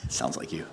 Sounds like you.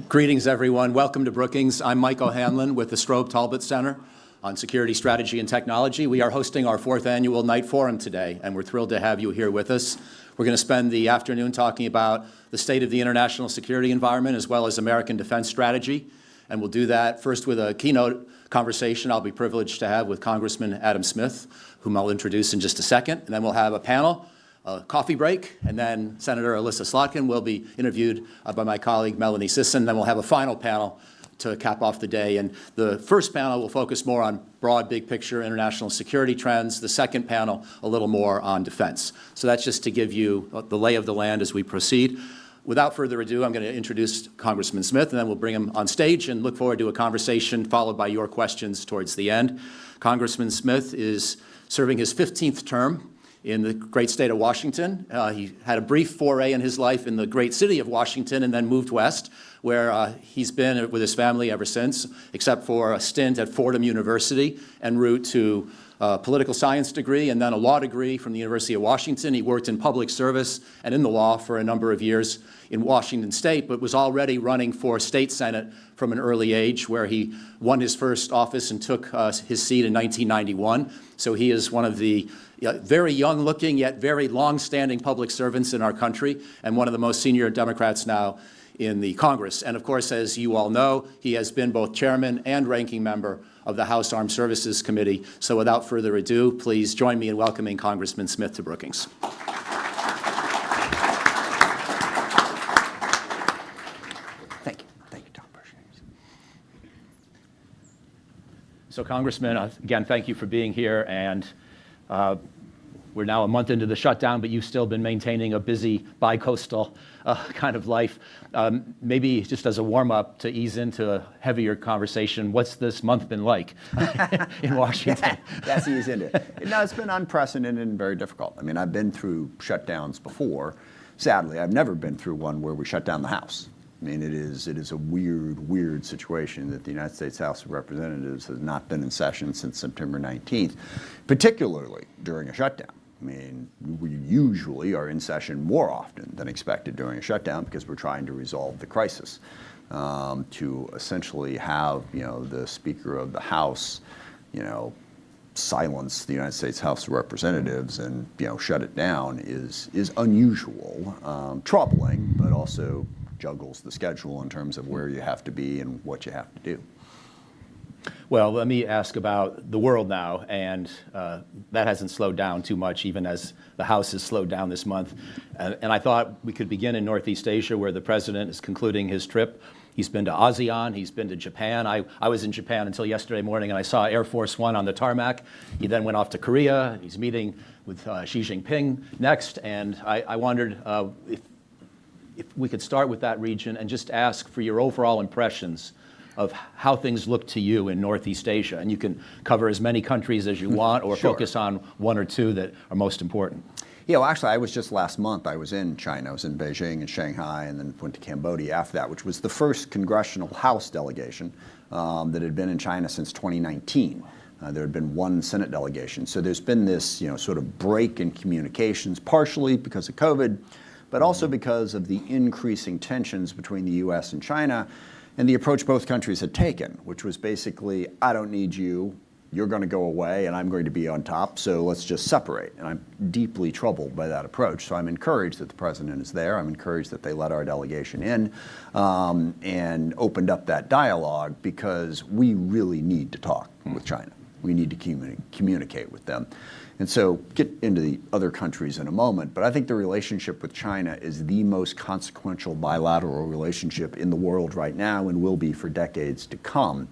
Greetings, everyone. Welcome to Brookings. I'm Mike O'Hanlon with the Strobe Talbot Center on Security Strategy and Technology. We are hosting our 4th annual night forum today, and we're thrilled to have you here with us. We're going to spend the afternoon talking about the state of the international security environment as well as American defense strategy. And we'll do that first with a keynote conversation I'll be privileged to have with Congressman Adam Smith, whom I'll introduce in just a second. And then we'll have a panel, a coffee break, and then Senator Elissa Slotkin will be interviewed by my colleague Melanie Sisson. Then we'll have a final panel to cap off the day. And the first panel will focus more on broad, big picture international security trends. The second panel, a little more on defense. So that's just to give you the lay of the land as we proceed. Without further ado, I'm going to introduce Congressman Smith, and then we'll bring him on stage and look forward to a conversation followed by your questions towards the end. Congressman Smith is serving his 15th term in the great state of Washington. He had a brief foray in his life in the great city of Washington and then moved west, where he's been with his family ever since, except for a stint at Fordham University en route to a political science degree and then a law degree from the University of Washington. He worked in public service and in the law for a number of years in Washington State, but was already running for state senate from an early age, where he won his first office and took his seat in 1991. So he is one of the very young-looking yet very long-standing public servants in our country, and one of the most senior Democrats now in the Congress. And of course, as you all know, he has been both chairman and ranking member of the House Armed Services Committee. So without further ado, please join me in welcoming Congressman Smith to Brookings. Thank you, Tom. So Congressman, again, thank you for being here. And we're now a month into the shutdown, but you've still been maintaining a busy bi-coastal kind of life. Maybe just as a warm-up to ease into a heavier conversation, what's this month been like in Washington? That's ease into it. No, it's been unprecedented and very difficult. I mean, I've been through shutdowns before. Sadly, I've never been through one where we shut down the House. I mean, it is a weird situation that the United States House of Representatives has not been in session since September 19th, particularly during a shutdown. I mean, we usually are in session more often than expected during a shutdown because we're trying to resolve the crisis. To essentially have, the Speaker of the House, silence the United States House of Representatives and, shut it down is unusual, troubling, but also juggles the schedule in terms of where you have to be and what you have to do. Well, let me ask about the world now, and that hasn't slowed down too much, even as the House has slowed down this month. And I thought we could begin in Northeast Asia, where the president is concluding his trip. He's been to ASEAN, he's been to Japan. I was in Japan until yesterday morning, and I saw Air Force One on the tarmac. He then went off to Korea. He's meeting with Xi Jinping next, and I wondered if we could start with that region and just ask for your overall impressions of how things look to you in Northeast Asia. And you can cover as many countries as you want, or Sure. focus on one or two that are most important. Yeah, well, actually, I was just last month. I was in China. I was in Beijing and Shanghai, and then went to Cambodia after that, which was the first Congressional House delegation that had been in China since 2019. There had been one Senate delegation. So there's been this, sort of break in communications, partially because of COVID, but also because of the increasing tensions between the U.S. and China, and the approach both countries had taken, which was basically, I don't need you, you're going to go away, and I'm going to be on top, so let's just separate. And I'm deeply troubled by that approach. So I'm encouraged that the president is there. I'm encouraged that they let our delegation in and opened up that dialogue, because we really need to talk with China. We need to communicate with them. And so get into the other countries in a moment, but I think the relationship with China is the most consequential bilateral relationship in the world right now, and will be for decades to come.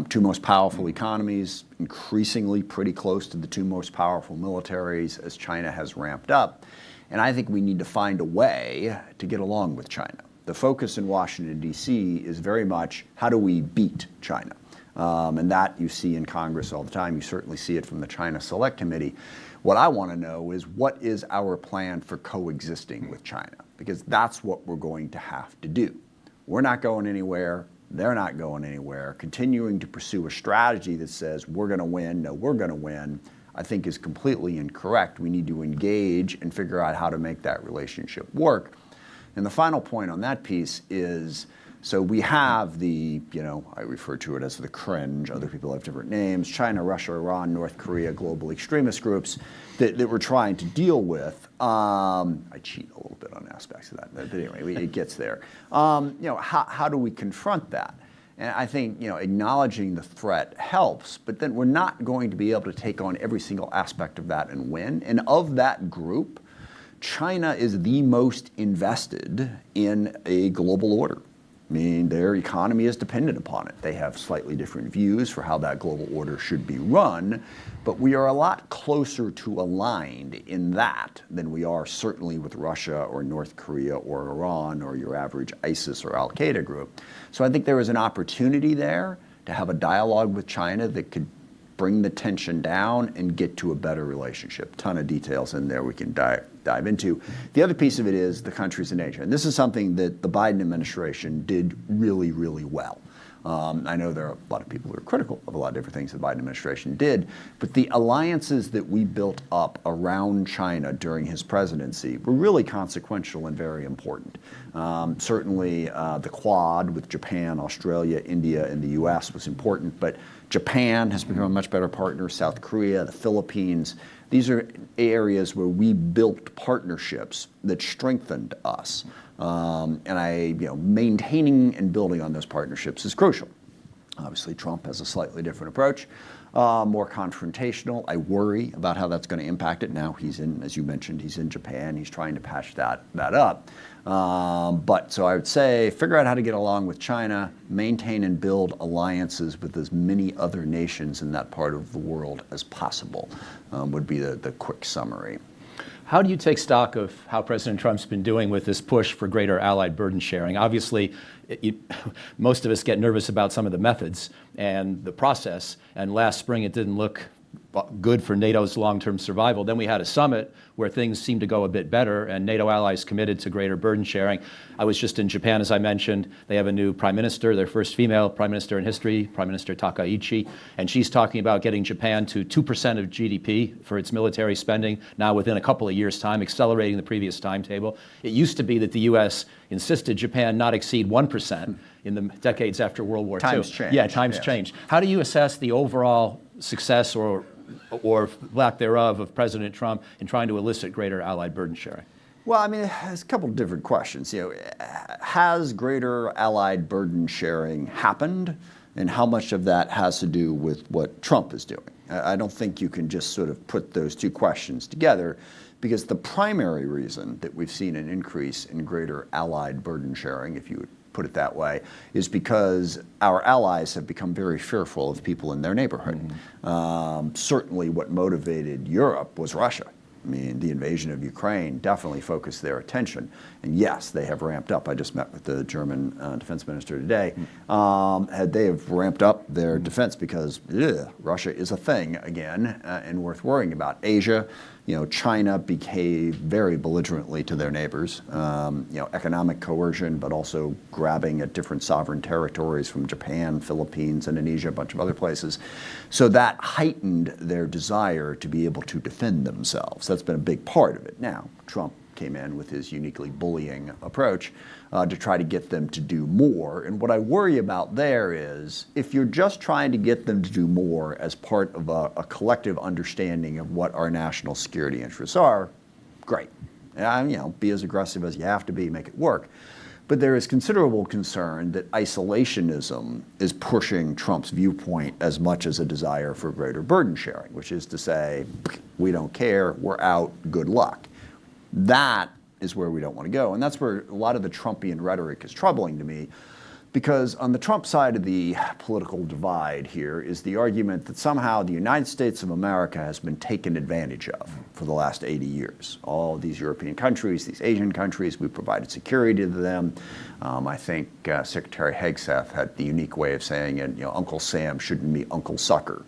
Two most powerful economies, increasingly pretty close to the two most powerful militaries as China has ramped up. And I think we need to find a way to get along with China. The focus in Washington, D.C. is very much, how do we beat China? And that you see in Congress all the time. You certainly see it from the China Select Committee. What I want to know is, what is our plan for coexisting with China? Because that's what we're going to have to do. We're not going anywhere. They're not going anywhere. Continuing to pursue a strategy that says we're going to win, no, we're going to win, I think is completely incorrect. We need to engage and figure out how to make that relationship work. And the final point on that piece is, so we have the, I refer to it as the cringe, other people have different names, China, Russia, Iran, North Korea, global extremist groups that we're trying to deal with. I cheat a little bit on aspects of that, but anyway, it gets there. How do we confront that? And I think, acknowledging the threat helps, but then we're not going to be able to take on every single aspect of that and win. And of that group, China is the most invested in a global order. I mean, their economy is dependent upon it. They have slightly different views for how that global order should be run, but we are a lot closer to aligned in that than we are certainly with Russia or North Korea or Iran or your average ISIS or Al-Qaeda group. So I think there is an opportunity there to have a dialogue with China that could bring the tension down and get to a better relationship. Ton of details in there we can dive into. The other piece of it is the countries in Asia. And this is something that the Biden administration did really, really well. I know there are a lot of people who are critical of a lot of different things the Biden administration did, but the alliances that we built up around China during his presidency were really consequential and very important. Certainly the Quad with Japan, Australia, India, and the US was important, but Japan has become a much better partner, South Korea, the Philippines. These are areas where we built partnerships that strengthened us. Maintaining and building on those partnerships is crucial. Obviously, Trump has a slightly different approach, more confrontational. I worry about how that's going to impact it. Now he's in, as you mentioned, he's in Japan. He's trying to patch that up. So I would say figure out how to get along with China, maintain and build alliances with as many other nations in that part of the world as possible, would be the quick summary. How do you take stock of how President Trump's been doing with this push for greater allied burden sharing? Obviously, most of us get nervous about some of the methods and the process, and last spring it didn't look good for NATO's long-term survival. Then we had a summit where things seemed to go a bit better and NATO allies committed to greater burden sharing. I was just in Japan, as I mentioned. They have a new prime minister, their first female prime minister in history, Prime Minister Takaichi, and she's talking about getting Japan to 2% of GDP for its military spending, now within a couple of years' time, accelerating the previous timetable. It used to be that the U.S. insisted Japan not exceed 1% in the decades after World War II. Times changed. Yeah, times changed. How do you assess the overall success or lack thereof of President Trump in trying to elicit greater allied burden sharing? Well, I mean, there's a couple of different questions. Has greater allied burden sharing happened, and how much of that has to do with what Trump is doing? I don't think you can just sort of put those two questions together, because the primary reason that we've seen an increase in greater allied burden sharing, if you would put it that way, is because our allies have become very fearful of people in their neighborhood. Certainly what motivated Europe was Russia. I mean, the invasion of Ukraine definitely focused their attention. And yes, they have ramped up. I just met with the German defense minister today. They have ramped up their defense because Russia is a thing again and worth worrying about. Asia, China behaved very belligerently to their neighbors. Economic coercion, but also grabbing at different sovereign territories from Japan, Philippines, Indonesia, a bunch of other places. So that heightened their desire to be able to defend themselves. That's been a big part of it. Now, Trump came in with his uniquely bullying approach to try to get them to do more. And what I worry about there is if you're just trying to get them to do more as part of a collective understanding of what our national security interests are, great. And, be as aggressive as you have to be, make it work. But there is considerable concern that isolationism is pushing Trump's viewpoint as much as a desire for greater burden sharing, which is to say, we don't care, we're out, good luck. That is where we don't want to go. And that's where a lot of the Trumpian rhetoric is troubling to me, because on the Trump side of the political divide here is the argument that somehow the United States of America has been taken advantage of for the last 80 years. All these European countries, these Asian countries, we provided security to them. I think Secretary Hegseth had the unique way of saying it, Uncle Sam shouldn't be Uncle Sucker.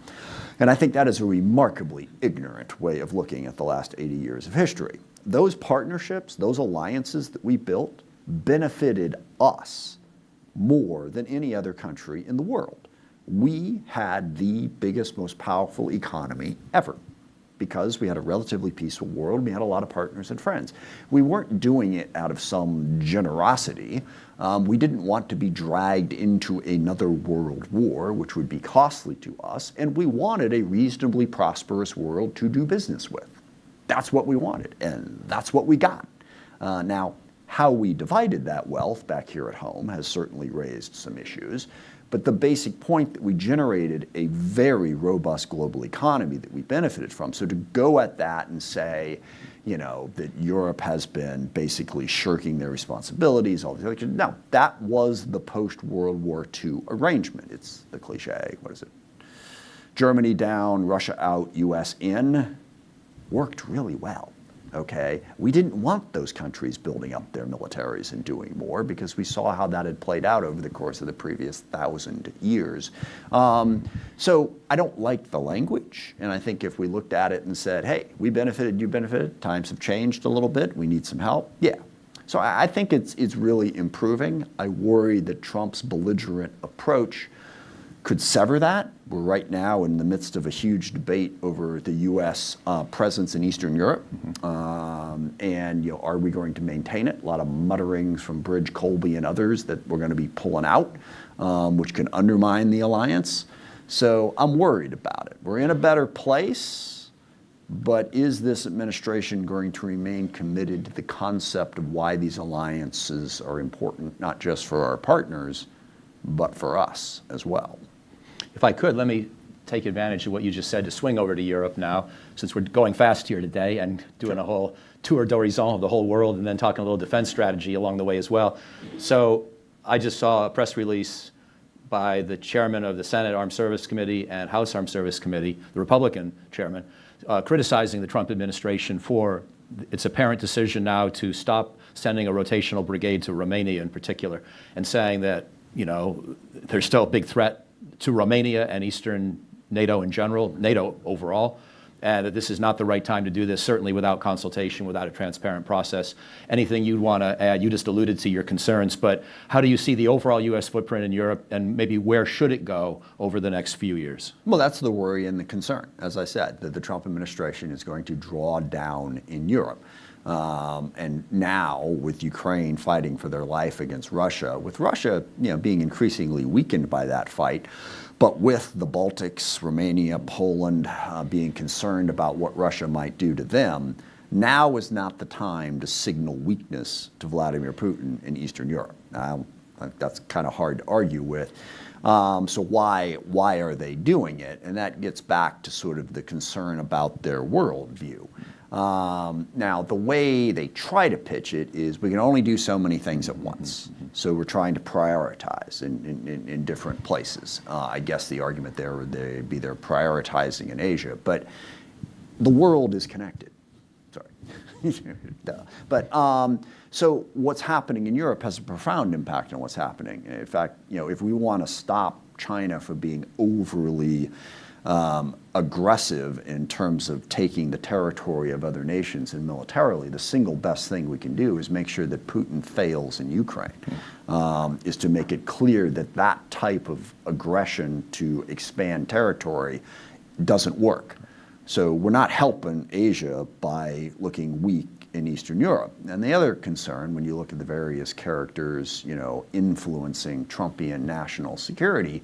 And I think that is a remarkably ignorant way of looking at the last 80 years of history. Those partnerships, those alliances that we built benefited us more than any other country in the world. We had the biggest, most powerful economy ever. because we had a relatively peaceful world. We had a lot of partners and friends. We weren't doing it out of some generosity. We didn't want to be dragged into another world war, which would be costly to us, and we wanted a reasonably prosperous world to do business with. That's what we wanted, and that's what we got. Now, how we divided that wealth back here at home has certainly raised some issues, but the basic point that we generated a very robust global economy that we benefited from. So to go at that and say, that Europe has been basically shirking their responsibilities, all these other things, no, that was the post-World War II arrangement. It's the cliche, what is it? Germany down, Russia out, US in, worked really well. Okay, we didn't want those countries building up their militaries and doing more because we saw how that had played out over the course of the previous 1,000 years. So I don't like the language, and I think if we looked at it and said, hey, we benefited, you benefited, times have changed a little bit, we need some help, yeah. So I think it's really improving. I worry that Trump's belligerent approach could sever that. We're right now in the midst of a huge debate over the U.S. Presence in Eastern Europe, and are we going to maintain it? A lot of mutterings from Bridge, Colby, and others that we're going to be pulling out, which can undermine the alliance. So I'm worried about it. We're in a better place, but is this administration going to remain committed to the concept of why these alliances are important, not just for our partners, but for us as well? If I could, let me take advantage of what you just said to swing over to Europe now, since we're going fast here today and doing a whole tour d'horizon of the whole world and then talking a little defense strategy along the way as well. So I just saw a press release by the chairman of the Senate Armed Service Committee and House Armed Service Committee, the Republican chairman, criticizing the Trump administration for its apparent decision now to stop sending a rotational brigade to Romania in particular, and saying that, there's still a big threat to Romania and Eastern NATO in general, NATO overall, and that this is not the right time to do this, certainly without consultation, without a transparent process. Anything you'd want to add? You just alluded to your concerns, but how do you see the overall U.S. footprint in Europe, and maybe where should it go over the next few years? Well, that's the worry and the concern, as I said, that the Trump administration is going to draw down in Europe. And now, with Ukraine fighting for their life against Russia, with Russia being increasingly weakened by that fight, but with the Baltics, Romania, Poland being concerned about what Russia might do to them, now is not the time to signal weakness to Vladimir Putin in Eastern Europe. That's kind of hard to argue with. So why are they doing it? And that gets back to sort of the concern about their worldview. Now, the way they try to pitch it is we can only do so many things at once. So we're trying to prioritize in different places. I guess the argument there would be they're prioritizing in Asia. But the world is connected. Sorry. But so what's happening in Europe has a profound impact on what's happening. In fact, if we want to stop China from being overly aggressive in terms of taking the territory of other nations and militarily, the single best thing we can do is make sure that Putin fails in Ukraine, is to make it clear that that type of aggression to expand territory doesn't work. So we're not helping Asia by looking weak in Eastern Europe. And the other concern, when you look at the various characters, influencing Trumpian national security,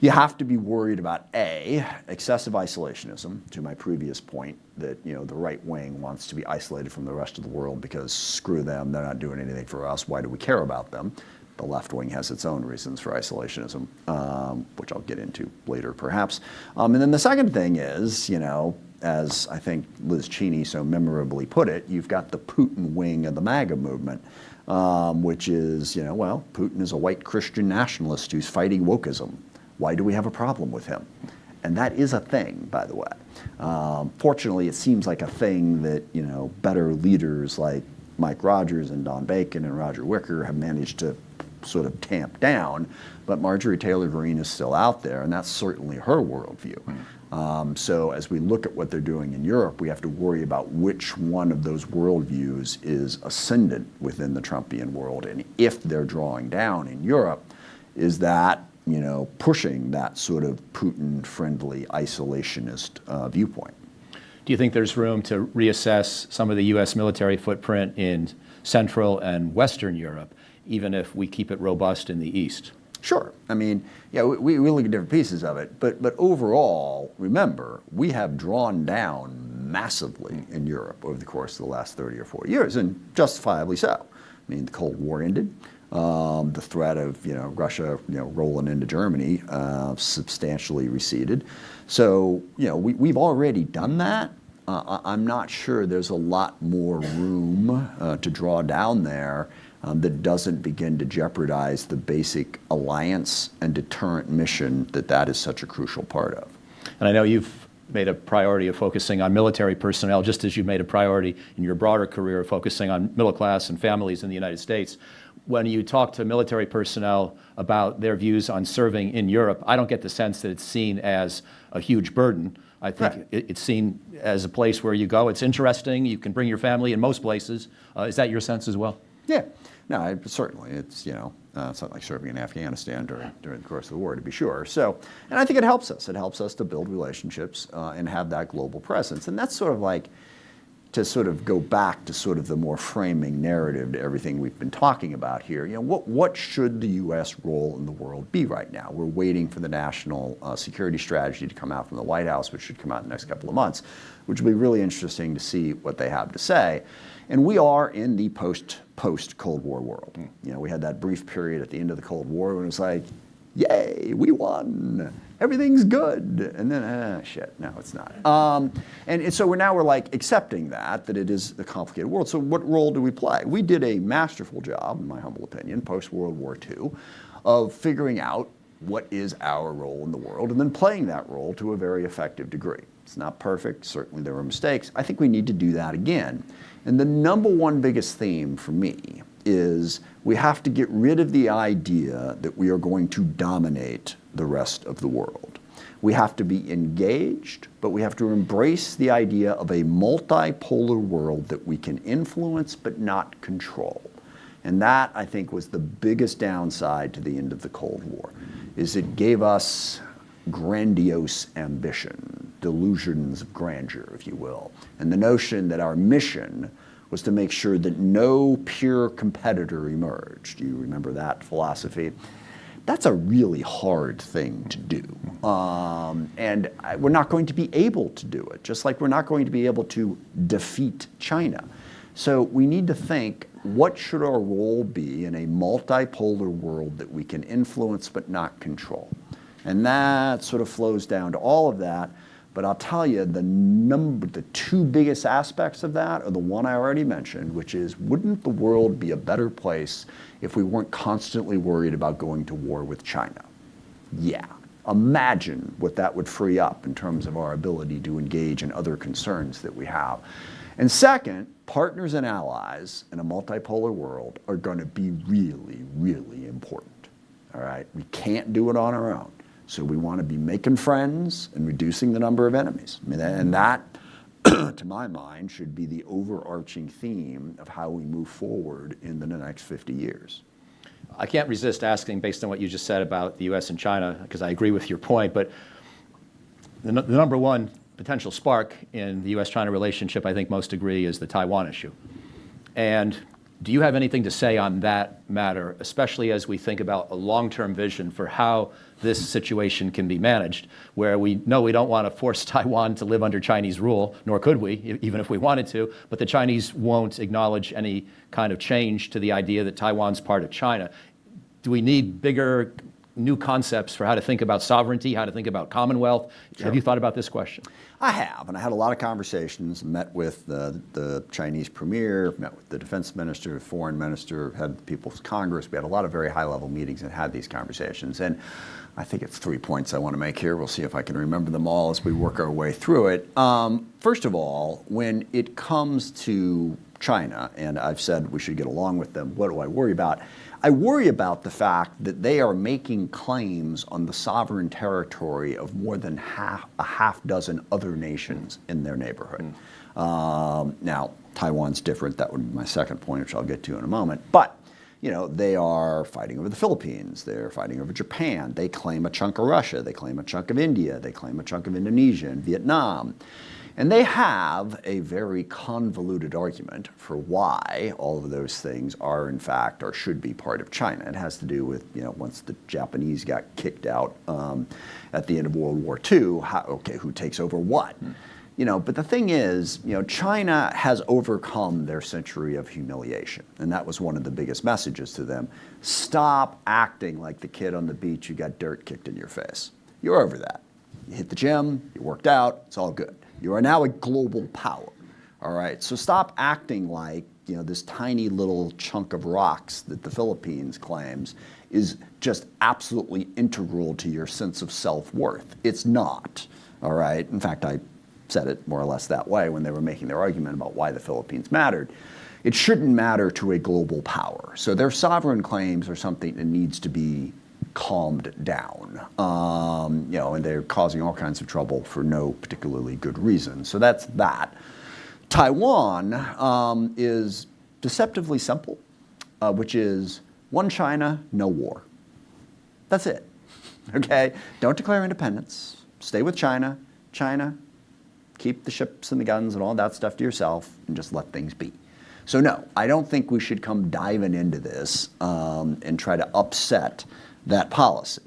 you have to be worried about excessive isolationism, to my previous point, that the right wing wants to be isolated from the rest of the world because screw them, they're not doing anything for us, why do we care about them? The left wing has its own reasons for isolationism, which I'll get into later perhaps. And then the second thing is, as I think Liz Cheney so memorably put it, you've got the Putin wing of the MAGA movement, which is, Putin is a white Christian nationalist who's fighting wokeism. Why do we have a problem with him? And that is a thing, by the way. Fortunately, it seems like a thing that, better leaders like Mike Rogers and Don Bacon and Roger Wicker have managed to sort of tamp down, but Marjorie Taylor Greene is still out there, and that's certainly her worldview. So as we look at what they're doing in Europe, we have to worry about which one of those worldviews is ascendant within the Trumpian world, and if they're drawing down in Europe, is that pushing that sort of Putin-friendly isolationist viewpoint. Do you think there's room to reassess some of the U.S. military footprint in Central and Western Europe, even if we keep it robust in the East? Sure. I mean, yeah, we look at different pieces of it, but overall, remember, we have drawn down massively in Europe over the course of the last 30 or 40 years, and justifiably so. I mean, the Cold War ended. The threat of Russia rolling into Germany substantially receded. So we've already done that. I'm not sure there's a lot more room to draw down there that doesn't begin to jeopardize the basic alliance and deterrent mission that is such a crucial part of. And I know you've made a priority of focusing on military personnel, just as you've made a priority in your broader career of focusing on middle class and families in the United States. When you talk to military personnel about their views on serving in Europe, I don't get the sense that it's seen as a huge burden. I think Right. it's seen as a place where you go. It's interesting. You can bring your family in most places. Is that your sense as well? Yeah. No, certainly. It's it's not like serving in Afghanistan during the course of the war, to be sure. So, and I think it helps us. It helps us to build relationships and have that global presence. And that's sort of like to sort of go back to sort of the more framing narrative to everything we've been talking about here. What should the U.S. role in the world be right now? We're waiting for the national security strategy to come out from the White House, which should come out in the next couple of months, which will be really interesting to see what they have to say. And we are in the post-Cold War world. We had that brief period at the end of the Cold War when it was like, yay, we won. Everything's good. And then, shit, no, it's not. And so we're like accepting that it is a complicated world. So what role do we play? We did a masterful job, in my humble opinion, post-World War II, of figuring out what is our role in the world and then playing that role to a very effective degree. It's not perfect. Certainly there were mistakes. I think we need to do that again. And the number one biggest theme for me is we have to get rid of the idea that we are going to dominate the rest of the world. We have to be engaged, but we have to embrace the idea of a multipolar world that we can influence but not control. And that, I think, was the biggest downside to the end of the Cold War, is it gave us grandiose ambition, delusions of grandeur, if you will, and the notion that our mission was to make sure that no peer competitor emerged. Do you remember that philosophy? That's a really hard thing to do. And we're not going to be able to do it, just like we're not going to be able to defeat China. So we need to think, what should our role be in a multipolar world that we can influence but not control? And that sort of flows down to all of that. But I'll tell you, the two biggest aspects of that are the one I already mentioned, which is, wouldn't the world be a better place if we weren't constantly worried about going to war with China? Yeah. Imagine what that would free up in terms of our ability to engage in other concerns that we have. And second, partners and allies in a multipolar world are going to be really, really important. All right? We can't do it on our own. So we want to be making friends and reducing the number of enemies. I mean, and that, to my mind, should be the overarching theme of how we move forward in the next 50 years. I can't resist asking, based on what you just said about the U.S. and China, because I agree with your point, but the number one potential spark in the U.S.-China relationship, I think most agree, is the Taiwan issue. And do you have anything to say on that matter, especially as we think about a long-term vision for how this situation can be managed, where we know we don't want to force Taiwan to live under Chinese rule, nor could we, even if we wanted to, but the Chinese won't acknowledge any kind of change to the idea that Taiwan's part of China. Do we need bigger, new concepts for how to think about sovereignty, how to think about Commonwealth? Sure. Have you thought about this question? I have, and I had a lot of conversations, met with the Chinese premier, met with the defense minister, foreign minister, had the People's Congress. We had a lot of very high-level meetings and had these conversations. And I think it's 3 points I want to make here. We'll see if I can remember them all as we work our way through it. First of all, when it comes to China, and I've said we should get along with them, what do I worry about? I worry about the fact that they are making claims on the sovereign territory of more than a half dozen other nations in their neighborhood. Now, Taiwan's different. That would be my second point, which I'll get to in a moment. But, they are fighting over the Philippines. They're fighting over Japan. They claim a chunk of Russia. They claim a chunk of India. They claim a chunk of Indonesia and Vietnam. And they have a very convoluted argument for why all of those things are, in fact, or should be part of China. It has to do with, once the Japanese got kicked out at the end of World War II, who takes over what? But the thing is, China has overcome their century of humiliation. And that was one of the biggest messages to them. Stop acting like the kid on the beach who got dirt kicked in your face. You're over that. You hit the gym, you worked out, it's all good. You are now a global power, all right? So stop acting like, this tiny little chunk of rocks that the Philippines claims is just absolutely integral to your sense of self-worth. It's not, all right? In fact, I said it more or less that way when they were making their argument about why the Philippines mattered. It shouldn't matter to a global power. So their sovereign claims are something that needs to be calmed down, and they're causing all kinds of trouble for no particularly good reason. So that's that. Taiwan is deceptively simple, which is one China, no war. That's it, okay? Don't declare independence. Stay with China. China, keep the ships and the guns and all that stuff to yourself and just let things be. So no, I don't think we should come diving into this and try to upset that policy.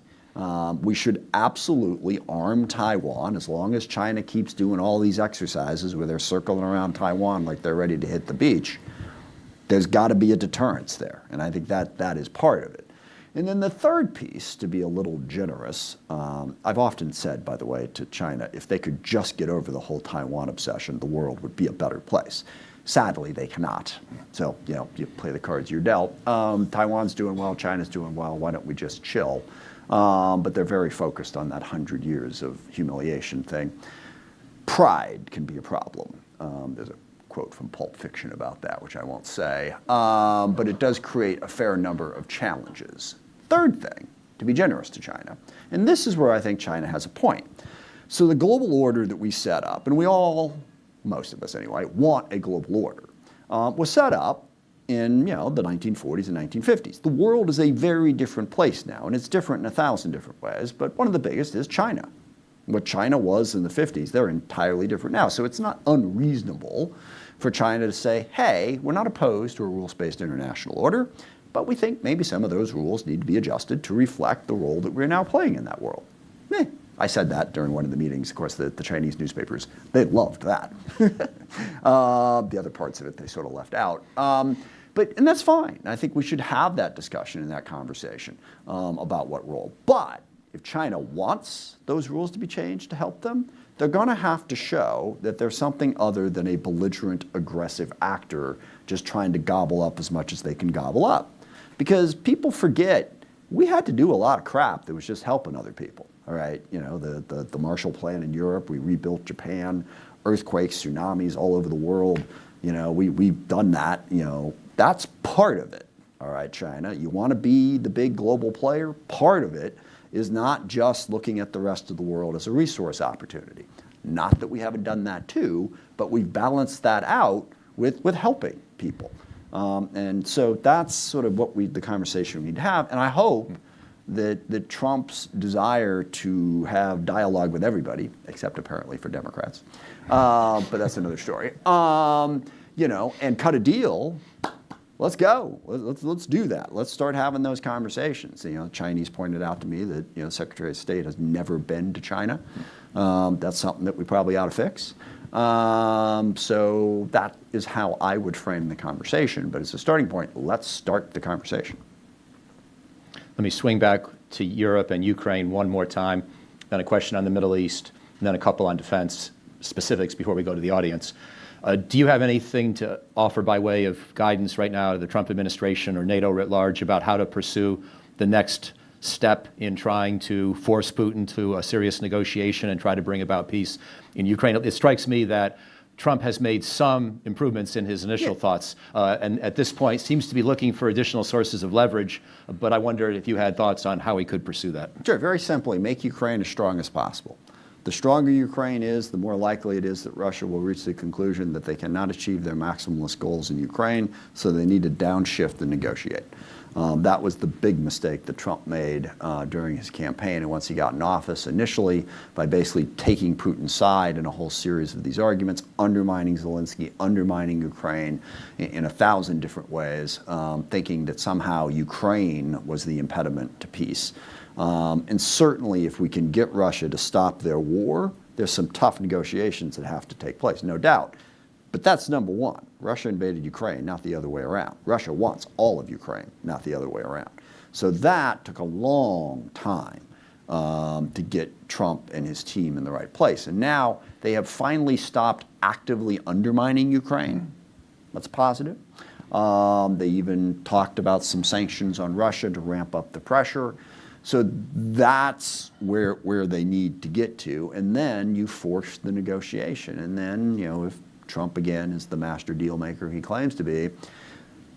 We should absolutely arm Taiwan as long as China keeps doing all these exercises where they're circling around Taiwan like they're ready to hit the beach. There's got to be a deterrence there, and I think that is part of it. And then the third piece, to be a little generous, I've often said, by the way, to China, if they could just get over the whole Taiwan obsession, the world would be a better place. Sadly, they cannot. So, you play the cards you're dealt. Taiwan's doing well, China's doing well, why don't we just chill? But they're very focused on that 100 years of humiliation thing. Pride can be a problem. There's a quote from Pulp Fiction about that, which I won't say. But it does create a fair number of challenges. Third thing, to be generous to China, and this is where I think China has a point. So the global order that we set up, and we all, most of us anyway, want a global order, was set up in the 1940s and 1950s. The world is a very different place now, and it's different in 1,000 different ways, but one of the biggest is China. What China was in the 50s, they're entirely different now. So it's not unreasonable for China to say, hey, we're not opposed to a rules-based international order, but we think maybe some of those rules need to be adjusted to reflect the role that we're now playing in that world. I said that during one of the meetings. Of course, the Chinese newspapers, they loved that. The other parts of it, they sort of left out. And that's fine. I think we should have that discussion and that conversation about what role. But if China wants those rules to be changed to help them, they're going to have to show that there's something other than a belligerent, aggressive actor just trying to gobble up as much as they can gobble up. Because people forget, we had to do a lot of crap that was just helping other people. All right, the Marshall Plan in Europe, we rebuilt Japan, earthquakes, tsunamis all over the world. We've done that. That's part of it. All right, China, you want to be the big global player? Part of it is not just looking at the rest of the world as a resource opportunity. Not that we haven't done that too, but we've balanced that out with helping people. And so that's sort of the conversation we need to have. And I hope that Trump's desire to have dialogue with everybody, except apparently for Democrats, but that's another story, and cut a deal. Let's go. Let's do that. Let's start having those conversations. The Chinese pointed out to me that the Secretary of State has never been to China. That's something that we probably ought to fix. So that is how I would frame the conversation. But as a starting point, let's start the conversation. Let me swing back to Europe and Ukraine one more time, then a question on the Middle East, and then a couple on defense specifics before we go to the audience. Do you have anything to offer by way of guidance right now to the Trump administration or NATO writ large about how to pursue the next step in trying to force Putin to a serious negotiation and try to bring about peace in Ukraine? It strikes me that Trump has made some improvements in his initial thoughts, and at this point seems to be looking for additional sources of leverage, but I wondered if you had thoughts on how he could pursue that. Sure, very simply, make Ukraine as strong as possible. The stronger Ukraine is, the more likely it is that Russia will reach the conclusion that they cannot achieve their maximalist goals in Ukraine, so they need to downshift and negotiate. That was the big mistake that Trump made during his campaign and once he got in office initially by basically taking Putin's side in a whole series of these arguments, undermining Zelensky, undermining Ukraine in 1,000 different ways, thinking that somehow Ukraine was the impediment to peace. And certainly if we can get Russia to stop their war, there's some tough negotiations that have to take place, no doubt. But that's number one. Russia invaded Ukraine, not the other way around. Russia wants all of Ukraine, not the other way around. So that took a long time to get Trump and his team in the right place. And now they have finally stopped actively undermining Ukraine. That's positive. They even talked about some sanctions on Russia to ramp up the pressure. So that's where they need to get to. And then you force the negotiation. And then, if Trump again is the master deal maker he claims to be,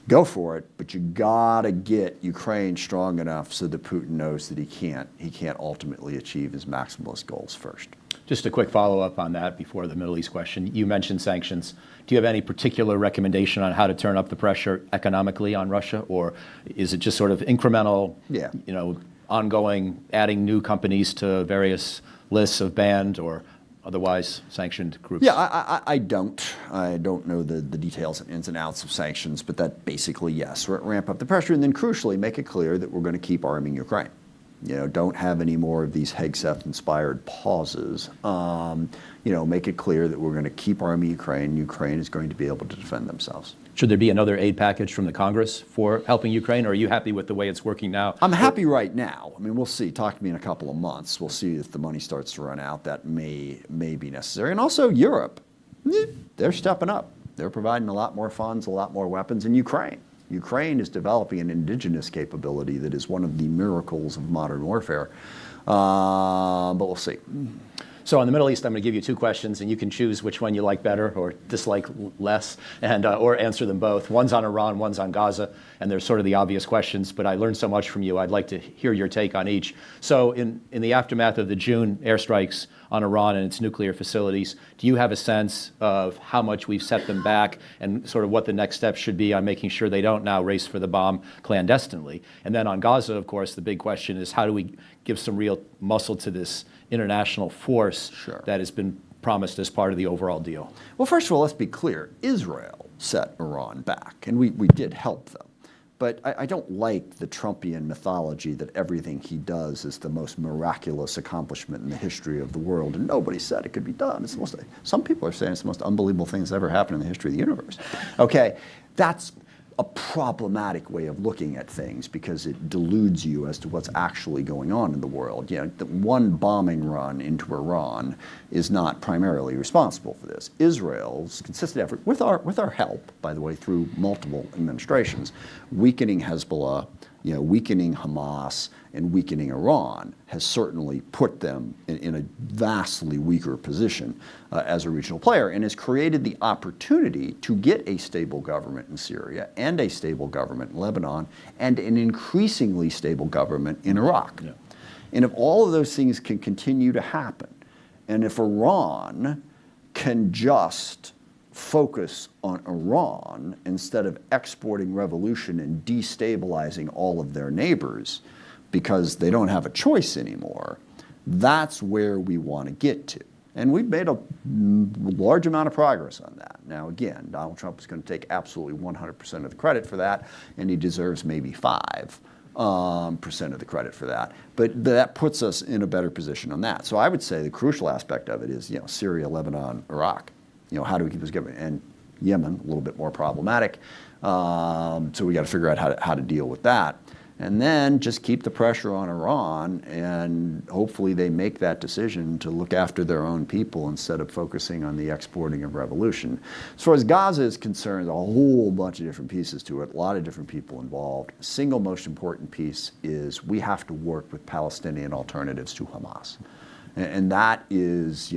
go for it, but you gotta get Ukraine strong enough so that Putin knows that he can't ultimately achieve his maximalist goals first. Just a quick follow-up on that before the Middle East question. You mentioned sanctions. Do you have any particular recommendation on how to turn up the pressure economically on Russia, or is it just sort of incremental, ongoing, adding new companies to various lists of banned or otherwise sanctioned groups? Yeah, I don't know the details and ins and outs of sanctions, but that basically, yes, ramp up the pressure and then crucially make it clear that we're going to keep arming Ukraine. Don't have any more of these Hegseth-inspired pauses. Make it clear that we're going to keep arming Ukraine. Ukraine is going to be able to defend themselves. Should there be another aid package from the Congress for helping Ukraine, or are you happy with the way it's working now? I'm happy right now. I mean, we'll see. Talk to me in a couple of months. We'll see if the money starts to run out. That may be necessary. And also Europe, they're stepping up. They're providing a lot more funds, a lot more weapons. And Ukraine is developing an indigenous capability that is one of the miracles of modern warfare. But we'll see. So on the Middle East, I'm going to give you two questions, and you can choose which one you like better or dislike less, and or answer them both. One's on Iran, one's on Gaza, and they're sort of the obvious questions, but I learned so much from you, I'd like to hear your take on each. So in the aftermath of the June airstrikes on Iran and its nuclear facilities, do you have a sense of how much we've set them back and sort of what the next steps should be on making sure they don't now race for the bomb clandestinely? And then on Gaza, of course, the big question is how do we give some real muscle to this international force that has been promised as part of the overall deal? Well, first of all, let's be clear. Israel set Iran back, and we did help them. But I don't like the Trumpian mythology that everything he does is the most miraculous accomplishment in the history of the world, and nobody said it could be done. Some people are saying it's the most unbelievable thing that's ever happened in the history of the universe. Okay, that's a problematic way of looking at things because it deludes you as to what's actually going on in the world. The one bombing run into Iran is not primarily responsible for this. Israel's consistent effort, with our help, by the way, through multiple administrations, weakening Hezbollah, weakening Hamas, and weakening Iran has certainly put them in a vastly weaker position as a regional player and has created the opportunity to get a stable government in Syria and a stable government in Lebanon and an increasingly stable government in Iraq. Yeah. And if all of those things can continue to happen, and if Iran can just focus on Iran instead of exporting revolution and destabilizing all of their neighbors because they don't have a choice anymore, that's where we want to get to. And we've made a large amount of progress on that. Now, again, Donald Trump is going to take absolutely 100% of the credit for that, and he deserves maybe 5% of the credit for that. But that puts us in a better position on that. So I would say the crucial aspect of it is, Syria, Lebanon, Iraq. How do we keep this going? And Yemen, a little bit more problematic. So we got to figure out how to deal with that. And then just keep the pressure on Iran, and hopefully they make that decision to look after their own people instead of focusing on the exporting of revolution. As far as Gaza is concerned, a whole bunch of different pieces to it, a lot of different people involved. The single most important piece is we have to work with Palestinian alternatives to Hamas. And that is,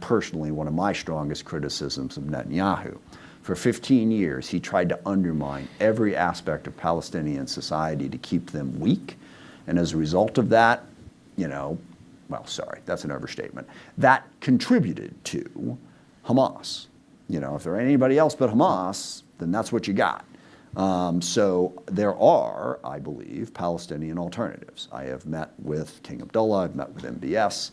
personally one of my strongest criticisms of Netanyahu. For 15 years, he tried to undermine every aspect of Palestinian society to keep them weak. And as a result of that, that's an overstatement. That contributed to Hamas. If there ain't anybody else but Hamas, then that's what you got. So there are, I believe, Palestinian alternatives. I have met with King Abdullah, I've met with MBS,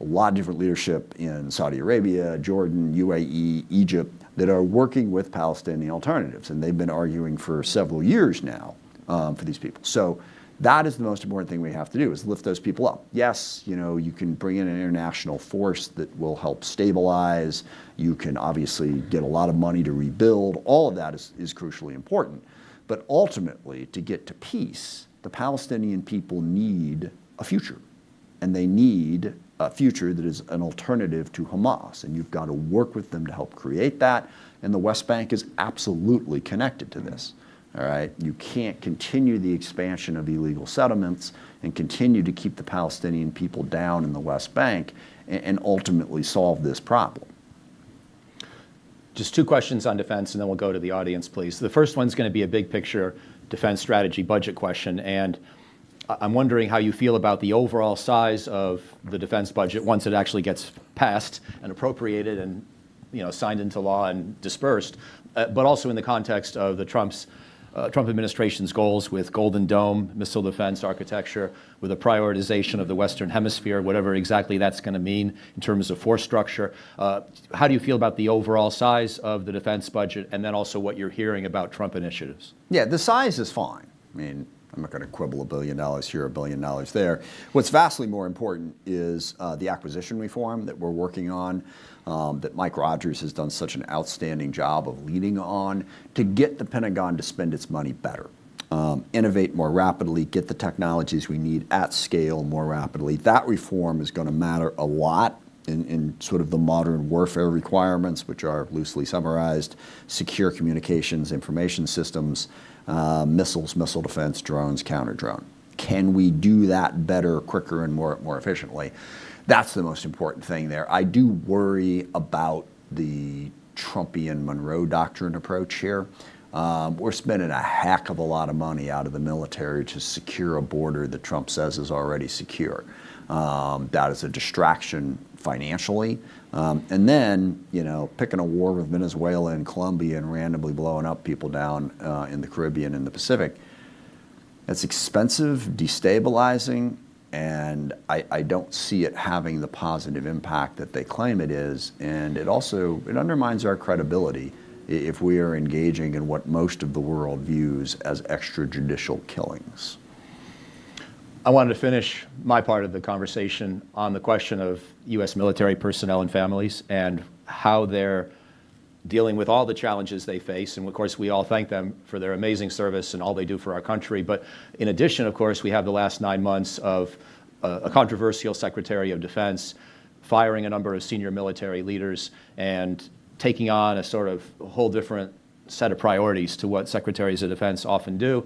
a lot of different leadership in Saudi Arabia, Jordan, UAE, Egypt, that are working with Palestinian alternatives. And they've been arguing for several years now for these people. So that is the most important thing we have to do, is lift those people up. Yes, you can bring in an international force that will help stabilize. You can obviously get a lot of money to rebuild. All of that is crucially important. But ultimately, to get to peace, the Palestinian people need a future. And they need a future that is an alternative to Hamas. And you've got to work with them to help create that. And the West Bank is absolutely connected to this. All right, you can't continue the expansion of illegal settlements and continue to keep the Palestinian people down in the West Bank and ultimately solve this problem. Just two questions on defense, and then we'll go to the audience, please. The first one's going to be a big picture defense strategy budget question, and I'm wondering how you feel about the overall size of the defense budget once it actually gets passed and appropriated and signed into law and dispersed, but also in the context of the Trump administration's goals with Golden Dome, missile defense architecture, with a prioritization of the Western Hemisphere, whatever exactly that's going to mean in terms of force structure. How do you feel about the overall size of the defense budget, and then also what you're hearing about Trump initiatives? Yeah, the size is fine. I mean, I'm not going to quibble $1 billion here, $1 billion there. What's vastly more important is the acquisition reform that we're working on, that Mike Rogers has done such an outstanding job of leading on, to get the Pentagon to spend its money better, innovate more rapidly, get the technologies we need at scale more rapidly. That reform is going to matter a lot in sort of the modern warfare requirements, which are loosely summarized: secure communications, information systems, missiles, missile defense, drones, counter-drone. Can we do that better, quicker, and more efficiently? That's the most important thing there. I do worry about the Trumpian Monroe Doctrine approach here. We're spending a heck of a lot of money out of the military to secure a border that Trump says is already secure. That is a distraction financially. And then, picking a war with Venezuela and Colombia and randomly blowing up people down in the Caribbean and the Pacific, that's expensive, destabilizing, and I don't see it having the positive impact that they claim it is. And it undermines our credibility if we are engaging in what most of the world views as extrajudicial killings. I wanted to finish my part of the conversation on the question of U.S. military personnel and families and how they're dealing with all the challenges they face. And of course, we all thank them for their amazing service and all they do for our country. But in addition, of course, we have the last 9 months of a controversial Secretary of Defense firing a number of senior military leaders and taking on a sort of whole different set of priorities to what Secretaries of Defense often do.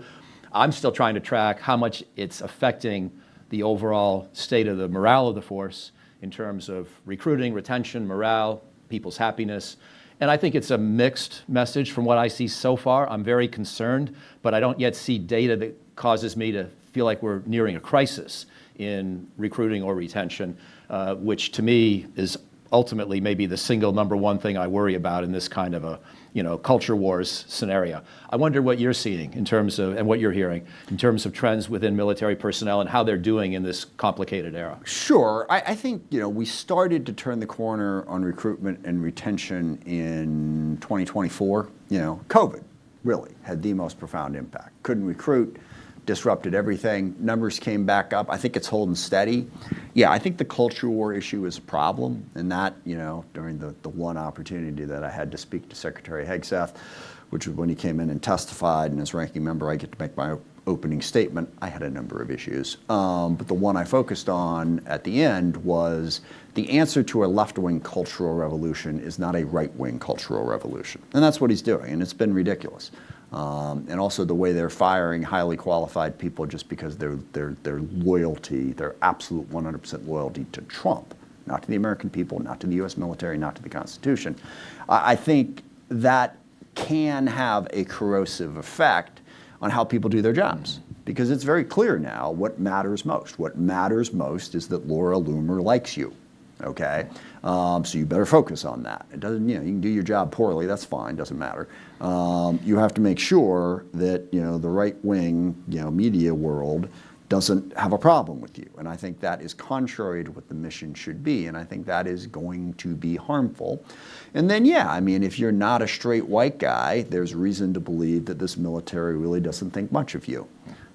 I'm still trying to track how much it's affecting the overall state of the morale of the force in terms of recruiting, retention, morale, people's happiness. And I think it's a mixed message from what I see so far. I'm very concerned, but I don't yet see data that causes me to feel like we're nearing a crisis in recruiting or retention, which to me is ultimately maybe the single number one thing I worry about in this kind of a culture wars scenario. I wonder what you're seeing in terms of, and what you're hearing in terms of trends within military personnel and how they're doing in this complicated era. Sure. I think, we started to turn the corner on recruitment and retention in 2024. COVID really had the most profound impact. Couldn't recruit, disrupted everything. Numbers came back up. I think it's holding steady. Yeah, I think the culture war issue is a problem, and that, during the one opportunity that I had to speak to Secretary Hegseth, which was when he came in and testified, and as ranking member, I get to make my opening statement. I had a number of issues, but the one I focused on at the end was the answer to a left-wing cultural revolution is not a right-wing cultural revolution, and that's what he's doing, and it's been ridiculous. And also the way they're firing highly qualified people just because their loyalty, their absolute 100% loyalty to Trump, not to the American people, not to the U.S. military, not to the Constitution. I think that can have a corrosive effect on how people do their jobs, because it's very clear now what matters most. What matters most is that Laura Loomer likes you. okay? So you better focus on that. It doesn't, you can do your job poorly, that's fine, doesn't matter. You have to make sure that, the right-wing, media world doesn't have a problem with you. And I think that is contrary to what the mission should be, and I think that is going to be harmful. And then, if you're not a straight white guy, there's reason to believe that this military really doesn't think much of you.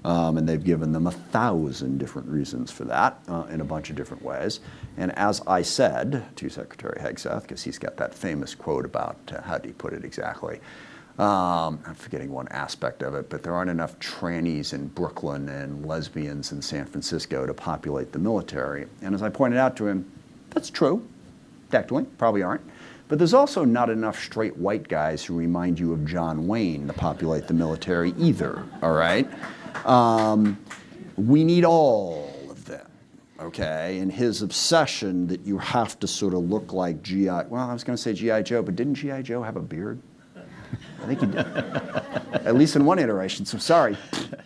And they've given them 1,000 different reasons for that in a bunch of different ways. And as I said to Secretary Hegseth, because he's got that famous quote about, how do you put it exactly? I'm forgetting one aspect of it, but there aren't enough trannies in Brooklyn and lesbians in San Francisco to populate the military. And as I pointed out to him, that's true, technically, probably aren't. But there's also not enough straight white guys who remind you of John Wayne to populate the military either, all right? We need all of them, okay? And his obsession that you have to sort of look like I was going to say G.I. Joe, but didn't G.I. Joe have a beard? I think he did, at least in one iteration. So sorry,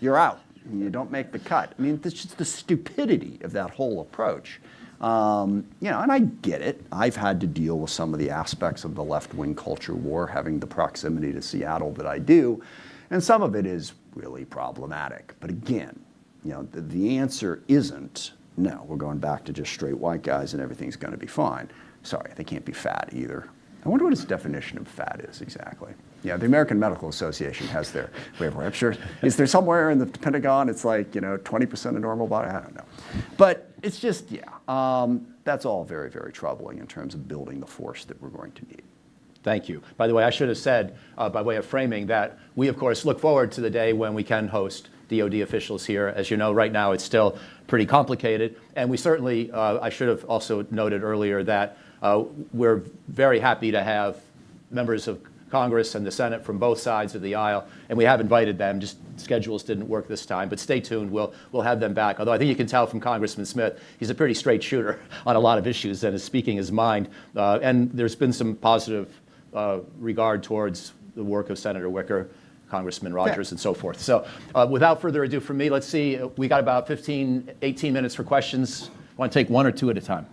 you're out. You don't make the cut. It's just the stupidity of that whole approach. And I get it. I've had to deal with some of the aspects of the left-wing culture war, having the proximity to Seattle that I do, and some of it is really problematic. But again, the answer isn't, no, we're going back to just straight white guys and everything's going to be fine. Sorry, they can't be fat either. I wonder what his definition of fat is exactly. The American Medical Association has their waiver. I'm sure, is there somewhere in the Pentagon it's like, 20% of normal body? I don't know. But it's just, that's all very, very troubling in terms of building the force that we're going to need. Thank you. By the way, I should have said, by way of framing, that we, of course, look forward to the day when we can host DoD officials here. As you know, right now it's still pretty complicated. And we certainly, I should have also noted earlier that we're very happy to have members of Congress and the Senate from both sides of the aisle, and we have invited them. Just schedules didn't work this time, but stay tuned. We'll have them back. Although I think you can tell from Congressman Smith, he's a pretty straight shooter on a lot of issues and is speaking his mind. And there's been some positive regard towards the work of Senator Wicker, Congressman Rogers, and so forth. So without further ado from me, let's see. We got about 15, 18 minutes for questions. Want to take one or two at a time?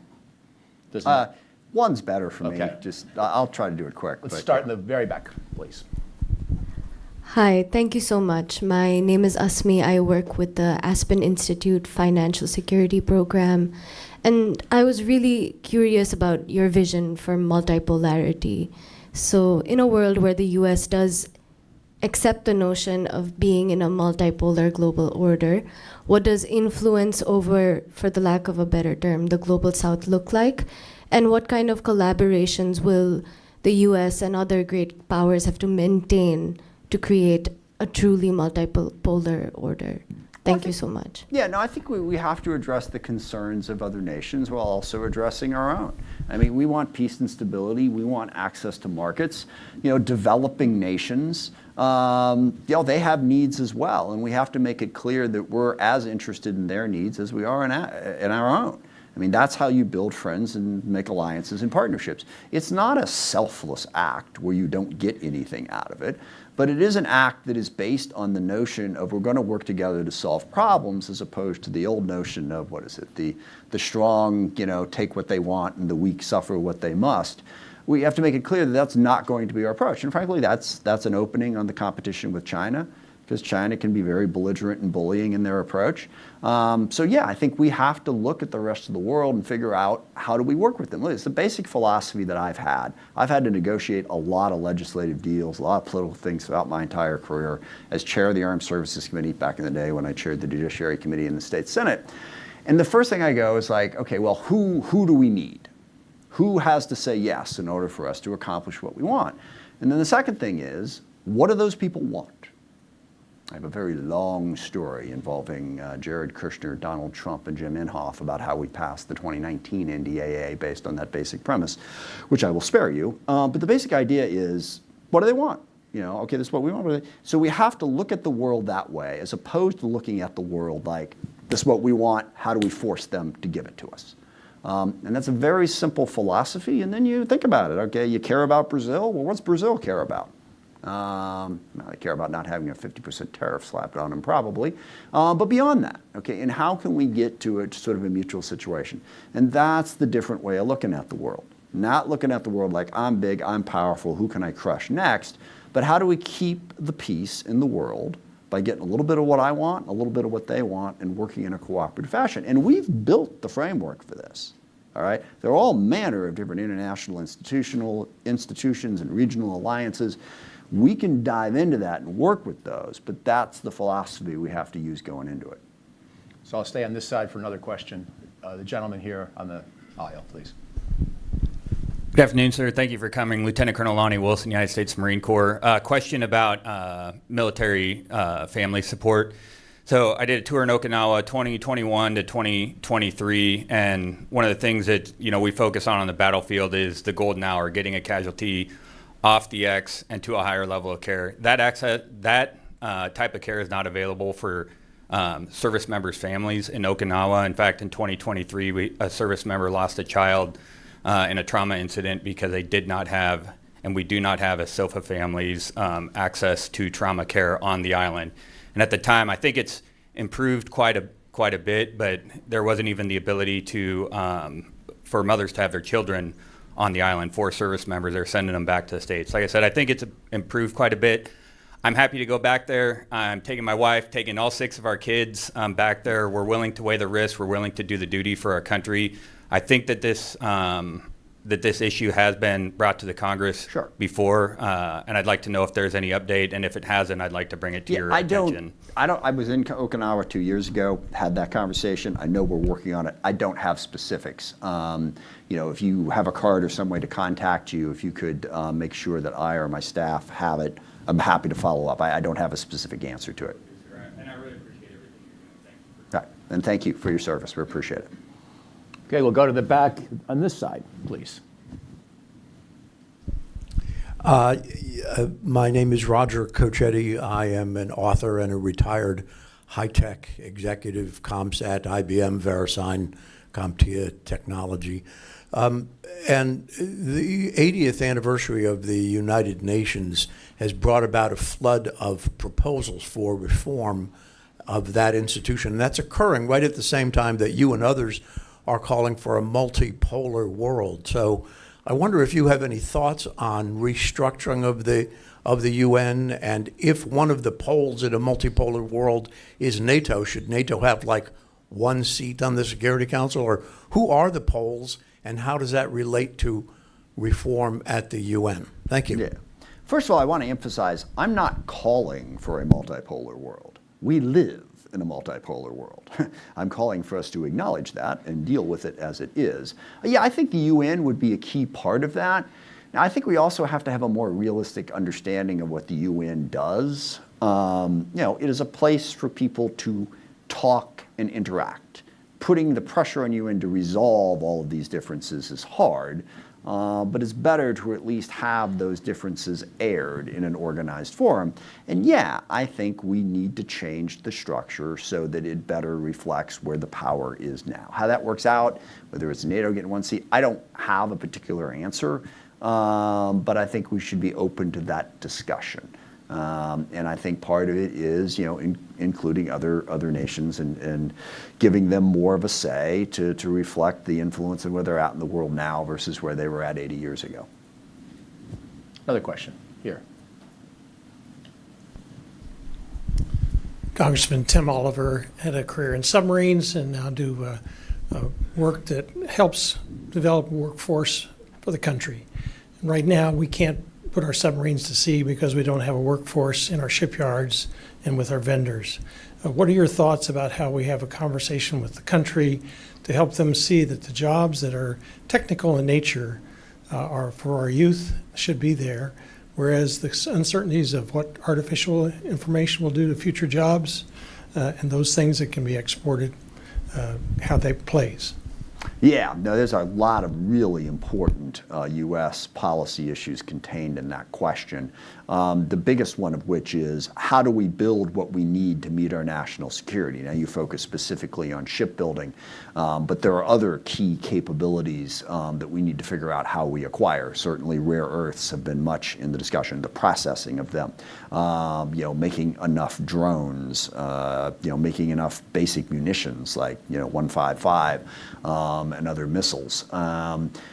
One's better for me. Okay. I'll try to do it quick. Let's start in the very back, please. Hi, thank you so much. My name is Asmi. I work with the Aspen Institute Financial Security Program. And I was really curious about your vision for multipolarity. So in a world where the US does accept the notion of being in a multipolar global order, what does influence over, for the lack of a better term, the global South look like? And what kind of collaborations will the US and other great powers have to maintain to create a truly multipolar order? Thank you so much. I think we have to address the concerns of other nations while also addressing our own. We want peace and stability. We want access to markets. Developing nations, they have needs as well, and we have to make it clear that we're as interested in their needs as we are in our own. That's how you build friends and make alliances and partnerships. It's not a selfless act where you don't get anything out of it, but it is an act that is based on the notion of we're going to work together to solve problems, as opposed to the old notion of, the strong, take what they want and the weak suffer what they must. We have to make it clear that that's not going to be our approach. And frankly, that's an opening on the competition with China, because China can be very belligerent and bullying in their approach. I think we have to look at the rest of the world and figure out how do we work with them. It's the basic philosophy that I've had. I've had to negotiate a lot of legislative deals, a lot of political things throughout my entire career as chair of the Armed Services Committee back in the day when I chaired the Judiciary Committee in the State Senate. And the first thing I go is okay, well, who do we need? Who has to say yes in order for us to accomplish what we want? And then the second thing is, what do those people want? I have a very long story involving Jared Kushner, Donald Trump, and Jim Inhofe about how we passed the 2019 NDAA based on that basic premise, which I will spare you. But the basic idea is, what do they want? Okay, this is what we want. So we have to look at the world that way, as opposed to looking at the world like, this is what we want, how do we force them to give it to us? And that's a very simple philosophy, and then you think about it. Okay, you care about Brazil? Well, what's Brazil care about? I care about not having a 50% tariff slapped on them probably, but beyond that, okay, and how can we get to a sort of a mutual situation? And that's the different way of looking at the world. Not looking at the world like I'm big, I'm powerful, who can I crush next, but how do we keep the peace in the world by getting a little bit of what I want, a little bit of what they want, and working in a cooperative fashion. And we've built the framework for this. All right? There are all manner of different international institutions and regional alliances. We can dive into that and work with those, but that's the philosophy we have to use going into it. So I'll stay on this side for another question. The gentleman here on the aisle, please. Good afternoon, sir. Thank you for coming. Lieutenant Colonel Lonnie Wilson, United States Marine Corps. Question about military family support. So I did a tour in Okinawa 2021 to 2023, and one of the things that we focus on the battlefield is the golden hour, getting a casualty off the X and to a higher level of care. That type of care is not available for service members' families in Okinawa. In fact, in 2023, a service member lost a child in a trauma incident because they did not have, and we do not have as SOFA families, access to trauma care on the island. And at the time, I think it's improved quite a bit, but there wasn't even the ability to for mothers to have their children on the island for service members. They're sending them back to the States. Like I said, I think it's improved quite a bit. I'm happy to go back there. I'm taking my wife, taking all 6 of our kids back there. We're willing to weigh the risk. We're willing to do the duty for our country. I think that this issue has been brought to the Congress before, and I'd like to know if there's any update, and if it hasn't, I'd like to bring it to your attention. I was in Okinawa 2 years ago, had that conversation. I know we're working on it. I don't have specifics. If you have a card or some way to contact you, if you could make sure that I or my staff have it, I'm happy to follow up. I don't have a specific answer to it. And I really appreciate everything you're doing. Thank you. Right. And thank you for your service. We appreciate it. Okay, we'll go to the back on this side, please. My name is Roger Cochetti. I am an author and a retired high-tech executive, ComSat, IBM, VeriSign, CompTIA Technology. And the 80th anniversary of the United Nations has brought about a flood of proposals for reform of that institution. And that's occurring right at the same time that you and others are calling for a multipolar world. So I wonder if you have any thoughts on restructuring of the UN, and if one of the poles in a multipolar world is NATO, should NATO have like 1 seat on the Security Council? Or who are the poles, and how does that relate to reform at the UN? Thank you. Yeah. First of all, I want to emphasize, I'm not calling for a multipolar world. We live in a multipolar world. I'm calling for us to acknowledge that and deal with it as it is. Yeah, I think the UN would be a key part of that. Now, I think we also have to have a more realistic understanding of what the UN does. It is a place for people to talk and interact. Putting the pressure on UN to resolve all of these differences is hard, but it's better to at least have those differences aired in an organized forum. And yeah, I think we need to change the structure so that it better reflects where the power is now. How that works out, whether it's NATO getting 1 seat, I don't have a particular answer, but I think we should be open to that discussion. And I think part of it is, including other nations and giving them more of a say to reflect the influence and where they're at in the world now versus where they were at 80 years ago. Another question here. Congressman Tim Oliver had a career in submarines and now do work that helps develop a workforce for the country. And right now, we can't put our submarines to sea because we don't have a workforce in our shipyards and with our vendors. What are your thoughts about how we have a conversation with the country to help them see that the jobs that are technical in nature are for our youth should be there, whereas the uncertainties of what artificial information will do to future jobs and those things that can be exported, how that plays? Yeah, no, there's a lot of really important U.S. policy issues contained in that question. The biggest one of which is, how do we build what we need to meet our national security? Now, you focus specifically on shipbuilding, but there are other key capabilities that we need to figure out how we acquire. Certainly, rare earths have been much in the discussion, the processing of them, making enough drones, making enough basic munitions like, 155, and other missiles.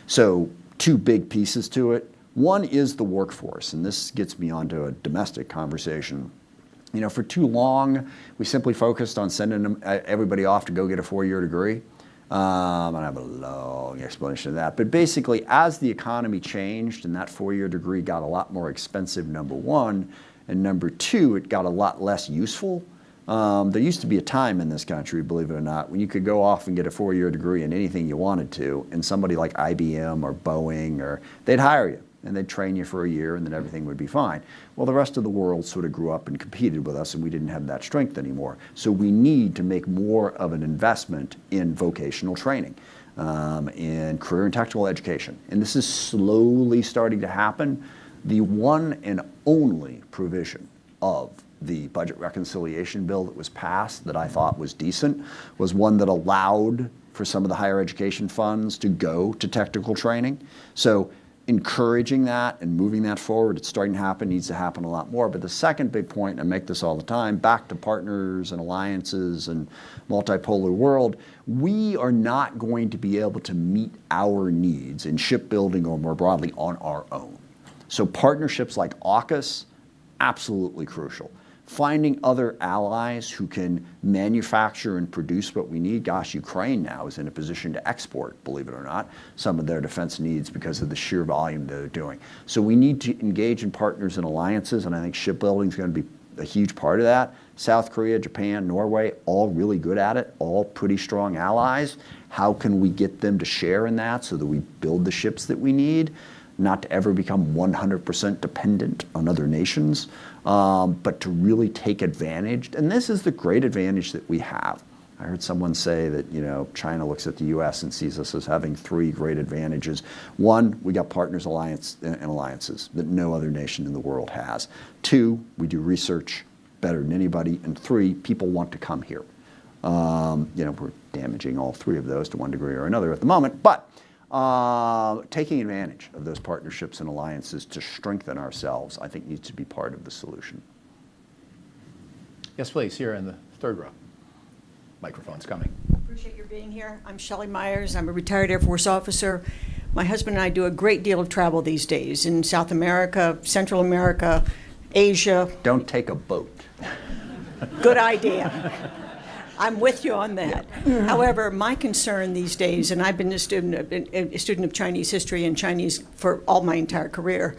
So two big pieces to it. One is the workforce, and this gets me onto a domestic conversation. For too long, we simply focused on sending everybody off to go get a 4-year degree. I have a long explanation of that. But basically, as the economy changed and that 4-year degree got a lot more expensive, number one, and number two, it got a lot less useful. There used to be a time in this country, believe it or not, when you could go off and get a 4-year degree in anything you wanted to, and somebody like IBM or Boeing, they'd hire you, and they'd train you for a year, and then everything would be fine. Well, the rest of the world sort of grew up and competed with us, and we didn't have that strength anymore. So we need to make more of an investment in vocational training, in career and technical education. And this is slowly starting to happen. The one and only provision of the budget reconciliation bill that was passed that I thought was decent was one that allowed for some of the higher education funds to go to technical training. So encouraging that and moving that forward, it's starting to happen, needs to happen a lot more. But the second big point, and I make this all the time, back to partners and alliances and multipolar world, we are not going to be able to meet our needs in shipbuilding or more broadly on our own. So partnerships like AUKUS, absolutely crucial. Finding other allies who can manufacture and produce what we need. Gosh, Ukraine now is in a position to export, believe it or not, some of their defense needs because of the sheer volume that they're doing. So we need to engage in partners and alliances, and I think shipbuilding is going to be a huge part of that. South Korea, Japan, Norway, all really good at it, all pretty strong allies. How can we get them to share in that so that we build the ships that we need? Not to ever become 100% dependent on other nations, but to really take advantage. And this is the great advantage that we have. I heard someone say that, China looks at the U.S. and sees us as having 3 great advantages. One, we got partners and alliances that no other nation in the world has. 2, we do research better than anybody. And 3, people want to come here. We're damaging all 3 of those to one degree or another at the moment, but taking advantage of those partnerships and alliances to strengthen ourselves, I think, needs to be part of the solution. Yes, please, here in the third row. Microphone's coming. Appreciate your being here. I'm Shelley Myers. I'm a retired Air Force officer. My husband and I do a great deal of travel these days in South America, Central America, Asia. Don't take a boat. Good idea. I'm with you on that. However, my concern these days, and I've been a student of Chinese history and Chinese for all my entire career,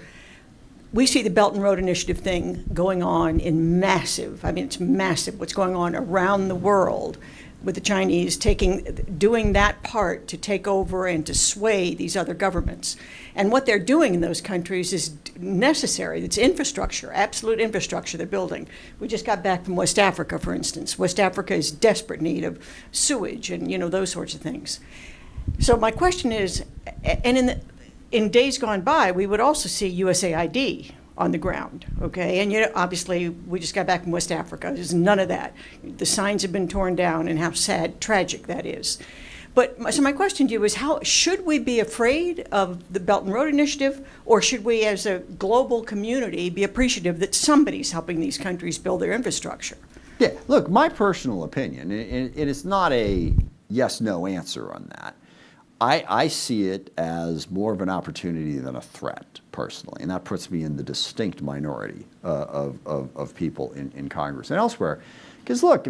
we see the Belt and Road Initiative thing going on in massive, it's massive what's going on around the world with the Chinese doing that part to take over and to sway these other governments. And what they're doing in those countries is necessary. It's infrastructure, absolute infrastructure they're building. We just got back from West Africa, for instance. West Africa is desperate need of sewage and those sorts of things. So my question is, and in days gone by, we would also see USAID on the ground, okay? And obviously, we just got back from West Africa. There's none of that. The signs have been torn down, and how sad, tragic that is. So my question to you is, how should we be afraid of the Belt and Road Initiative, or should we, as a global community, be appreciative that somebody's helping these countries build their infrastructure? Yeah, look, my personal opinion, and it's not a yes-no answer on that. I see it as more of an opportunity than a threat, personally, and that puts me in the distinct minority of people in Congress and elsewhere. Because look,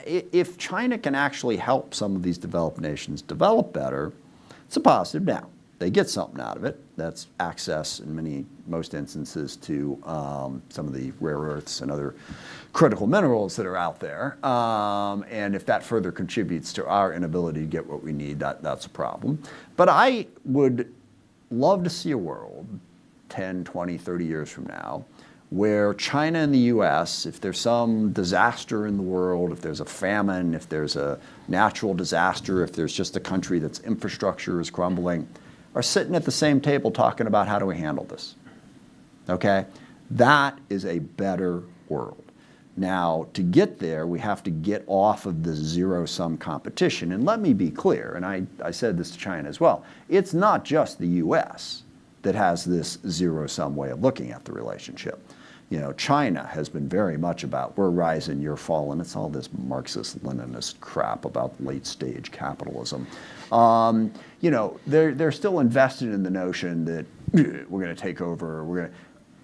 if China can actually help some of these developed nations develop better, it's a positive. Now, they get something out of it. That's access, in most instances, to some of the rare earths and other critical minerals that are out there. And if that further contributes to our inability to get what we need, that's a problem. But I would love to see a world 10, 20, 30 years from now where China and the US, if there's some disaster in the world, if there's a famine, if there's a natural disaster, if there's just a country that's infrastructure is crumbling, are sitting at the same table talking about how do we handle this, okay? That is a better world. Now, to get there, we have to get off of the zero-sum competition. And let me be clear, and I said this to China as well, it's not just the US that has this zero-sum way of looking at the relationship. You know, China has been very much about we're rising, you're falling. It's all this Marxist-Leninist crap about late-stage capitalism. You know, they're still invested in the notion that we're going to take over.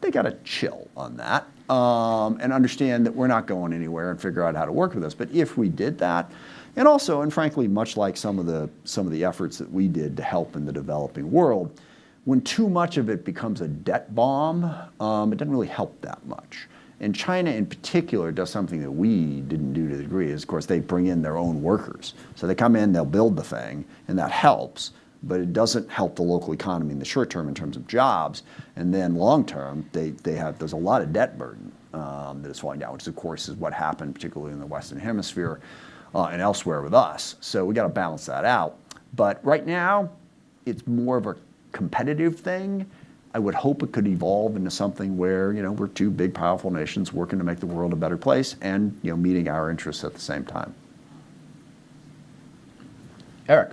They got to chill on that and understand that we're not going anywhere and figure out how to work with us. But if we did that, and also, and frankly, much like some of the efforts that we did to help in the developing world, when too much of it becomes a debt bomb, it doesn't really help that much. And China in particular does something that we didn't do to the degree is, of course, they bring in their own workers. So they come in, they'll build the thing, and that helps, but it doesn't help the local economy in the short term in terms of jobs. And then long term, there's a lot of debt burden that is falling down, which of course is what happened particularly in the Western Hemisphere and elsewhere with us. So we got to balance that out. But right now, it's more of a competitive thing. I would hope it could evolve into something where, you know, we're two big, powerful nations working to make the world a better place and, you know, meeting our interests at the same time. Eric.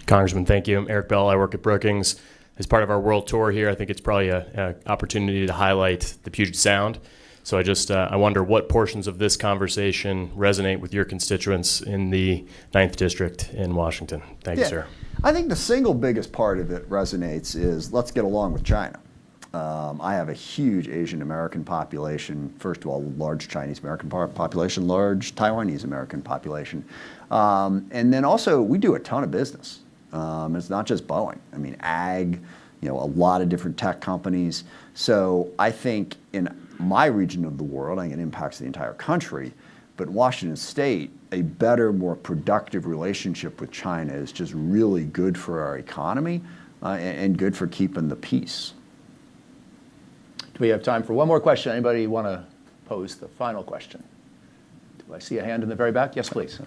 Congressman, thank you. I'm Eric Bell. I work at Brookings. As part of our world tour here, I think it's probably an opportunity to highlight the Puget Sound. So I wonder what portions of this conversation resonate with your constituents in the 9th District in Washington. Thank you, sir. I think the single biggest part of it resonates is let's get along with China. I have a huge Asian American population. First of all, large Chinese American population, large Taiwanese American population. And then also, we do a ton of business. It's not just Boeing. I mean, ag, you know, a lot of different tech companies. So I think in my region of the world, I think it impacts the entire country, but Washington State, a better, more productive relationship with China is just really good for our economy and good for keeping the peace. Do we have time for one more question? Anybody want to pose the final question? Do I see a hand in the very back? Yes, please.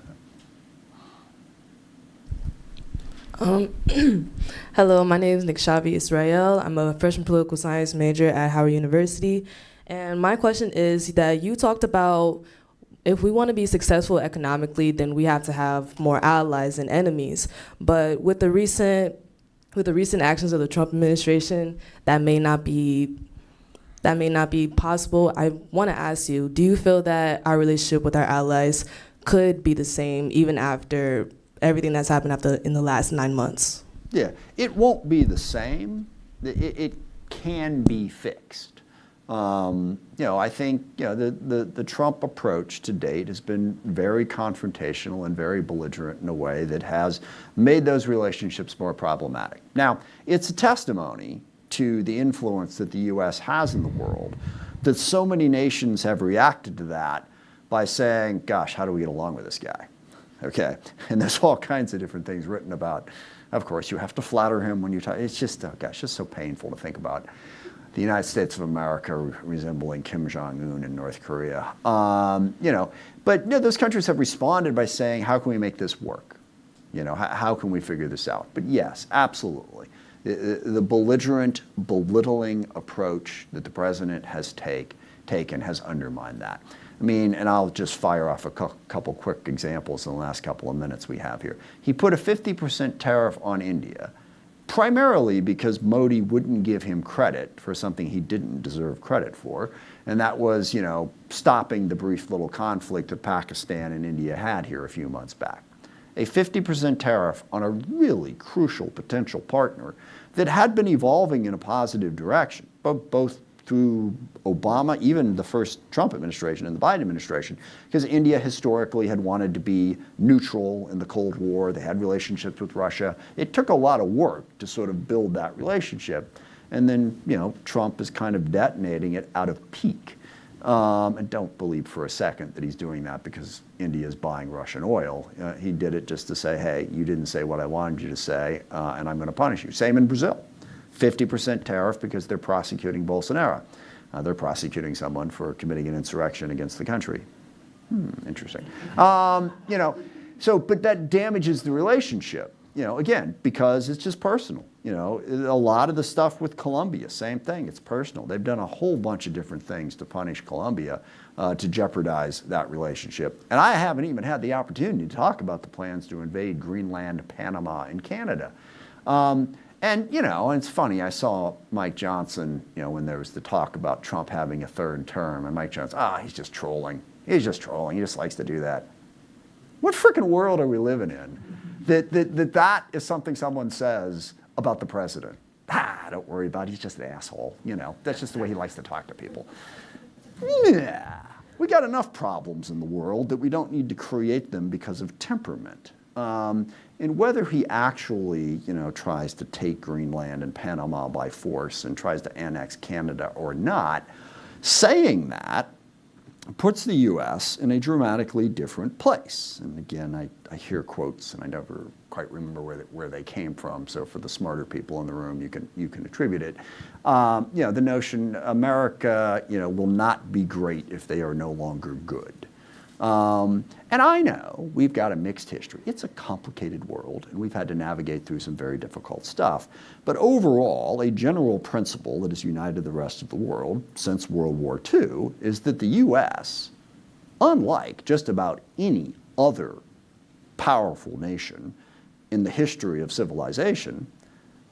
Hello, my name is Nikshavi Israel. I'm a freshman political science major at Howard University. And my question is that you talked about if we want to be successful economically, then we have to have more allies than enemies. But with the recent actions of the Trump administration, that may not be possible. I want to ask you, do you feel that our relationship with our allies could be the same even after everything that's happened in the last 9 months? Yeah, it won't be the same. It can be fixed. You know, I think, you know, the Trump approach to date has been very confrontational and very belligerent in a way that has made those relationships more problematic. Now, it's a testimony to the influence that the U.S. has in the world, that so many nations have reacted to that by saying, gosh, how do we get along with this guy? Okay, and there's all kinds of different things written about. Of course, you have to flatter him when you talk. It's just, oh gosh, just so painful to think about the United States of America resembling Kim Jong-un in North Korea. You know, but you know, those countries have responded by saying, how can we make this work? You know, how can we figure this out? But yes, absolutely. The belligerent, belittling approach that the president has taken has undermined that. I mean, and I'll just fire off a couple quick examples in the last couple of minutes we have here. He put a 50% tariff on India, primarily because Modi wouldn't give him credit for something he didn't deserve credit for, and that was, you know, stopping the brief little conflict that Pakistan and India had here a few months back. A 50% tariff on a really crucial potential partner that had been evolving in a positive direction, both through Obama, even the first Trump administration and the Biden administration, because India historically had wanted to be neutral in the Cold War. They had relationships with Russia. It took a lot of work to sort of build that relationship. And then, you know, Trump is kind of detonating it out of pique. And don't believe for a second that he's doing that because India is buying Russian oil. He did it just to say, hey, you didn't say what I wanted you to say, and I'm going to punish you. Same in Brazil. 50% tariff because they're prosecuting Bolsonaro. They're prosecuting someone for committing an insurrection against the country. Interesting. But that damages the relationship, again, because it's just personal. A lot of the stuff with Colombia, same thing, it's personal. They've done a whole bunch of different things to punish Colombia to jeopardize that relationship. And I haven't even had the opportunity to talk about the plans to invade Greenland, Panama, and Canada. And it's funny, I saw Mike Johnson, when there was the talk about Trump having a third term, and Mike Johnson, he's just trolling. He's just trolling. He just likes to do that. What frickin' world are we living in that is something someone says about the president? Don't worry about it. He's just an asshole. That's just the way he likes to talk to people. Yeah. We got enough problems in the world that we don't need to create them because of temperament. And whether he actually, tries to take Greenland and Panama by force and tries to annex Canada or not, saying that puts the U.S. in a dramatically different place. And again, I hear quotes and I never quite remember where they came from. So for the smarter people in the room, you can attribute it. The notion America, will not be great if they are no longer good. And I know we've got a mixed history. It's a complicated world, and we've had to navigate through some very difficult stuff. But overall, a general principle that has united the rest of the world since World War II is that the U.S., unlike just about any other powerful nation in the history of civilization,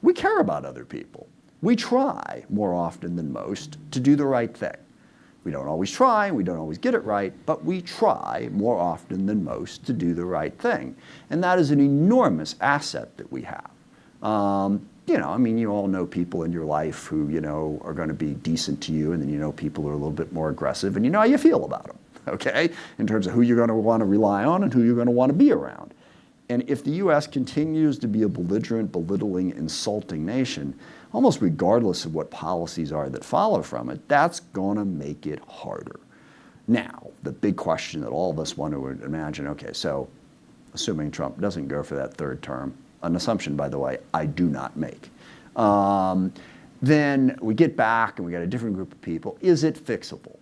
we care about other people. We try, more often than most, to do the right thing. We don't always try, we don't always get it right, but we try more often than most to do the right thing. And that is an enormous asset that we have. You all know people in your life who, are going to be decent to you, and then people who are a little bit more aggressive, and you know how you feel about them, okay? In terms of who you're going to want to rely on and who you're going to want to be around. And if the U.S. continues to be a belligerent, belittling, insulting nation, almost regardless of what policies are that follow from it, that's going to make it harder. Now, the big question that all of us want to imagine, okay, so assuming Trump doesn't go for that third term, an assumption, by the way, I do not make, then we get back and we got a different group of people. Is it fixable?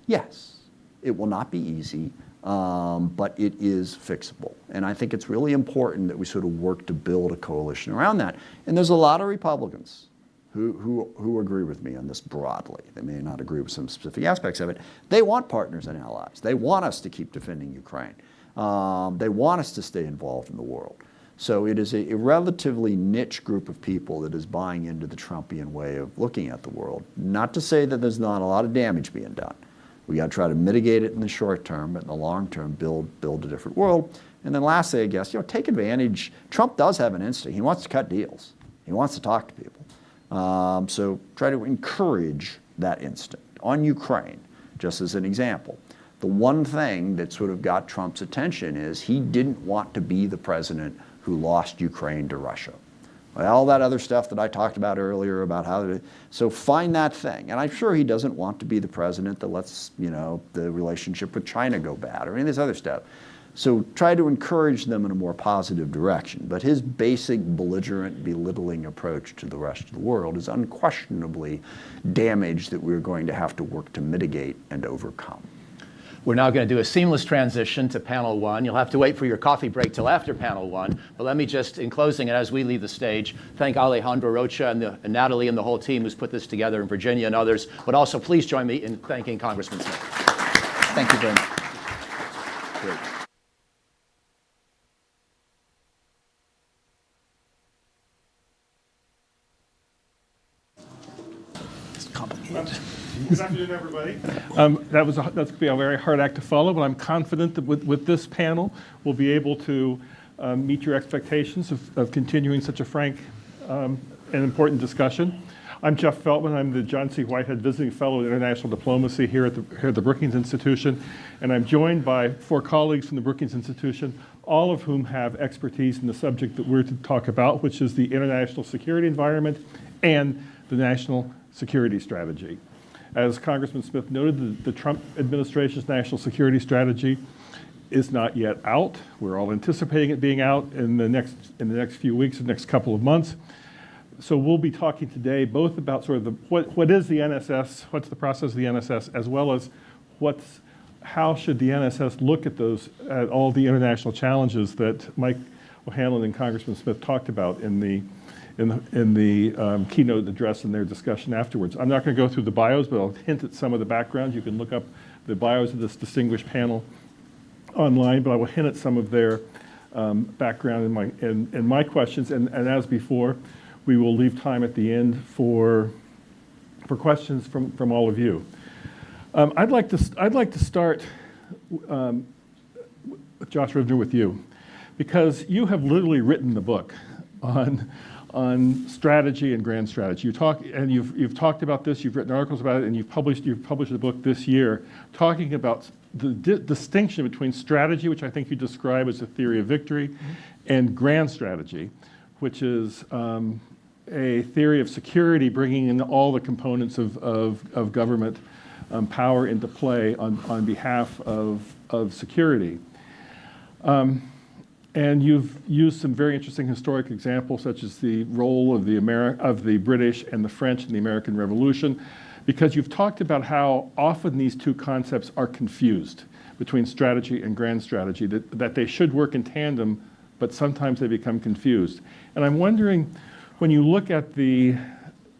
Yes. It will not be easy. But it is fixable. And I think it's really important that we sort of work to build a coalition around that. And there's a lot of Republicans who agree with me on this broadly. They may not agree with some specific aspects of it. They want partners and allies. They want us to keep defending Ukraine. They want us to stay involved in the world. So it is a relatively niche group of people that is buying into the Trumpian way of looking at the world. Not to say that there's not a lot of damage being done. We got to try to mitigate it in the short term, but in the long term, build a different world. And then lastly, I guess, take advantage. Trump does have an instinct. He wants to cut deals. He wants to talk to people. So try to encourage that instinct. On Ukraine, just as an example, the one thing that sort of got Trump's attention is he didn't want to be the president who lost Ukraine to Russia. All that other stuff that I talked about earlier about so find that thing. And I'm sure he doesn't want to be the president that lets, the relationship with China go bad or any of this other stuff. So try to encourage them in a more positive direction. But his basic belligerent, belittling approach to the rest of the world is unquestionably damage that we're going to have to work to mitigate and overcome. We're now going to do a seamless transition to panel one. You'll have to wait for your coffee break till after panel one. But let me just, in closing, and as we leave the stage, thank Alejandro Rocha and Natalie and the whole team who's put this together, and Virginia and others. But also, please join me in thanking Congressman Smith. Thank you very much. Great. It's complicated. Good afternoon, everybody. That's going to be a very hard act to follow, but I'm confident that with this panel, we'll be able to meet your expectations of continuing such a frank and important discussion. I'm Jeff Feltman. I'm the John C. Whitehead Visiting Fellow in International Diplomacy here at the Brookings Institution, and I'm joined by 4 colleagues from the Brookings Institution, all of whom have expertise in the subject that we're to talk about, which is the international security environment and the national security strategy. As Congressman Smith noted, the Trump administration's national security strategy is not yet out. We're all anticipating it being out in the next few weeks, the next couple of months. So we'll be talking today both about sort of what is the NSS, what's the process of the NSS, as well as how should the NSS look at all the international challenges that Mike O'Hanlon and Congressman Smith talked about in the keynote address and their discussion afterwards. I'm not going to go through the bios, but I'll hint at some of the background. You can look up the bios of this distinguished panel online, but I will hint at some of their background in my questions. And as before, we will leave time at the end for questions from all of you. I'd like to start, Josh Rivner, with you, because you have literally written the book on strategy and grand strategy. You've talked about this. You've written articles about it, and you've published a book this year talking about the distinction between strategy, which I think you describe as a theory of victory, and grand strategy, which is a theory of security, bringing in all the components of government power into play on behalf of security. And you've used some very interesting historic examples, such as the role of the British and the French in the American Revolution, because you've talked about how often these two concepts are confused between strategy and grand strategy, that they should work in tandem, but sometimes they become confused. And I'm wondering, when you look at the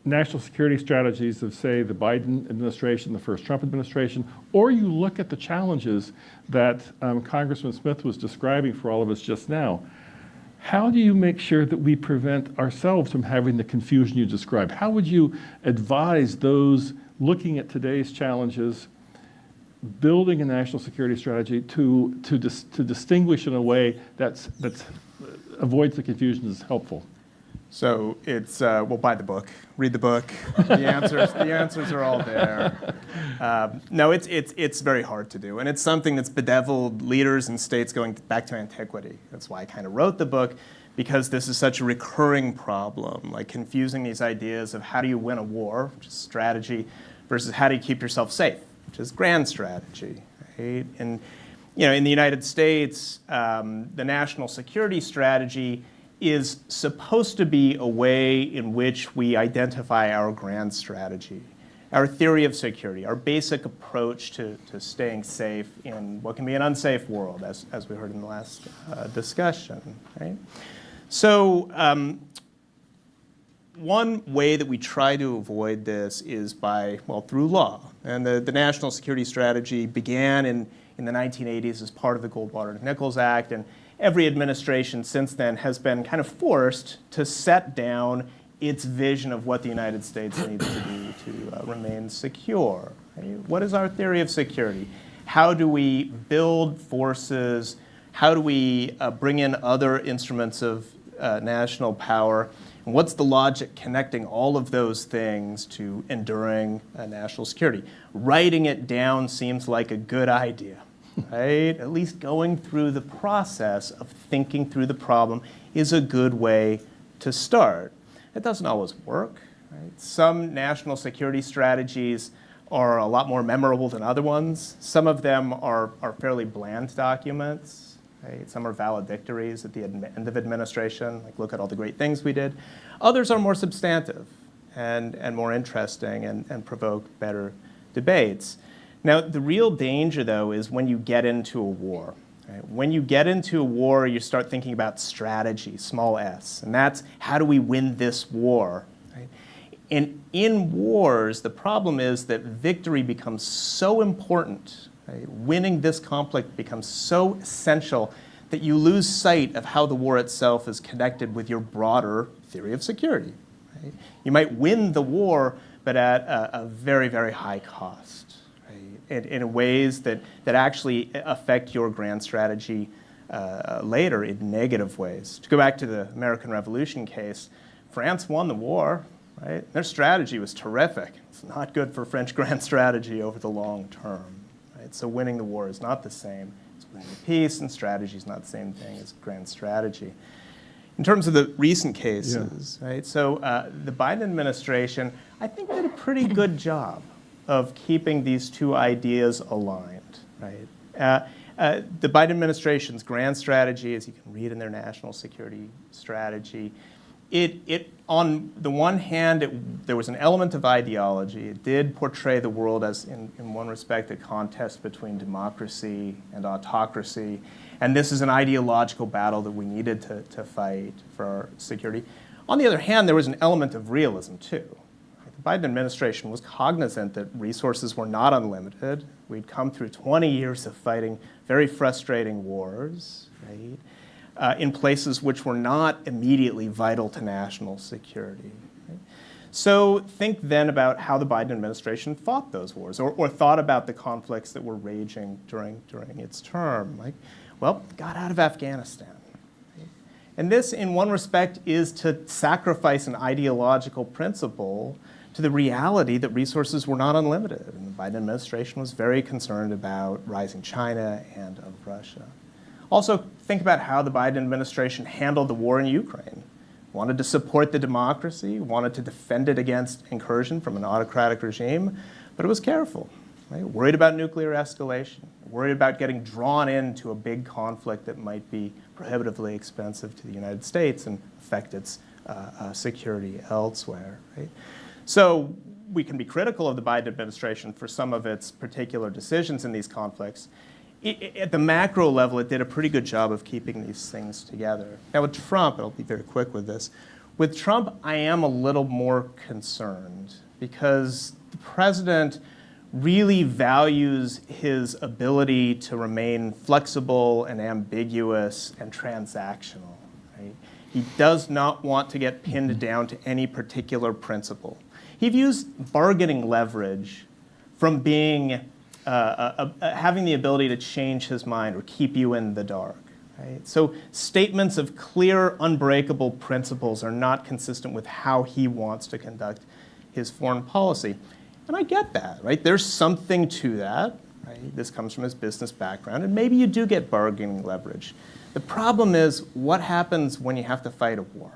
national security strategies of, say, the Biden administration, the first Trump administration, or you look at the challenges that Congressman Smith was describing for all of us just now, how do you make sure that we prevent ourselves from having the confusion you described? How would you advise those looking at today's challenges, building a national security strategy to distinguish in a way that avoids the confusion is helpful? So it's, well, buy the book, read the book. The answers are all there. No, it's very hard to do. And it's something that's bedeviled leaders and states going back to antiquity. That's why I kind of wrote the book, because this is such a recurring problem, like confusing these ideas of how do you win a war, which is strategy, versus how do you keep yourself safe, which is grand strategy, right? And, in the United States, the national security strategy is supposed to be a way in which we identify our grand strategy, our theory of security, our basic approach to staying safe in what can be an unsafe world, as we heard in the last discussion, right? So one way that we try to avoid this is through law. And the national security strategy began in the 1980s as part of the Goldwater-Nichols Act, and every administration since then has been kind of forced to set down its vision of what the United States needs to do to remain secure. Right? What is our theory of security? How do we build forces? How do we bring in other instruments of national power? And what's the logic connecting all of those things to enduring national security? Writing it down seems like a good idea. Right? At least going through the process of thinking through the problem is a good way to start. It doesn't always work. Right? Some national security strategies are a lot more memorable than other ones. Some of them are fairly bland documents. Right? Some are valedictories at the end of administration, like look at all the great things we did. Others are more substantive and more interesting and provoke better debates. Now, the real danger, though, is when you get into a war. Right? When you get into a war, you start thinking about strategy, small s, and that's how do we win this war? Right? And in wars, the problem is that victory becomes so important. Right? Winning this conflict becomes so essential that you lose sight of how the war itself is connected with your broader theory of security. Right? You might win the war, but at a very, very high cost. In ways that actually affect your grand strategy later in negative ways. To go back to the American Revolution case, France won the war, right? Their strategy was terrific. It's not good for French grand strategy over the long term, right? So winning the war is not the same as winning the peace, and strategy is not the same thing as grand strategy. In terms of the recent cases, right? So the Biden administration, I think, did a pretty good job of keeping these two ideas aligned, right? The Biden administration's grand strategy, as you can read in their national security strategy, on the one hand, there was an element of ideology. It did portray the world as, in one respect, a contest between democracy and autocracy. And this is an ideological battle that we needed to fight for our security. On the other hand, there was an element of realism, too. The Biden administration was cognizant that resources were not unlimited. We'd come through 20 years of fighting very frustrating wars, right? In places which were not immediately vital to national security. Right? So think then about how the Biden administration fought those wars, or thought about the conflicts that were raging during its term. Like, well, got out of Afghanistan. Right? And this, in one respect, is to sacrifice an ideological principle to the reality that resources were not unlimited. And the Biden administration was very concerned about rising China and of Russia. Also, think about how the Biden administration handled the war in Ukraine. Wanted to support the democracy, wanted to defend it against incursion from an autocratic regime, but it was careful. Right? Worried about nuclear escalation, worried about getting drawn into a big conflict that might be prohibitively expensive to the United States and affect its security elsewhere. Right? So we can be critical of the Biden administration for some of its particular decisions in these conflicts. At the macro level, it did a pretty good job of keeping these things together. Now with Trump, I'll be very quick with this. With Trump, I am a little more concerned because the president really values his ability to remain flexible and ambiguous and transactional. Right? He does not want to get pinned down to any particular principle. He views bargaining leverage from being having the ability to change his mind or keep you in the dark. Right? So statements of clear, unbreakable principles are not consistent with how he wants to conduct his foreign policy. And I get that, right? There's something to that. Right? This comes from his business background, and maybe you do get bargaining leverage. The problem is what happens when you have to fight a war,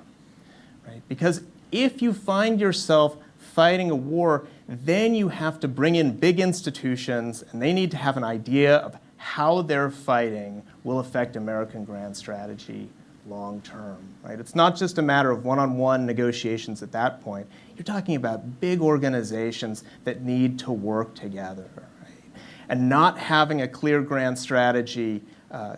right? Because if you find yourself fighting a war, then you have to bring in big institutions, and they need to have an idea of how their fighting will affect American grand strategy long term. Right? It's not just a matter of one-on-one negotiations at that point. You're talking about big organizations that need to work together. Right? And not having a clear grand strategy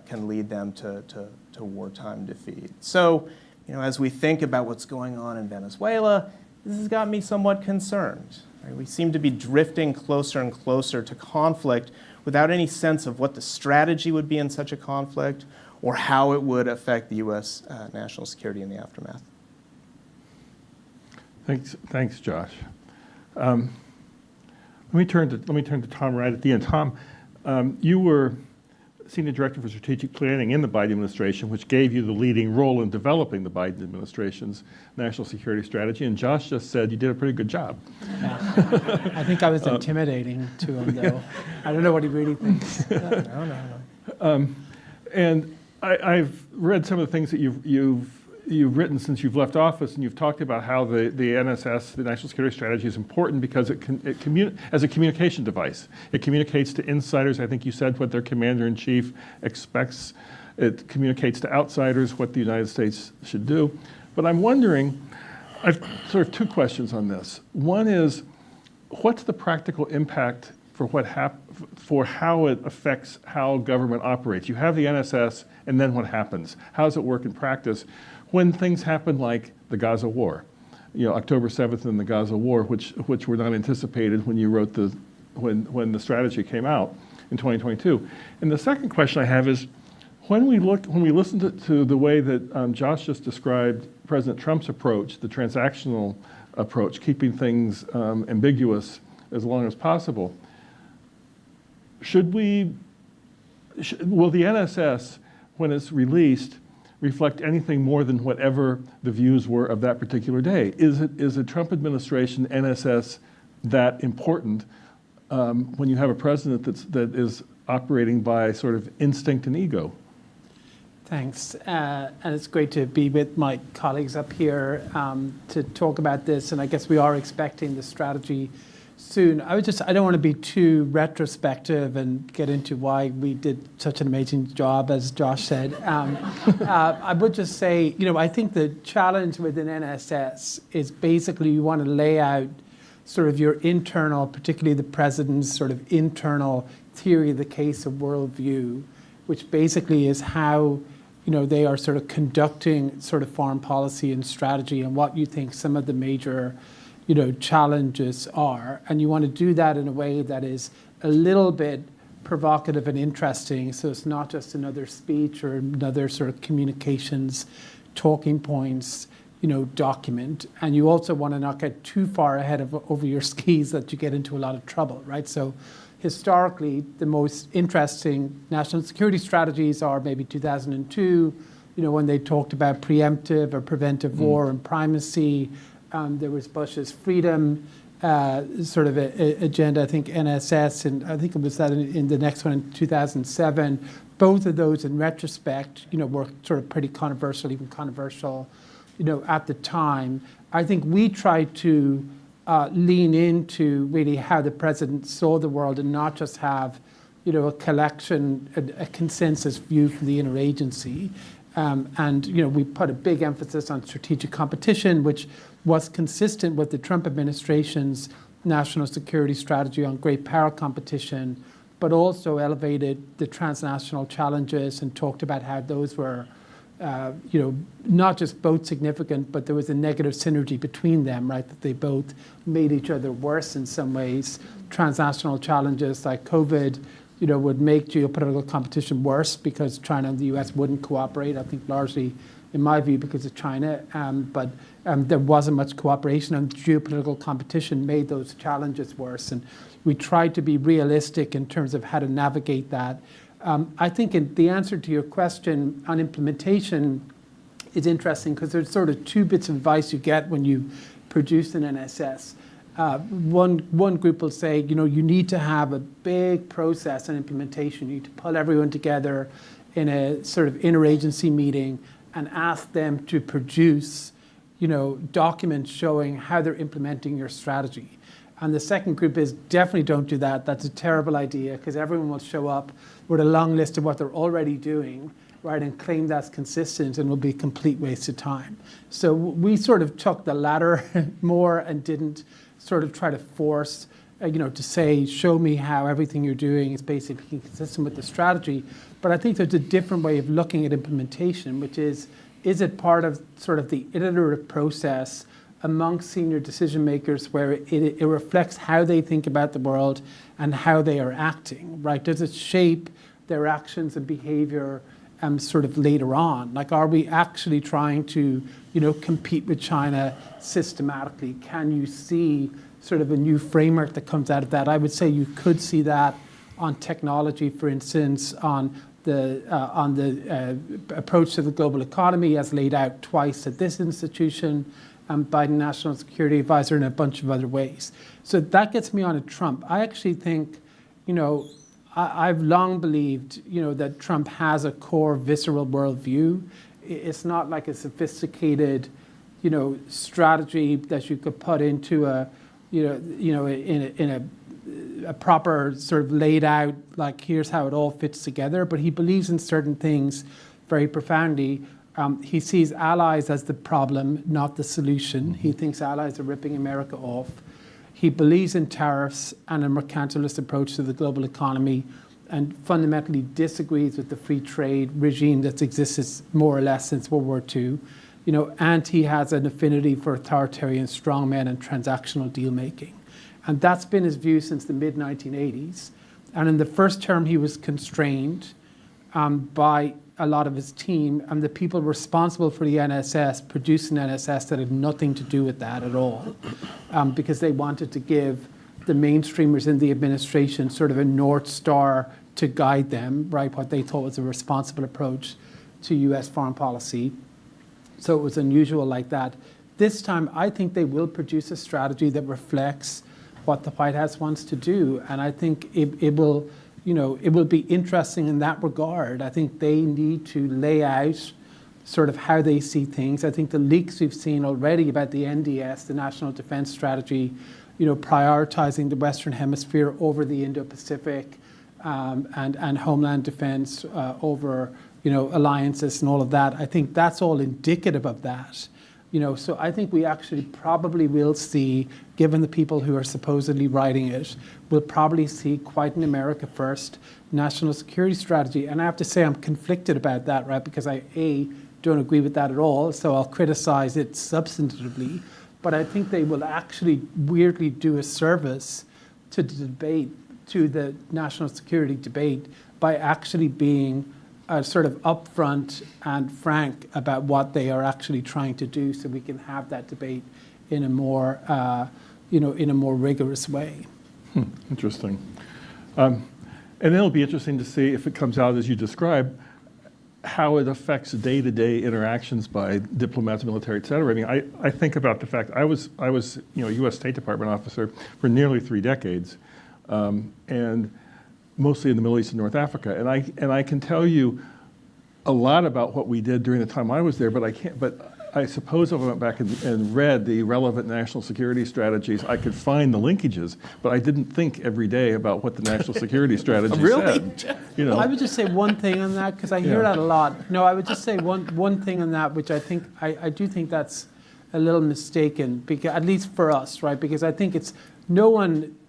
can lead them to wartime defeat. So, as we think about what's going on in Venezuela, this has got me somewhat concerned. Right? We seem to be drifting closer and closer to conflict without any sense of what the strategy would be in such a conflict or how it would affect the U.S. National security in the aftermath. Thanks, Josh. Let me turn to Tom right at the end. Tom, you were Senior Director for Strategic Planning in the Biden administration, which gave you the leading role in developing the Biden administration's national security strategy. And Josh just said you did a pretty good job. I think I was intimidating to him, though. I don't know what he really thinks. No. And I've read some of the things that you've written since you've left office, and you've talked about how the NSS, the National Security Strategy, is important because as a communication device. It communicates to insiders, I think you said, what their commander-in-chief expects. It communicates to outsiders what the United States should do. But I'm wondering, I've sort of two questions on this. One is, what's the practical impact for how it affects how government operates? You have the NSS, and then what happens? How does it work in practice when things happen like the Gaza war? October 7th and the Gaza war, which were not anticipated when you wrote when the strategy came out in 2022. And the second question I have is, when we listen to the way that Josh just described President Trump's approach, the transactional approach, keeping things ambiguous as long as possible, will the NSS, when it's released, reflect anything more than whatever the views were of that particular day? Is the Trump administration NSS that important when you have a president that is operating by sort of instinct and ego? Thanks. And it's great to be with my colleagues up here to talk about this. And I guess we are expecting the strategy soon. I don't want to be too retrospective and get into why we did such an amazing job, as Josh said. I would just say, I think the challenge within NSS is basically you want to lay out sort of your internal, particularly the president's sort of internal theory of the case of worldview, which basically is how they are sort of conducting sort of foreign policy and strategy, and what you think some of the major challenges are. And you want to do that in a way that is a little bit provocative and interesting, so it's not just another speech or another sort of communications talking points document. And you also want to not get too far ahead of over your skis that you get into a lot of trouble, right? So historically, the most interesting national security strategies are maybe 2002, when they talked about preemptive or preventive war and primacy. There was Bush's freedom sort of agenda, I think NSS, and I think it was that in the next one in 2007. Both of those, in retrospect, were sort of pretty controversial, even controversial, at the time. I think we tried to lean into really how the president saw the world, and not just have, a collection, a consensus view from the interagency. And we put a big emphasis on strategic competition, which was consistent with the Trump administration's national security strategy on great power competition, but also elevated the transnational challenges and talked about how those were, not just both significant, but there was a negative synergy between them, right? That they both made each other worse in some ways. Transnational challenges like COVID, would make geopolitical competition worse because China and the US wouldn't cooperate, I think largely, in my view, because of China. But there wasn't much cooperation, and geopolitical competition made those challenges worse. And we tried to be realistic in terms of how to navigate that. I think the answer to your question on implementation is interesting, because there's sort of two bits of advice you get when you produce an NSS. One group will say, you need to have a big process and implementation. You need to pull everyone together in a sort of interagency meeting and ask them to produce, documents showing how they're implementing your strategy. And the second group is, definitely don't do that. That's a terrible idea, because everyone will show up with a long list of what they're already doing, right, and claim that's consistent, and will be a complete waste of time. So we sort of took the latter more and didn't sort of try to force, to say, show me how everything you're doing is basically consistent with the strategy. But I think there's a different way of looking at implementation, which is it part of sort of the iterative process amongst senior decision makers, where it reflects how they think about the world and how they are acting, right? Does it shape their actions and behavior sort of later on? Like, are we actually trying to, compete with China systematically? Can you see sort of a new framework that comes out of that? I would say you could see that on technology, for instance, on the approach to the global economy as laid out twice at this institution, by the National Security Advisor, in a bunch of other ways. So that gets me on to Trump. I actually think, I've long believed, that Trump has a core visceral worldview. It's not like a sophisticated, strategy that you could put into a proper sort of laid out, like, here's how it all fits together. But he believes in certain things very profoundly. He sees allies as the problem, not the solution. He thinks allies are ripping America off. He believes in tariffs and a mercantilist approach to the global economy, and fundamentally disagrees with the free trade regime that's existed more or less since World War II. And he has an affinity for authoritarian strongmen and transactional deal making. And that's been his view since the mid-1980s. And in the first term, he was constrained by a lot of his team, and the people responsible for the NSS produced an NSS that had nothing to do with that at all, because they wanted to give the mainstreamers in the administration sort of a North Star to guide them, right, what they thought was a responsible approach to US foreign policy. So it was unusual like that. This time, I think they will produce a strategy that reflects what the White House wants to do, and I think it will, it will be interesting in that regard. I think they need to lay out sort of how they see things. I think the leaks we've seen already about the NDS, the National Defense Strategy, prioritizing the Western Hemisphere over the Indo-Pacific, and homeland defense over, alliances and all of that. I think that's all indicative of that. So I think we actually probably will see, given the people who are supposedly writing it, we'll probably see quite an America first national security strategy. And I have to say I'm conflicted about that, right? Because I, don't agree with that at all, so I'll criticize it substantively. But I think they will actually weirdly do a service to the debate, to the national security debate, by actually being sort of upfront and frank about what they are actually trying to do, so we can have that debate in a more, in a more rigorous way. Interesting. And then it'll be interesting to see if it comes out as you describe, how it affects day-to-day interactions by diplomats, military, et cetera. I mean, I think about the fact I was a U.S. State Department officer for nearly 3 decades, and mostly in the Middle East and North Africa. And I can tell you a lot about what we did during the time I was there, but I suppose if I went back and read the relevant national security strategies, I could find the linkages, but I didn't think every day about what the national security strategy said. I would just say one thing on that, because I hear that a lot. No, I would just say one thing on that, which I think, I do think that's a little mistaken, because, at least for us, right? Because I think it's,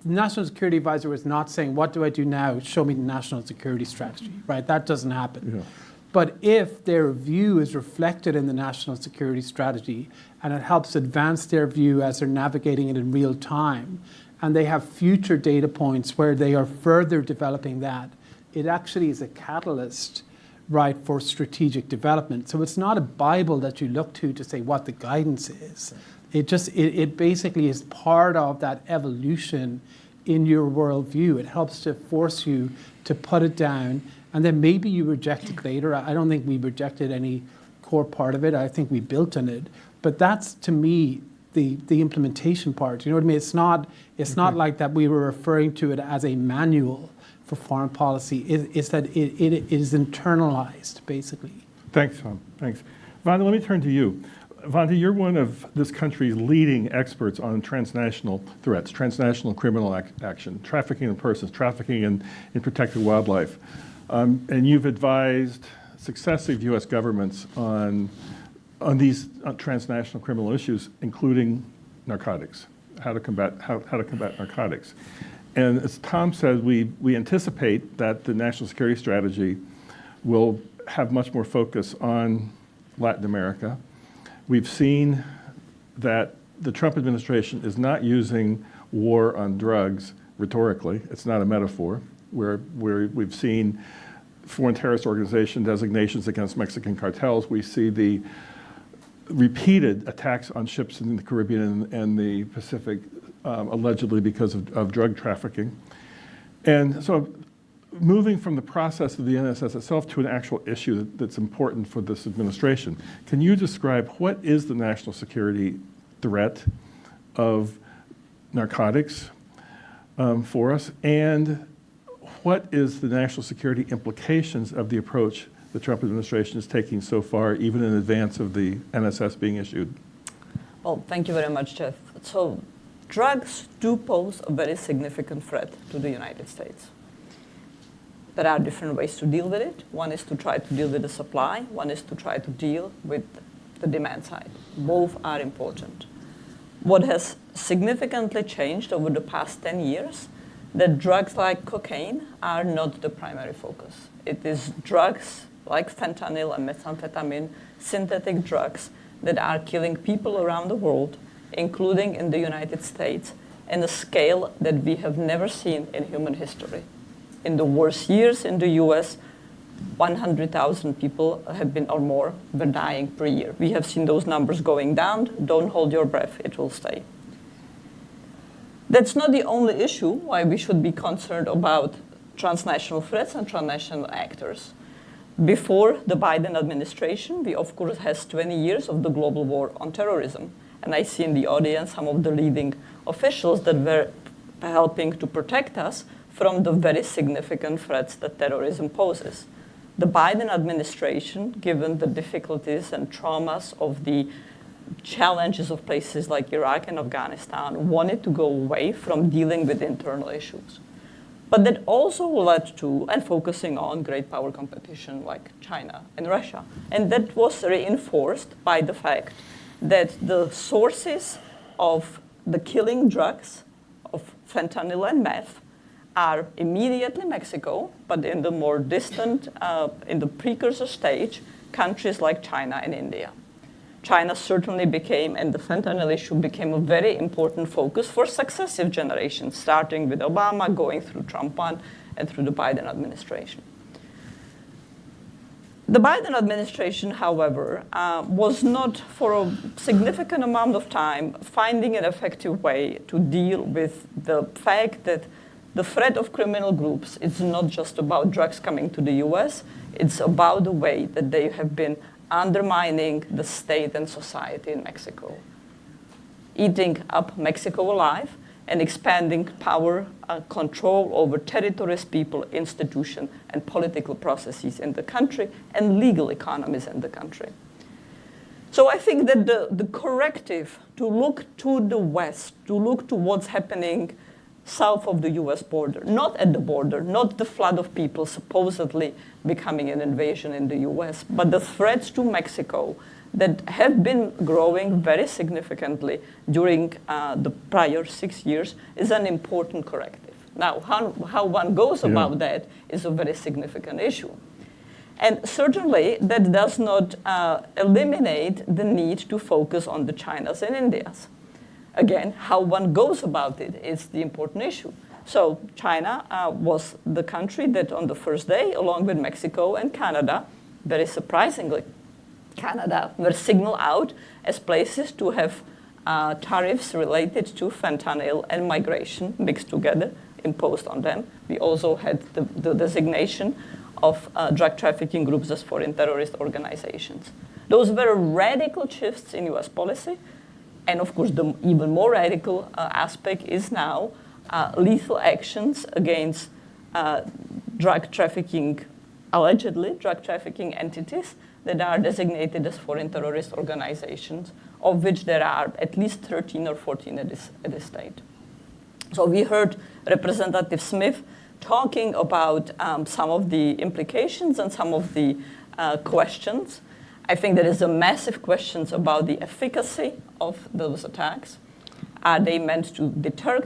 National Security Advisor was not saying, what do I do now? Show me the national security strategy, right? That doesn't happen. Yeah. But if their view is reflected in the national security strategy, and it helps advance their view as they're navigating it in real time, and they have future data points where they are further developing that, it actually is a catalyst, right, for strategic development. So it's not a Bible that you look to say what the guidance is. It basically is part of that evolution in your worldview. It helps to force you to put it down, and then maybe you reject it later. I don't think we rejected any core part of it. I think we built on it. But that's, to me, the implementation part. You know what I mean? It's not like that we were referring to it as a manual for foreign policy. It's that it is internalized, basically. Thanks, Tom. Thanks. Vanda, let me turn to you. Vanda, you're one of this country's leading experts on transnational threats, transnational criminal action, trafficking in persons, trafficking in protected wildlife. And you've advised successive U.S. governments on these transnational criminal issues, including narcotics, how to combat narcotics. And as Tom said, we anticipate that the national security strategy will have much more focus on Latin America. We've seen that the Trump administration is not using war on drugs rhetorically. It's not a metaphor. Where we've seen foreign terrorist organization designations against Mexican cartels. We see the repeated attacks on ships in the Caribbean and the Pacific, allegedly because of drug trafficking. And so moving from the process of the NSS itself to an actual issue that's important for this administration, can you describe what is the national security threat of narcotics for us, and what is the national security implications of the approach the Trump administration is taking so far, even in advance of the NSS being issued? Well, thank you very much, Jeff. So drugs do pose a very significant threat to the United States. There are different ways to deal with it. One is to try to deal with the supply. One is to try to deal with the demand side. Both are important. What has significantly changed over the past 10 years, that drugs like cocaine are not the primary focus. It is drugs like fentanyl and methamphetamine, synthetic drugs that are killing people around the world, including in the United States, in a scale that we have never seen in human history. In the worst years in the US, 100,000 people have been or more were dying per year. We have seen those numbers going down. Don't hold your breath, it will stay. That's not the only issue why we should be concerned about transnational threats and transnational actors. Before the Biden administration, we of course has 20 years of the global war on terrorism. And I see in the audience some of the leading officials that were helping to protect us from the very significant threats that terrorism poses. The Biden administration, given the difficulties and traumas of the challenges of places like Iraq and Afghanistan wanted to go away from dealing with internal issues. But that also led to, and focusing on great power competition like China and Russia. And that was reinforced by the fact that the sources of the killing drugs, of fentanyl and meth, are immediately Mexico, but in the more distant, in the precursor stage, countries like China and India. China certainly became, and the fentanyl issue became a very important focus for successive generations, starting with Obama, going through Trump 1, and through the Biden administration. The Biden administration, however, was not for a significant amount of time finding an effective way to deal with the fact that the threat of criminal groups is not just about drugs coming to the US, it's about the way that they have been undermining the state and society in Mexico, eating up Mexico alive and expanding power and control over territories, people, institutions, and political processes in the country and legal economies in the country. So I think that the corrective to look to the West, to look to what's happening south of the US border, not at the border, not the flood of people supposedly becoming an invasion in the US, but the threats to Mexico that have been growing very significantly during the prior 6 years is an important corrective. Now, how one goes about that is a very significant issue. And certainly that does not eliminate the need to focus on the Chinas and Indias. Again, how one goes about it is the important issue. So China was the country that on the first day, along with Mexico and Canada, very surprisingly, Canada were signaled out as places to have tariffs related to fentanyl and migration mixed together, imposed on them. We also had the designation of drug trafficking groups as foreign terrorist organizations. Those were radical shifts in US policy. And of course, the even more radical aspect is now lethal actions against drug trafficking, allegedly drug trafficking entities that are designated as foreign terrorist organizations, of which there are at least 13 or 14 at this state. So we heard Representative Smith talking about some of the implications and some of the questions. I think there is a massive questions about the efficacy of those attacks. Are they meant to deter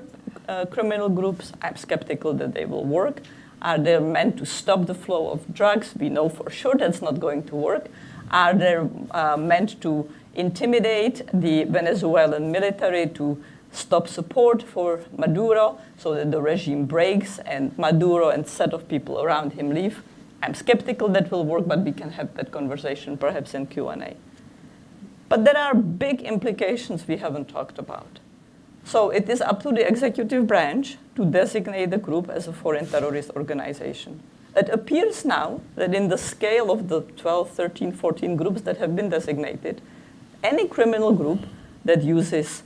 criminal groups? I'm skeptical that they will work. Are they meant to stop the flow of drugs? We know for sure that's not going to work. Are they meant to intimidate the Venezuelan military to stop support for Maduro so that the regime breaks and Maduro and a set of people around him leave? I'm skeptical that will work, but we can have that conversation perhaps in Q&A. But there are big implications we haven't talked about. So it is up to the executive branch to designate the group as a foreign terrorist organization. It appears now that in the scale of the 12, 13, 14 groups that have been designated, any criminal group that uses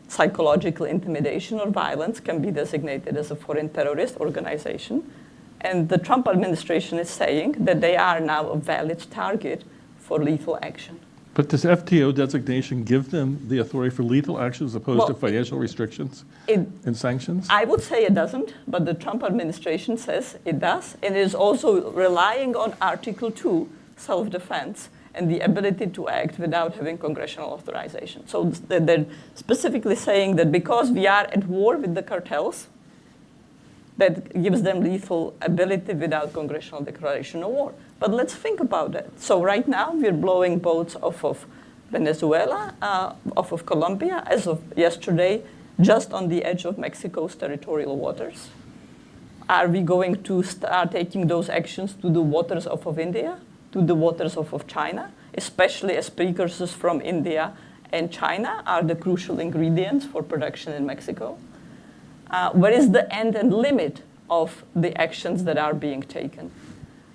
psychological intimidation or violence can be designated as a foreign terrorist organization. And the Trump administration is saying that they are now a valid target for lethal action. But does FTO designation give them the authority for lethal action as opposed to financial restrictions and sanctions? I would say it doesn't, but the Trump administration says it does. And it is also relying on Article 2, self-defense, and the ability to act without having congressional authorization. So they're specifically saying that because we are at war with the cartels, that gives them lethal ability without congressional declaration of war. But let's think about that. So right now, we're blowing boats off of Venezuela, off of Colombia, as of yesterday, just on the edge of Mexico's territorial waters. Are we going to start taking those actions to the waters off of India, to the waters off of China, especially as precursors from India and China are the crucial ingredients for production in Mexico? Where is the end and limit of the actions that are being taken?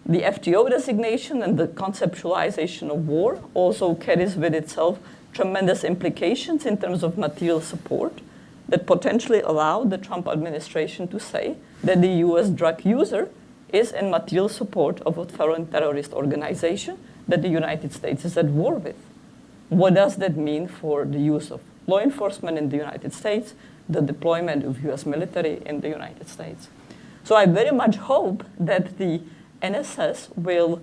The FTO designation and the conceptualization of war also carries with itself tremendous implications in terms of material support that potentially allow the Trump administration to say that the US drug user is in material support of a foreign terrorist organization that the United States is at war with. What does that mean for the use of law enforcement in the United States, the deployment of US military in the United States? So I very much hope that the NSS will,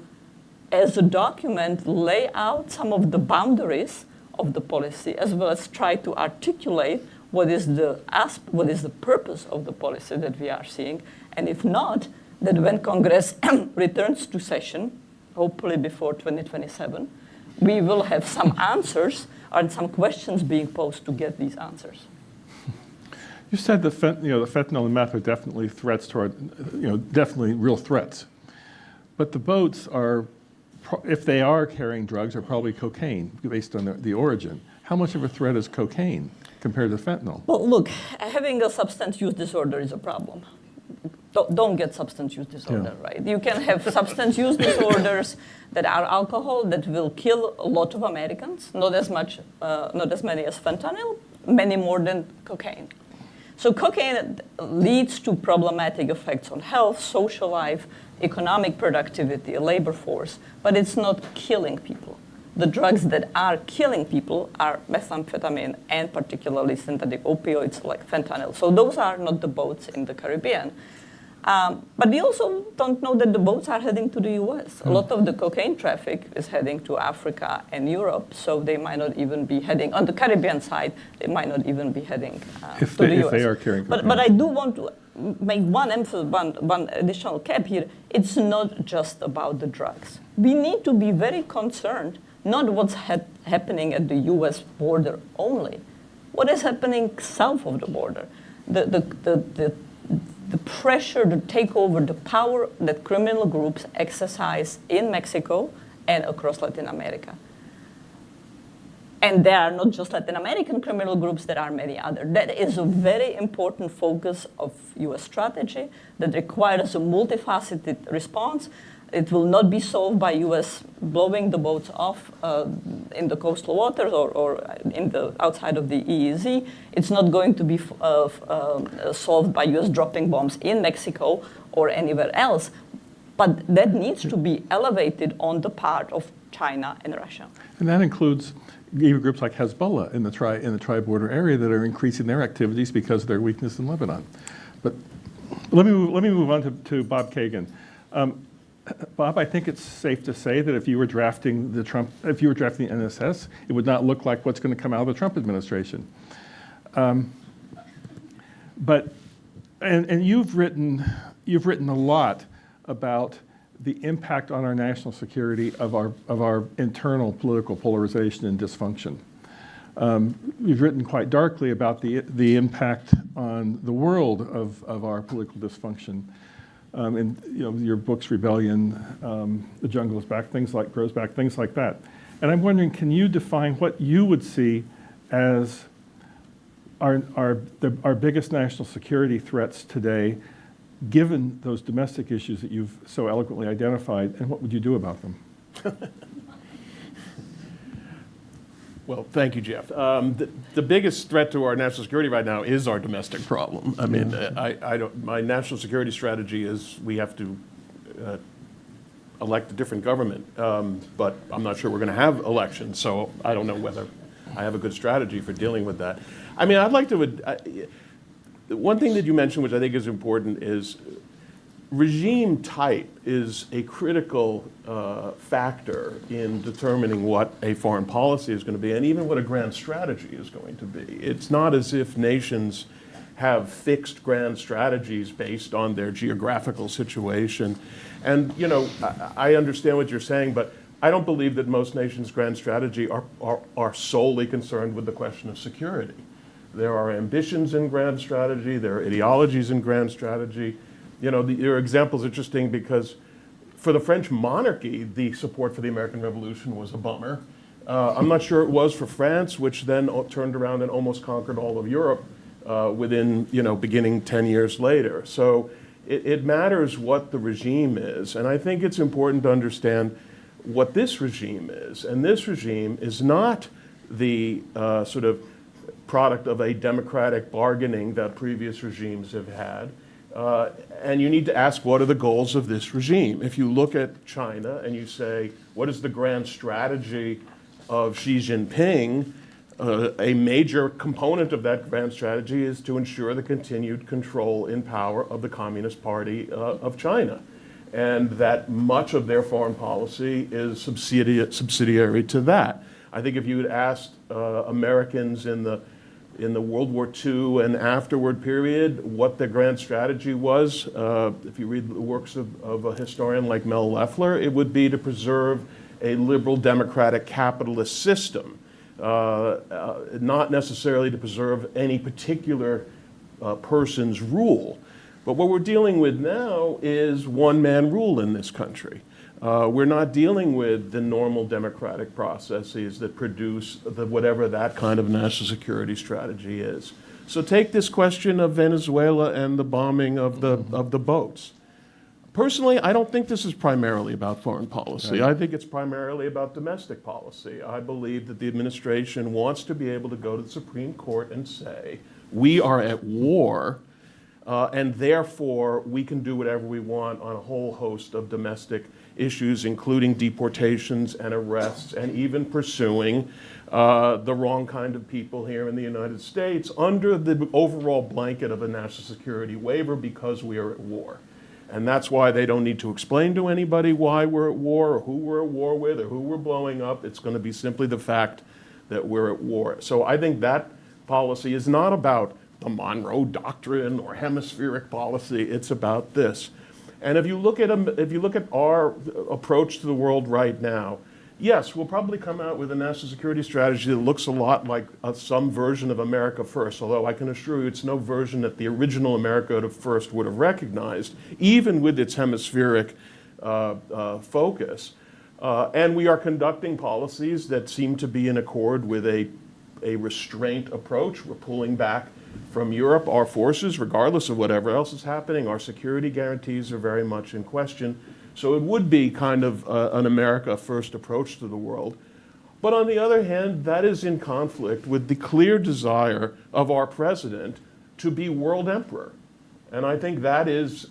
as a document, lay out some of the boundaries of the policy, as well as try to articulate what is the purpose of the policy that we are seeing, and if not, that when Congress returns to session, hopefully before 2027, we will have some answers and some questions being posed to get these answers. You said the fentanyl and meth are definitely threats toward, definitely real threats. But the boats are, if they are carrying drugs, are probably cocaine based on the origin. How much of a threat is cocaine compared to fentanyl? Well, look, having a substance use disorder is a problem. Don't get substance use disorder, right? You can have substance use disorders that are alcohol that will kill a lot of Americans, not as many as fentanyl, many more than cocaine. So cocaine leads to problematic effects on health, social life, economic productivity, labor force, but it's not killing people. The drugs that are killing people are methamphetamine and particularly synthetic opioids like fentanyl. So those are not the boats in the Caribbean. But we also don't know that the boats are heading to the US. A lot of the cocaine traffic is heading to Africa and Europe, so they might not even be heading, on the Caribbean side, they might not even be heading to the US. If they are carrying cocaine. But I do want to make one additional cap here. It's not just about the drugs. We need to be very concerned, not what's happening at the US border only. What is happening south of the border? The pressure to take over the power that criminal groups exercise in Mexico and across Latin America. And there are not just Latin American criminal groups, there are many others. That is a very important focus of US strategy that requires a multifaceted response. It will not be solved by US blowing the boats off in the coastal waters or in the outside of the EEZ. It's not going to be solved by US dropping bombs in Mexico or anywhere else. But that needs to be elevated on the part of China and Russia. And that includes even groups like Hezbollah in the tri-border area that are increasing their activities because of their weakness in Lebanon. But let me move on to Bob Kagan. Bob, I think it's safe to say that if you were drafting the NSS, it would not look like what's going to come out of the Trump administration. But you've written a lot about the impact on our national security of our internal political polarization and dysfunction. You've written quite darkly about the impact on the world of our political dysfunction. In your books, Rebellion, The Jungle is Back, Grows Back, things like that. And I'm wondering, can you define what you would see as our biggest national security threats today, given those domestic issues that you've so eloquently identified, and what would you do about them? Well, thank you, Jeff. The biggest threat to our national security right now is our domestic problem. I mean, my national security strategy is we have to elect a different government, but I'm not sure we're going to have elections, so I don't know whether I have a good strategy for dealing with that. I mean, I'd like to, one thing that you mentioned, which I think is important, is regime type is a critical factor in determining what a foreign policy is going to be and even what a grand strategy is going to be. It's not as if nations have fixed grand strategies based on their geographical situation. And, I understand what you're saying, but I don't believe that most nations' grand strategy are solely concerned with the question of security. There are ambitions in grand strategy, there are ideologies in grand strategy. Your example is interesting because for the French monarchy, the support for the American Revolution was a bummer. I'm not sure it was for France, which then turned around and almost conquered all of Europe within, beginning 10 years later. So it matters what the regime is. And I think it's important to understand what this regime is. And this regime is not the sort of product of a democratic bargaining that previous regimes have had. And you need to ask, what are the goals of this regime? If you look at China and you say, what is the grand strategy of Xi Jinping, a major component of that grand strategy is to ensure the continued control in power of the Communist Party of China. And that much of their foreign policy is subsidiary to that. I think if you had asked Americans in the World War II and afterward period what the grand strategy was, if you read the works of a historian like Mel Leffler, it would be to preserve a liberal democratic capitalist system, not necessarily to preserve any particular person's rule. But what we're dealing with now is one-man rule in this country. We're not dealing with the normal democratic processes that produce whatever that kind of national security strategy is. So take this question of Venezuela and the bombing of the boats. Personally, I don't think this is primarily about foreign policy. I think it's primarily about domestic policy. I believe that the administration wants to be able to go to the Supreme Court and say, we are at war, and therefore we can do whatever we want on a whole host of domestic issues, including deportations and arrests, and even pursuing the wrong kind of people here in the United States under the overall blanket of a national security waiver because we are at war. And that's why they don't need to explain to anybody why we're at war or who we're at war with or who we're blowing up. It's going to be simply the fact that we're at war. So I think that policy is not about the Monroe Doctrine or hemispheric policy. It's about this. And if you look at our approach to the world right now, yes, we'll probably come out with a national security strategy that looks a lot like some version of America First, although I can assure you it's no version that the original America First would have recognized, even with its hemispheric focus. And we are conducting policies that seem to be in accord with a restraint approach. We're pulling back from Europe, our forces, regardless of whatever else is happening. Our security guarantees are very much in question. So it would be kind of an America First approach to the world. But on the other hand, that is in conflict with the clear desire of our president to be world emperor. And I think that is,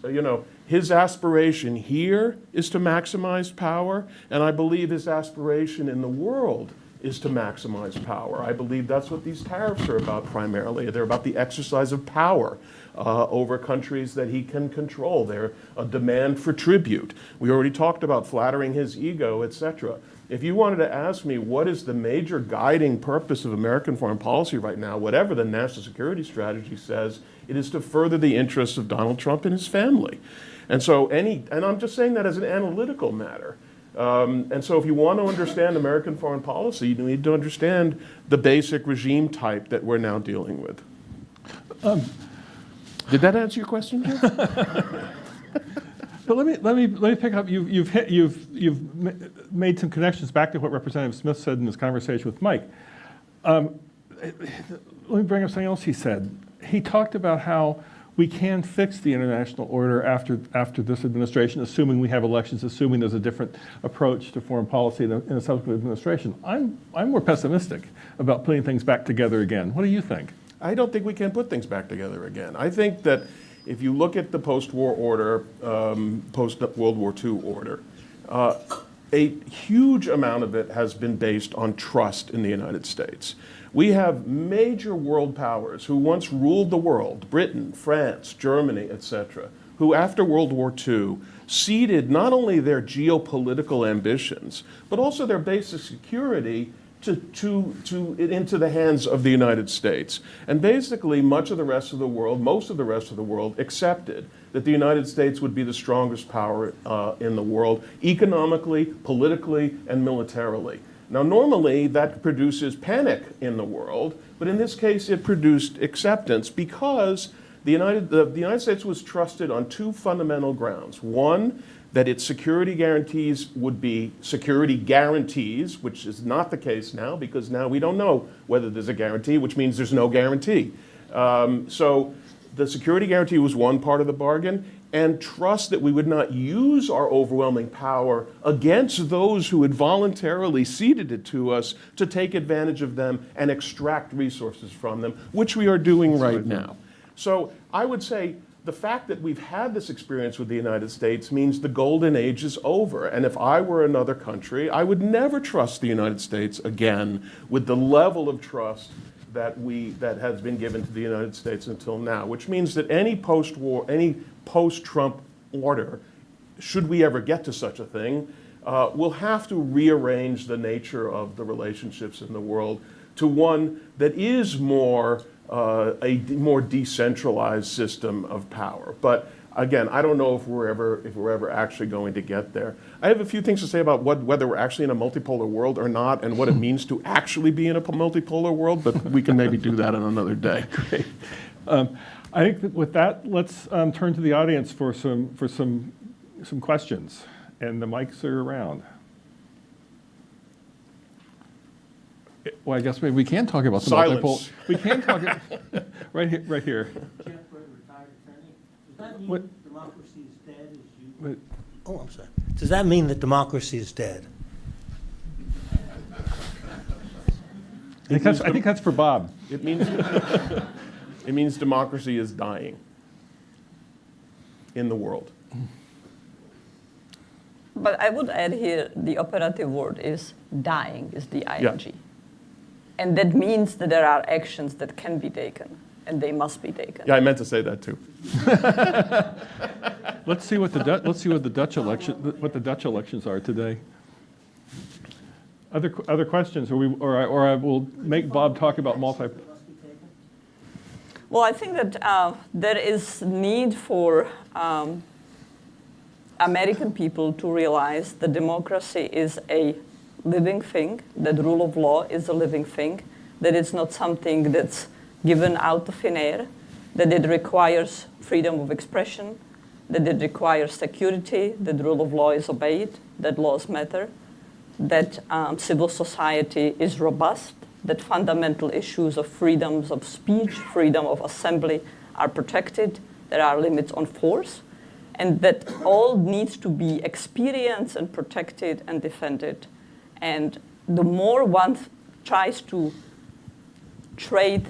his aspiration here is to maximize power, and I believe his aspiration in the world is to maximize power. I believe that's what these tariffs are about primarily. They're about the exercise of power over countries that he can control. They're a demand for tribute. We already talked about flattering his ego, etc. If you wanted to ask me what is the major guiding purpose of American foreign policy right now, whatever the national security strategy says, it is to further the interests of Donald Trump and his family. And so and I'm just saying that as an analytical matter. And so if you want to understand American foreign policy, you need to understand the basic regime type that we're now dealing with. Did that answer your question, Jim? But let me pick up. You've made some connections back to what Representative Smith said in his conversation with Mike. Let me bring up something else he said. He talked about how we can fix the international order after this administration, assuming we have elections, assuming there's a different approach to foreign policy in a subsequent administration. I'm more pessimistic about putting things back together again. What do you think? I don't think we can put things back together again. I think that if you look at the post-war order, post-World War II order, a huge amount of it has been based on trust in the United States. We have major world powers who once ruled the world, Britain, France, Germany, etc., who after World War II ceded not only their geopolitical ambitions, but also their basic security into the hands of the United States. And basically, much of the rest of the world, most of the rest of the world, accepted that the United States would be the strongest power in the world, economically, politically, and militarily. Now, normally, that produces panic in the world, but in this case, it produced acceptance because the United States was trusted on two fundamental grounds. One, that its security guarantees would be security guarantees, which is not the case now because now we don't know whether there's a guarantee, which means there's no guarantee. So the security guarantee was one part of the bargain, and trust that we would not use our overwhelming power against those who had voluntarily ceded it to us to take advantage of them and extract resources from them, which we are doing right now. So I would say the fact that we've had this experience with the United States means the golden age is over. And if I were another country, I would never trust the United States again with the level of trust that has been given to the United States until now, which means that any post-war, any post-Trump order, should we ever get to such a thing, will have to rearrange the nature of the relationships in the world to one that is more a more decentralized system of power. But again, I don't know if we're ever actually going to get there. I have a few things to say about whether we're actually in a multipolar world or not, and what it means to actually be in a multipolar world. But we can maybe do that on another day. Great. I think that with that, let's turn to the audience for some questions, and the mics are around. Well, I guess maybe we can talk about the multipolar. We can talk right here. Right here. Jeff, retired attorney. Does that mean democracy is dead? Oh, I'm sorry. Does that mean that democracy is dead? I think that's for Bob. It means democracy is dying in the world. But I would add here, the operative word is dying, is the ing. Yeah. And that means that there are actions that can be taken, and they must be taken. Yeah, I meant to say that too. Let's see what the Dutch elections are today. Other questions, or I will make Bob talk about Well, I think that there is need for American people to realize that democracy is a living thing, that the rule of law is a living thing, that it's not something that's given out of thin air, that it requires freedom of expression, that it requires security, that the rule of law is obeyed, that laws matter, that civil society is robust, that fundamental issues of freedoms of speech, freedom of assembly are protected, there are limits on force, and that all needs to be experienced and protected and defended. And the more one tries to trade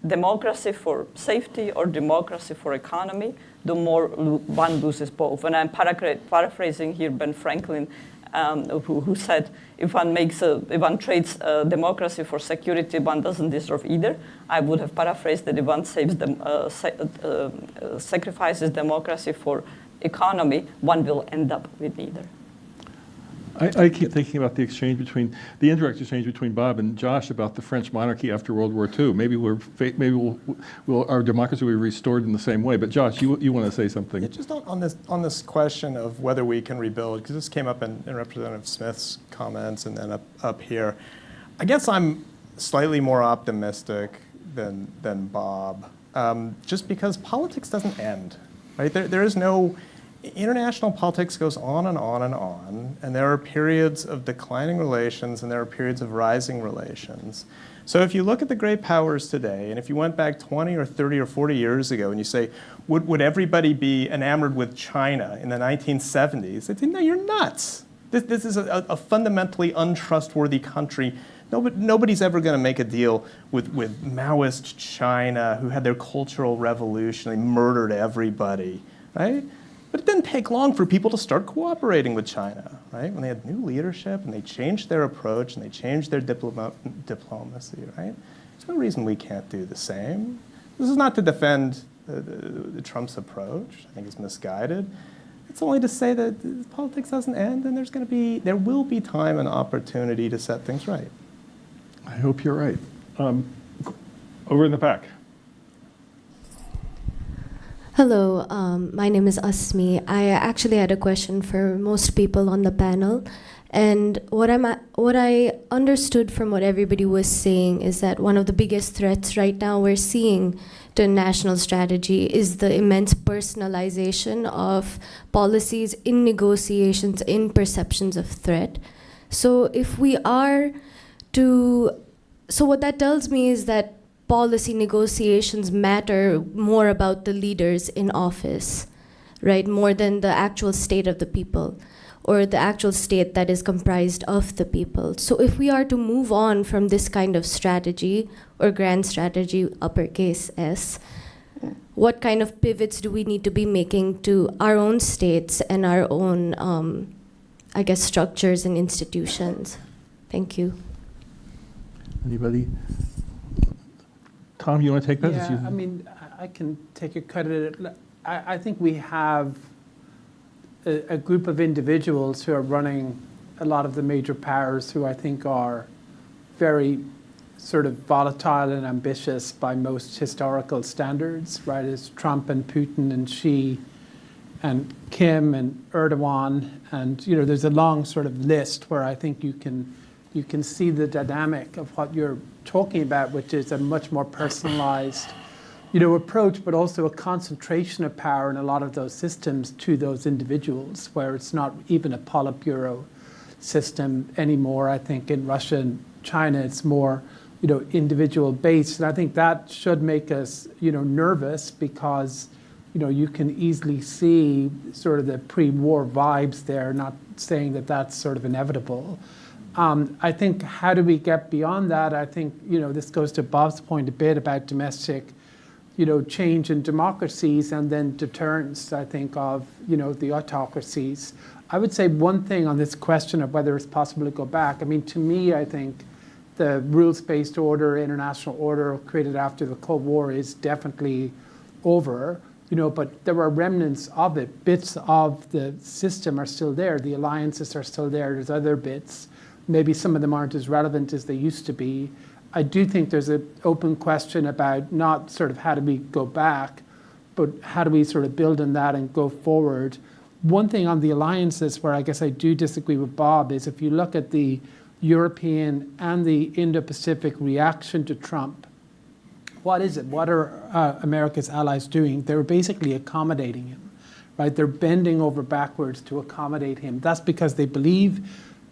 democracy for safety or democracy for economy, the more one loses both. And I'm paraphrasing here Ben Franklin, who said, if one trades democracy for security, one doesn't deserve either. I would have paraphrased that if one sacrifices democracy for economy, one will end up with neither. I keep thinking about the indirect exchange between Bob and Josh about the French monarchy after World War II. Maybe our democracy will be restored in the same way. But Josh, you want to say something? Yeah, just on this question of whether we can rebuild, because this came up in Representative Smith's comments and then up here. I guess I'm slightly more optimistic than Bob, just because politics doesn't end, right? There is no. International politics goes on and on and on, and there are periods of declining relations and there are periods of rising relations. So if you look at the great powers today, and if you went back 20 or 30 or 40 years ago and you say, would everybody be enamored with China in the 1970s? They'd say, no, you're nuts. This is a fundamentally untrustworthy country. Nobody's ever going to make a deal with Maoist China, who had their cultural revolution. They murdered everybody, right? But it didn't take long for people to start cooperating with China, right? When they had new leadership and they changed their approach and they changed their diplomacy, right? There's no reason we can't do the same. This is not to defend the Trump's approach. I think it's misguided. It's only to say that politics doesn't end, and there will be time and opportunity to set things right. I hope you're right. Over in the back. Hello, my name is Asmi. I actually had a question for most people on the panel. And what I understood from what everybody was saying is that one of the biggest threats right now we're seeing to national strategy is the immense personalization of policies in negotiations, in perceptions of threat. So what that tells me is that policy negotiations matter more about the leaders in office, right? More than the actual state of the people or the actual state that is comprised of the people. So if we are to move on from this kind of strategy or grand strategy, uppercase S, what kind of pivots do we need to be making to our own states and our own, I guess, structures and institutions? Thank you. Anybody? Tom, you want to take that? Yeah, I mean, I can take a credit. I think we have a group of individuals who are running a lot of the major powers who I think are very sort of volatile and ambitious by most historical standards, right? It's Trump and Putin and Xi and Kim and Erdogan. And, you know, there's a long sort of list where I think you can see the dynamic of what you're talking about, which is a much more personalized, you know, approach, but also a concentration of power in a lot of those systems to those individuals, where it's not even a Politburo system anymore. I think in Russia and China, it's more, you know, individual based. And I think that should make us, you know, nervous because, you know, you can easily see sort of the pre-war vibes there, not saying that that's sort of inevitable. I think how do we get beyond that? I think, you know, this goes to Bob's point a bit about domestic, you know, change in democracies and then deterrence, I think, of, you know, the autocracies. I would say one thing on this question of whether it's possible to go back. I mean, to me, I think the rules-based order, international order created after the Cold War is definitely over, you know, but there are remnants of it. Bits of the system are still there. The alliances are still there. There's other bits. Maybe some of them aren't as relevant as they used to be. I do think there's an open question about not sort of how do we go back, but how do we sort of build on that and go forward. One thing on the alliances where I guess I do disagree with Bob is if you look at the European and the Indo-Pacific reaction to Trump, what is it? What are America's allies doing? They're basically accommodating him, right? They're bending over backwards to accommodate him. That's because they believe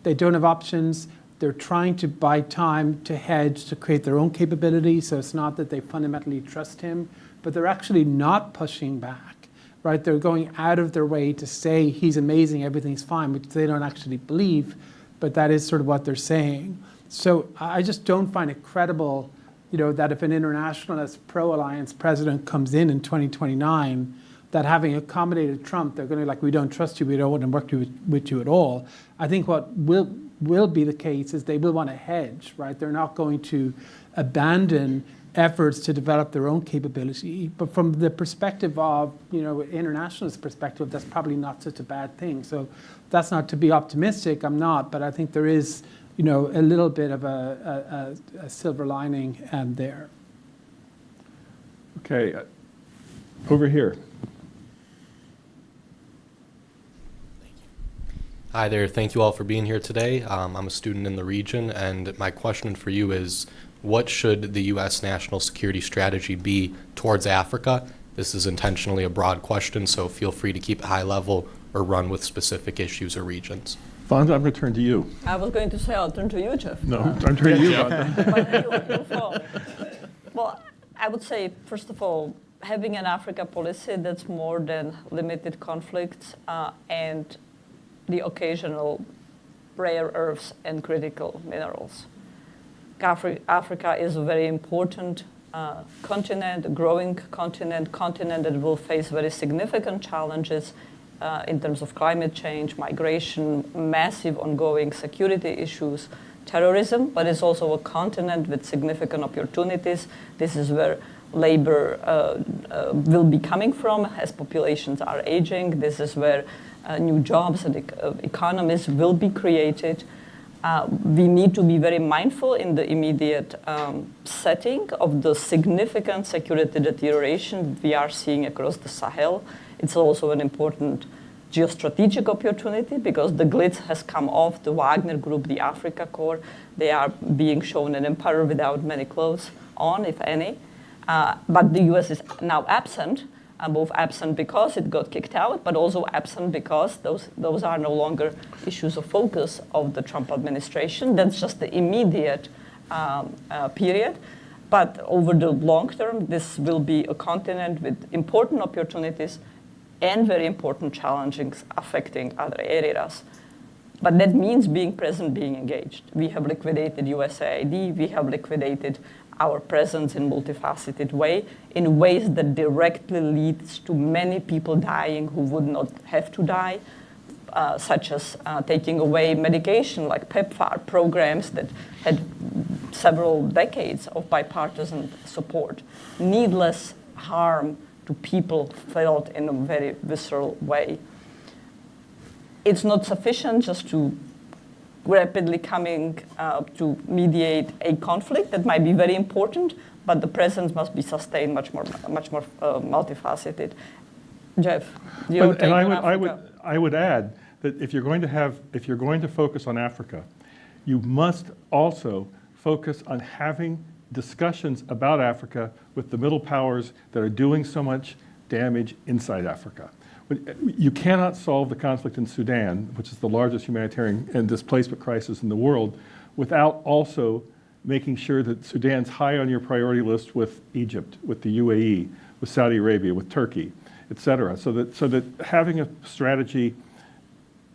they don't have options. They're trying to buy time to hedge, to create their own capability. So it's not that they fundamentally trust him, but they're actually not pushing back, right? They're going out of their way to say he's amazing, everything's fine, which they don't actually believe, but that is sort of what they're saying. So I just don't find it credible, you know, that if an internationalist pro-alliance president comes in 2029, that having accommodated Trump, they're going to be like, we don't trust you, we don't want to work with you at all. I think what will be the case is they will want to hedge, right? They're not going to abandon efforts to develop their own capability. But from the perspective of, you know, internationalist perspective, that's probably not such a bad thing. So that's not to be optimistic, I'm not, but I think there is, you know, a little bit of a silver lining there. Okay, over here. Hi there, thank you all for being here today. I'm a student in the region, and my question for you is, what should the U.S. national security strategy be towards Africa? This is intentionally a broad question, so feel free to keep it high level or run with specific issues or regions. Fonda, I'm going to turn to you. I was going to say I'll turn to you, Jeff. No, I'm turning to you, Fonda. Well, I would say, first of all, having an Africa policy that's more than limited conflicts and the occasional rare earths and critical minerals. Africa is a very important continent, a growing continent that will face very significant challenges in terms of climate change, migration, massive ongoing security issues, terrorism, but it's also a continent with significant opportunities. This is where labor will be coming from as populations are aging. This is where new jobs and economies will be created. We need to be very mindful in the immediate setting of the significant security deterioration we are seeing across the Sahel. It's also an important geostrategic opportunity because the glitz has come off the Wagner Group, the Africa Corps. They are being shown an empire without many clothes on, if any. But the US is now absent. Both absent because it got kicked out, but also absent because those are no longer issues of focus of the Trump administration. That's just the immediate period. But over the long term, this will be a continent with important opportunities and very important challenges affecting other areas. But that means being present, being engaged. We have liquidated USAID, we have liquidated our presence in multifaceted way, in ways that directly leads to many people dying who would not have to die, such as taking away medication like PEPFAR programs that had several decades of bipartisan support. Needless harm to people felt in a very visceral way. It's not sufficient just to rapidly coming to mediate a conflict that might be very important, but the presence must be sustained much more multifaceted. Jeff, your take on Africa? I would add that if you're going to focus on Africa, you must also focus on having discussions about Africa with the middle powers that are doing so much damage inside Africa. You cannot solve the conflict in Sudan, which is the largest humanitarian and displacement crisis in the world, without also making sure that Sudan's high on your priority list with Egypt, with the UAE, with Saudi Arabia, with Turkey, et cetera. So that having a strategy,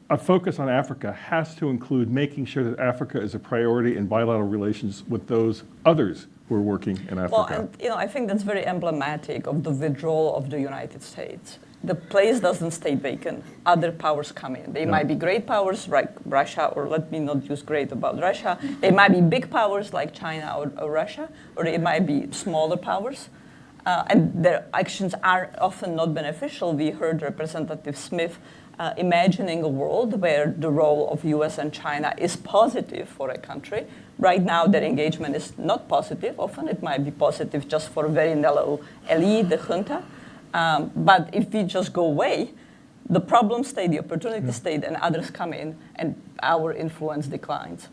a focus on Africa has to include making sure that Africa is a priority in bilateral relations with those others who are working in Africa. Well, and I think that's very emblematic of the withdrawal of the United States. The place doesn't stay vacant. Other powers come in. They might be great powers like Russia, or let me not use great about Russia. They might be big powers like China or Russia, or they might be smaller powers. And their actions are often not beneficial. We heard Representative Smith imagining a world where the role of US and China is positive for a country. Right now, their engagement is not positive. Often it might be positive just for a very narrow elite, the junta. But if we just go away, the problems stay, the opportunities stay, and others come in, and our influence declines.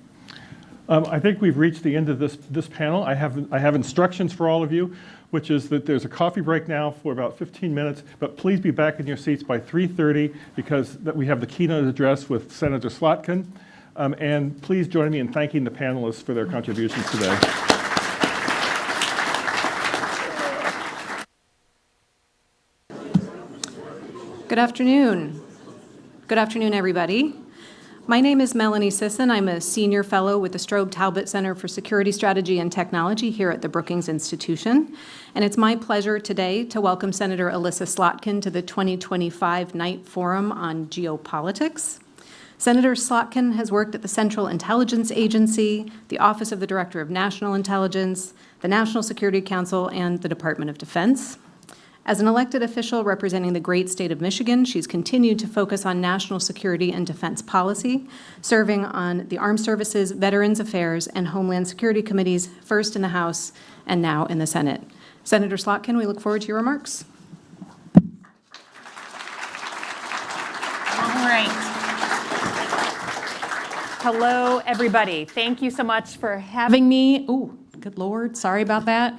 I think we've reached the end of this panel. I have instructions for all of you, which is that there's a coffee break now for about 15 minutes, but please be back in your seats by 3:30 because we have the keynote address with Senator Slotkin. And please join me in thanking the panelists for their contributions today. Good afternoon. Good afternoon, everybody. My name is Melanie Sisson. I'm a senior fellow with the Strobe Talbot Center for Security Strategy and Technology here at the Brookings Institution. And it's my pleasure today to welcome Senator Elissa Slotkin to the 2025 Night Forum on Geopolitics. Senator Slotkin has worked at the Central Intelligence Agency, the Office of the Director of National Intelligence, the National Security Council, and the Department of Defense. As an elected official representing the great state of Michigan, she's continued to focus on national security and defense policy, serving on the Armed Services, Veterans Affairs, and Homeland Security Committees, first in the House and now in the Senate. Senator Slotkin, we look forward to your remarks. All right. Hello, everybody. Thank you so much for having me. Oh, good Lord, sorry about that.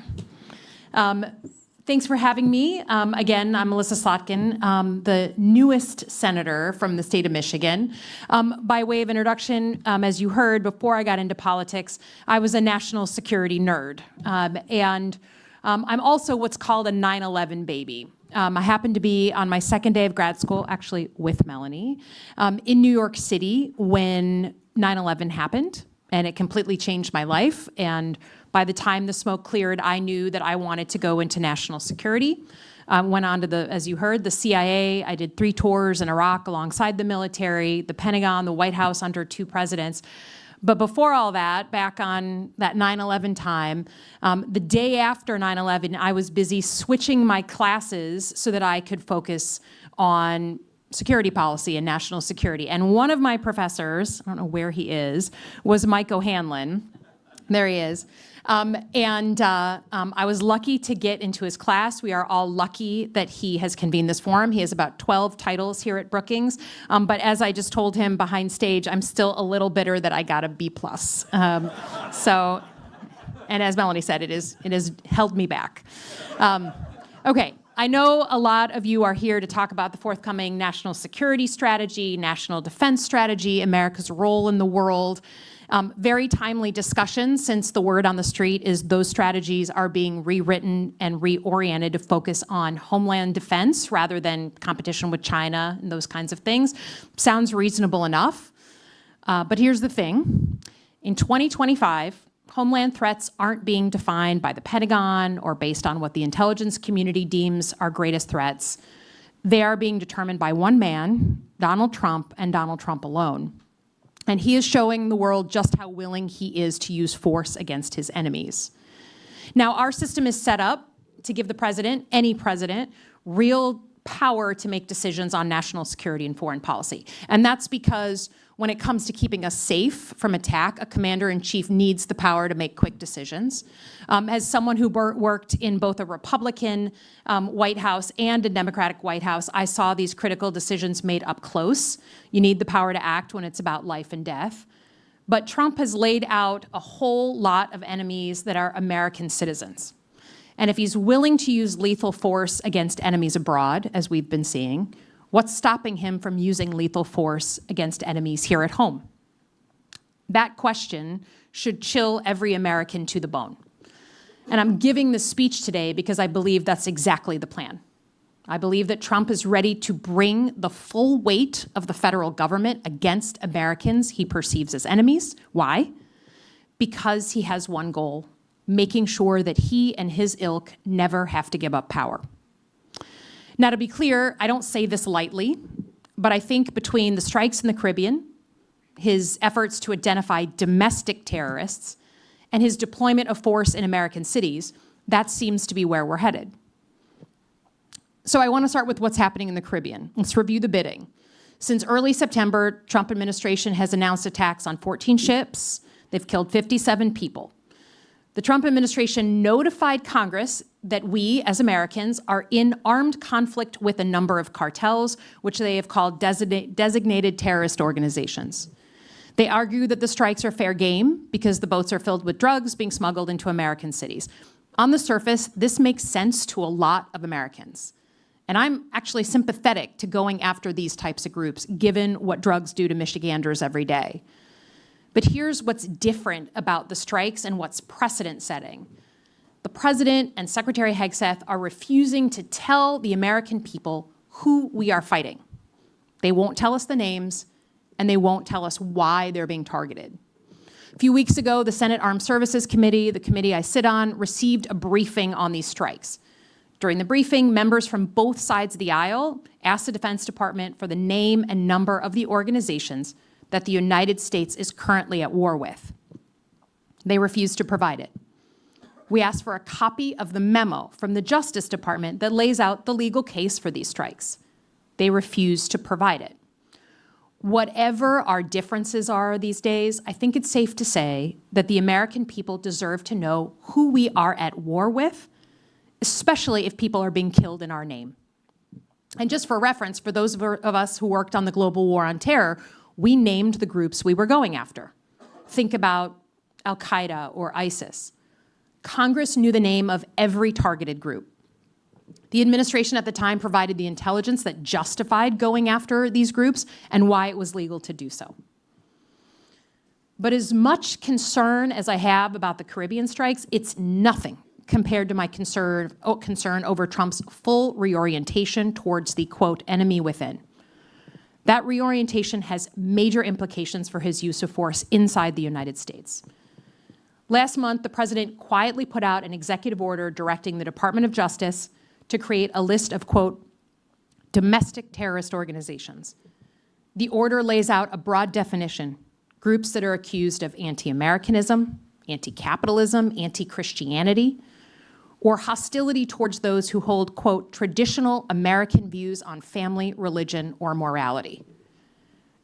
Thanks for having me. Again, I'm Elissa Slotkin, the newest senator from the state of Michigan. By way of introduction, as you heard, before I got into politics, I was a national security nerd. And I'm also what's called a 9/11 baby. I happened to be on my second day of grad school, actually with Melanie, in New York City when 9/11 happened, and it completely changed my life. And by the time the smoke cleared, I knew that I wanted to go into national security. Went on to as you heard, the CIA. I did 3 tours in Iraq alongside the military, the Pentagon, the White House under 2 presidents. But before all that, back on that 9/11 time, the day after 9/11, I was busy switching my classes so that I could focus on security policy and national security. And one of my professors, I don't know where he is, was Mike O'Hanlon. There he is. I was lucky to get into his class. We are all lucky that he has convened this forum. He has about 12 titles here at Brookings. But as I just told him behind stage, I'm still a little bitter that I got a B+. And as Melanie said, it has held me back. Okay. I know a lot of you are here to talk about the forthcoming national security strategy, national defense strategy, America's role in the world. Very timely discussion, since the word on the street is those strategies are being rewritten and reoriented to focus on homeland defense rather than competition with China and those kinds of things. Sounds reasonable enough. But here's the thing. In 2025, Homeland threats aren't being defined by the Pentagon or based on what the intelligence community deems our greatest threats. They are being determined by one man, Donald Trump, and Donald Trump alone. And he is showing the world just how willing he is to use force against his enemies. Now, our system is set up to give the president, any president, real power to make decisions on national security and foreign policy. And that's because when it comes to keeping us safe from attack, a commander-in-chief needs the power to make quick decisions. As someone who worked in both a Republican White House and a Democratic White House, I saw these critical decisions made up close. You need the power to act when it's about life and death. But Trump has laid out a whole lot of enemies that are American citizens. And if he's willing to use lethal force against enemies abroad, as we've been seeing, what's stopping him from using lethal force against enemies here at home? That question should chill every American to the bone. And I'm giving this speech today because I believe that's exactly the plan. I believe that Trump is ready to bring the full weight of the federal government against Americans he perceives as enemies. Why? Because he has one goal: making sure that he and his ilk never have to give up power. Now, to be clear, I don't say this lightly, but I think between the strikes in the Caribbean, his efforts to identify domestic terrorists, and his deployment of force in American cities, that seems to be where we're headed. So I want to start with what's happening in the Caribbean. Let's review the bidding. Since early September, Trump administration has announced attacks on 14 ships. They've killed 57 people. The Trump administration notified Congress that we, as Americans, are in armed conflict with a number of cartels, which they have called designated terrorist organizations. They argue that the strikes are fair game because the boats are filled with drugs being smuggled into American cities. On the surface, this makes sense to a lot of Americans. And I'm actually sympathetic to going after these types of groups, given what drugs do to Michiganders every day. But here's what's different about the strikes and what's precedent-setting. The President and Secretary Hegseth are refusing to tell the American people who we are fighting. They won't tell us the names, and they won't tell us why they're being targeted. A few weeks ago, the Senate Armed Services Committee, the committee I sit on, received a briefing on these strikes. During the briefing, members from both sides of the aisle asked the Defense Department for the name and number of the organizations that the United States is currently at war with. They refused to provide it. We asked for a copy of the memo from the Justice Department that lays out the legal case for these strikes. They refused to provide it. Whatever our differences are these days, I think it's safe to say that the American people deserve to know who we are at war with, especially if people are being killed in our name. And just for reference, for those of us who worked on the global war on terror, we named the groups we were going after. Think about Al-Qaeda or ISIS. Congress knew the name of every targeted group. The administration at the time provided the intelligence that justified going after these groups and why it was legal to do so. But as much concern as I have about the Caribbean strikes, it's nothing compared to my concern over Trump's full reorientation towards the, quote, enemy within. That reorientation has major implications for his use of force inside the United States. Last month, the president quietly put out an executive order directing the Department of Justice to create a list of, quote, domestic terrorist organizations. The order lays out a broad definition: groups that are accused of anti-Americanism, anti-capitalism, anti-Christianity, or hostility towards those who hold, quote, traditional American views on family, religion, or morality.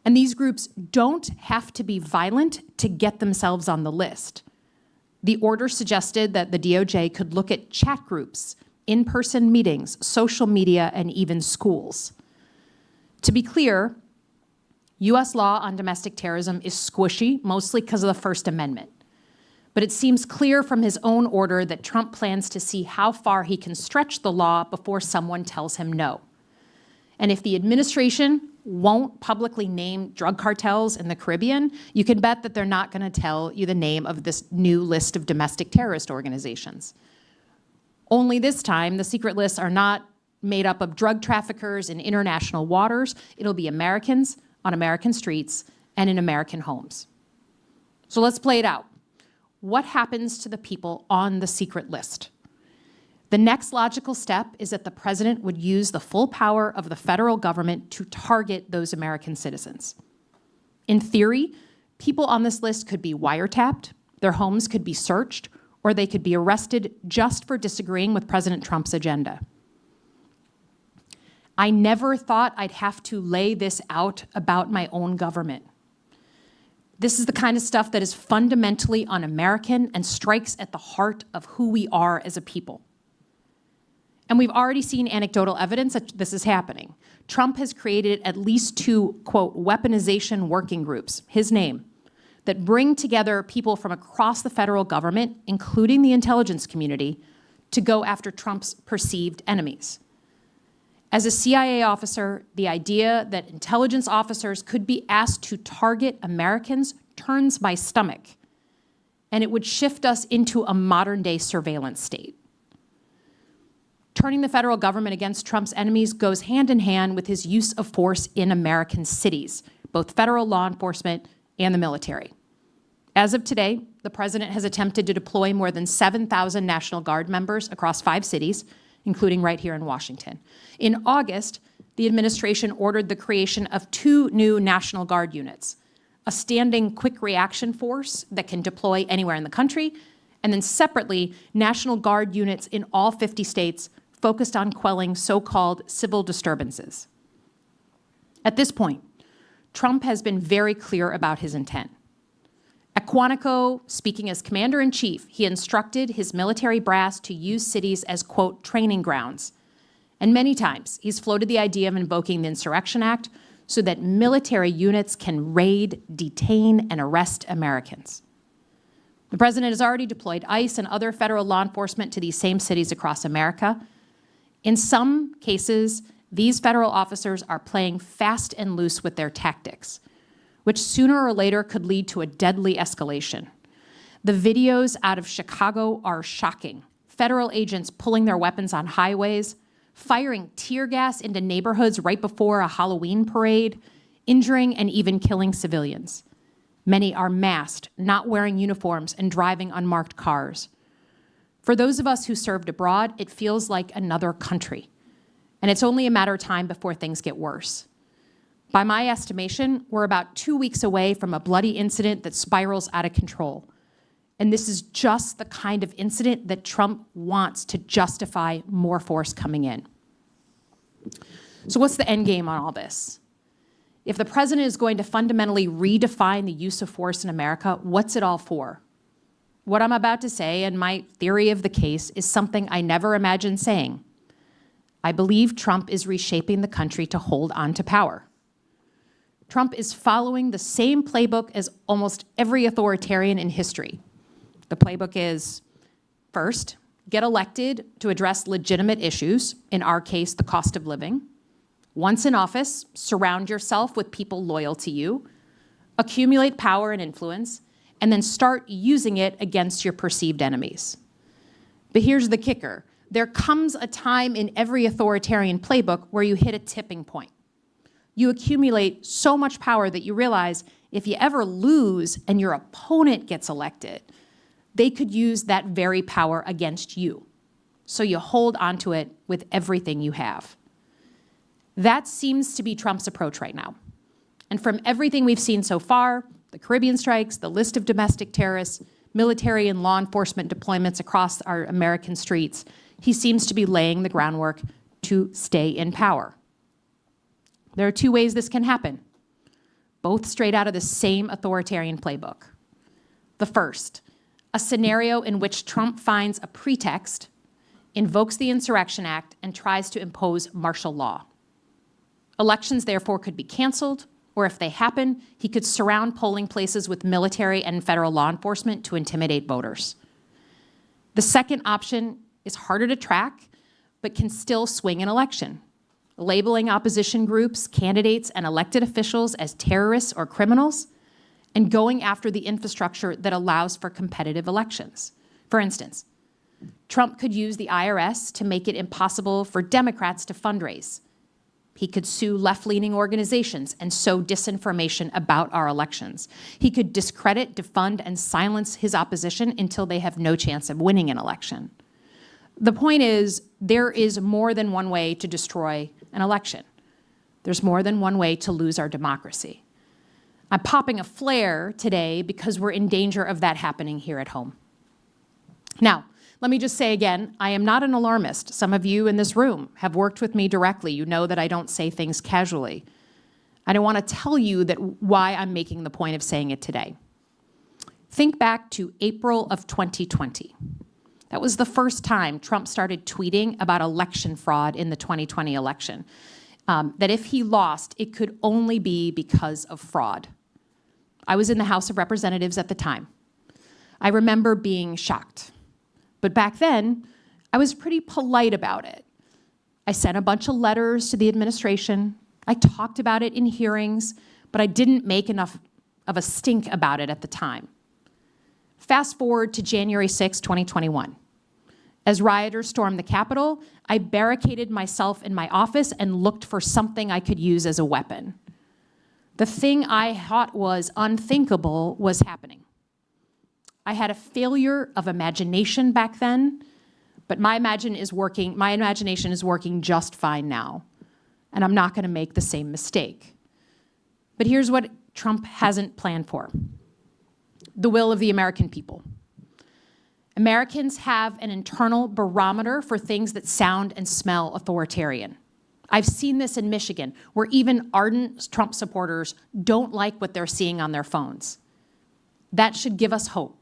And these groups don't have to be violent to get themselves on the list. The order suggested that the DOJ could look at chat groups, in-person meetings, social media, and even schools. To be clear, U.S. law on domestic terrorism is squishy, mostly because of the First Amendment. But it seems clear from his own order that Trump plans to see how far he can stretch the law before someone tells him no. And if the administration won't publicly name drug cartels in the Caribbean, you can bet that they're not going to tell you the name of this new list of domestic terrorist organizations. Only this time, the secret lists are not made up of drug traffickers in international waters. It'll be Americans on American streets and in American homes. So let's play it out. what happens to the people on the secret list? The next logical step is that the president would use the full power of the federal government to target those American citizens. In theory, people on this list could be wiretapped, their homes could be searched, or they could be arrested just for disagreeing with President Trump's agenda. I never thought I'd have to lay this out about my own government. This is the kind of stuff that is fundamentally un-American and strikes at the heart of who we are as a people. And we've already seen anecdotal evidence that this is happening. Trump has created at least 2, quote, weaponization working groups, his name, that bring together people from across the federal government, including the intelligence community, to go after Trump's perceived enemies. As a CIA officer, the idea that intelligence officers could be asked to target Americans turns my stomach, and it would shift us into a modern-day surveillance state. Turning the federal government against Trump's enemies goes hand in hand with his use of force in American cities, both federal law enforcement and the military. As of today, the president has attempted to deploy more than 7,000 National Guard members across 5 cities, including right here in Washington. In August, the administration ordered the creation of 2 new National Guard units, a standing quick reaction force that can deploy anywhere in the country, and then separately, National Guard units in all 50 states focused on quelling so-called civil disturbances. At this point, Trump has been very clear about his intent. At Quantico, speaking as commander-in-chief, he instructed his military brass to use cities as, quote, training grounds. And many times, he's floated the idea of invoking the Insurrection Act so that military units can raid, detain, and arrest Americans. The president has already deployed ICE and other federal law enforcement to these same cities across America. In some cases, these federal officers are playing fast and loose with their tactics, which sooner or later could lead to a deadly escalation. The videos out of Chicago are shocking. Federal agents pulling their weapons on highways, firing tear gas into neighborhoods right before a Halloween parade, injuring and even killing civilians. Many are masked, not wearing uniforms, and driving unmarked cars. For those of us who served abroad, it feels like another country. And it's only a matter of time before things get worse. By my estimation, we're about 2 weeks away from a bloody incident that spirals out of control. And this is just the kind of incident that Trump wants to justify more force coming in. So what's the end game on all this? If the president is going to fundamentally redefine the use of force in America, what's it all for? What I'm about to say, and my theory of the case, is something I never imagined saying. I believe Trump is reshaping the country to hold on to power. Trump is following the same playbook as almost every authoritarian in history. The playbook is, first, get elected to address legitimate issues, in our case, the cost of living. Once in office, surround yourself with people loyal to you, accumulate power and influence, and then start using it against your perceived enemies. But here's the kicker. There comes a time in every authoritarian playbook where you hit a tipping point. You accumulate so much power that you realize if you ever lose and your opponent gets elected, they could use that very power against you. So you hold onto it with everything you have. That seems to be Trump's approach right now. And from everything we've seen so far, the Caribbean strikes, the list of domestic terrorists, military and law enforcement deployments across our American streets, he seems to be laying the groundwork to stay in power. There are 2 ways this can happen, both straight out of the same authoritarian playbook. The first, a scenario in which Trump finds a pretext, invokes the Insurrection Act, and tries to impose martial law. Elections, therefore, could be canceled, or if they happen, he could surround polling places with military and federal law enforcement to intimidate voters. The second option is harder to track, but can still swing an election, labeling opposition groups, candidates, and elected officials as terrorists or criminals, and going after the infrastructure that allows for competitive elections. For instance, Trump could use the IRS to make it impossible for Democrats to fundraise, He could sue left-leaning organizations and sow disinformation about our elections. He could discredit, defund, and silence his opposition until they have no chance of winning an election. The point is, there is more than one way to destroy an election. There's more than one way to lose our democracy. I'm popping a flare today because we're in danger of that happening here at home. Now, let me just say again, I am not an alarmist. Some of you in this room have worked with me directly. You know that I don't say things casually. I don't want to tell you that why I'm making the point of saying it today. Think back to April of 2020. That was the first time Trump started tweeting about election fraud in the 2020 election. That if he lost, it could only be because of fraud. I was in the House of Representatives at the time. I remember being shocked. But back then, I was pretty polite about it. I sent a bunch of letters to the administration. I talked about it in hearings, but I didn't make enough of a stink about it at the time. Fast forward to January 6, 2021. As rioters stormed the Capitol, I barricaded myself in my office and looked for something I could use as a weapon. The thing I thought was unthinkable was happening. I had a failure of imagination back then, but my imagination is working just fine now, and I'm not going to make the same mistake. But here's what Trump hasn't planned for: the will of the American people. Americans have an internal barometer for things that sound and smell authoritarian. I've seen this in Michigan, where even ardent Trump supporters don't like what they're seeing on their phones. That should give us hope.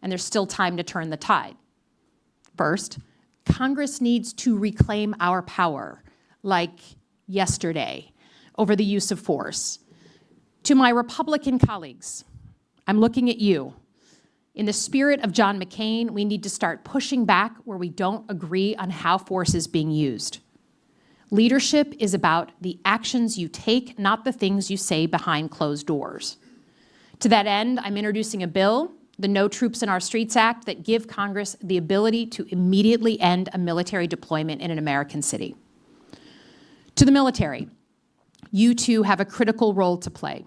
And there's still time to turn the tide. First, Congress needs to reclaim our power, like yesterday, over the use of force. To my Republican colleagues, I'm looking at you. In the spirit of John McCain, we need to start pushing back where we don't agree on how force is being used. Leadership is about the actions you take, not the things you say behind closed doors. To that end, I'm introducing a bill, the No Troops in Our Streets Act, that give Congress the ability to immediately end a military deployment in an American city. To the military, you too have a critical role to play.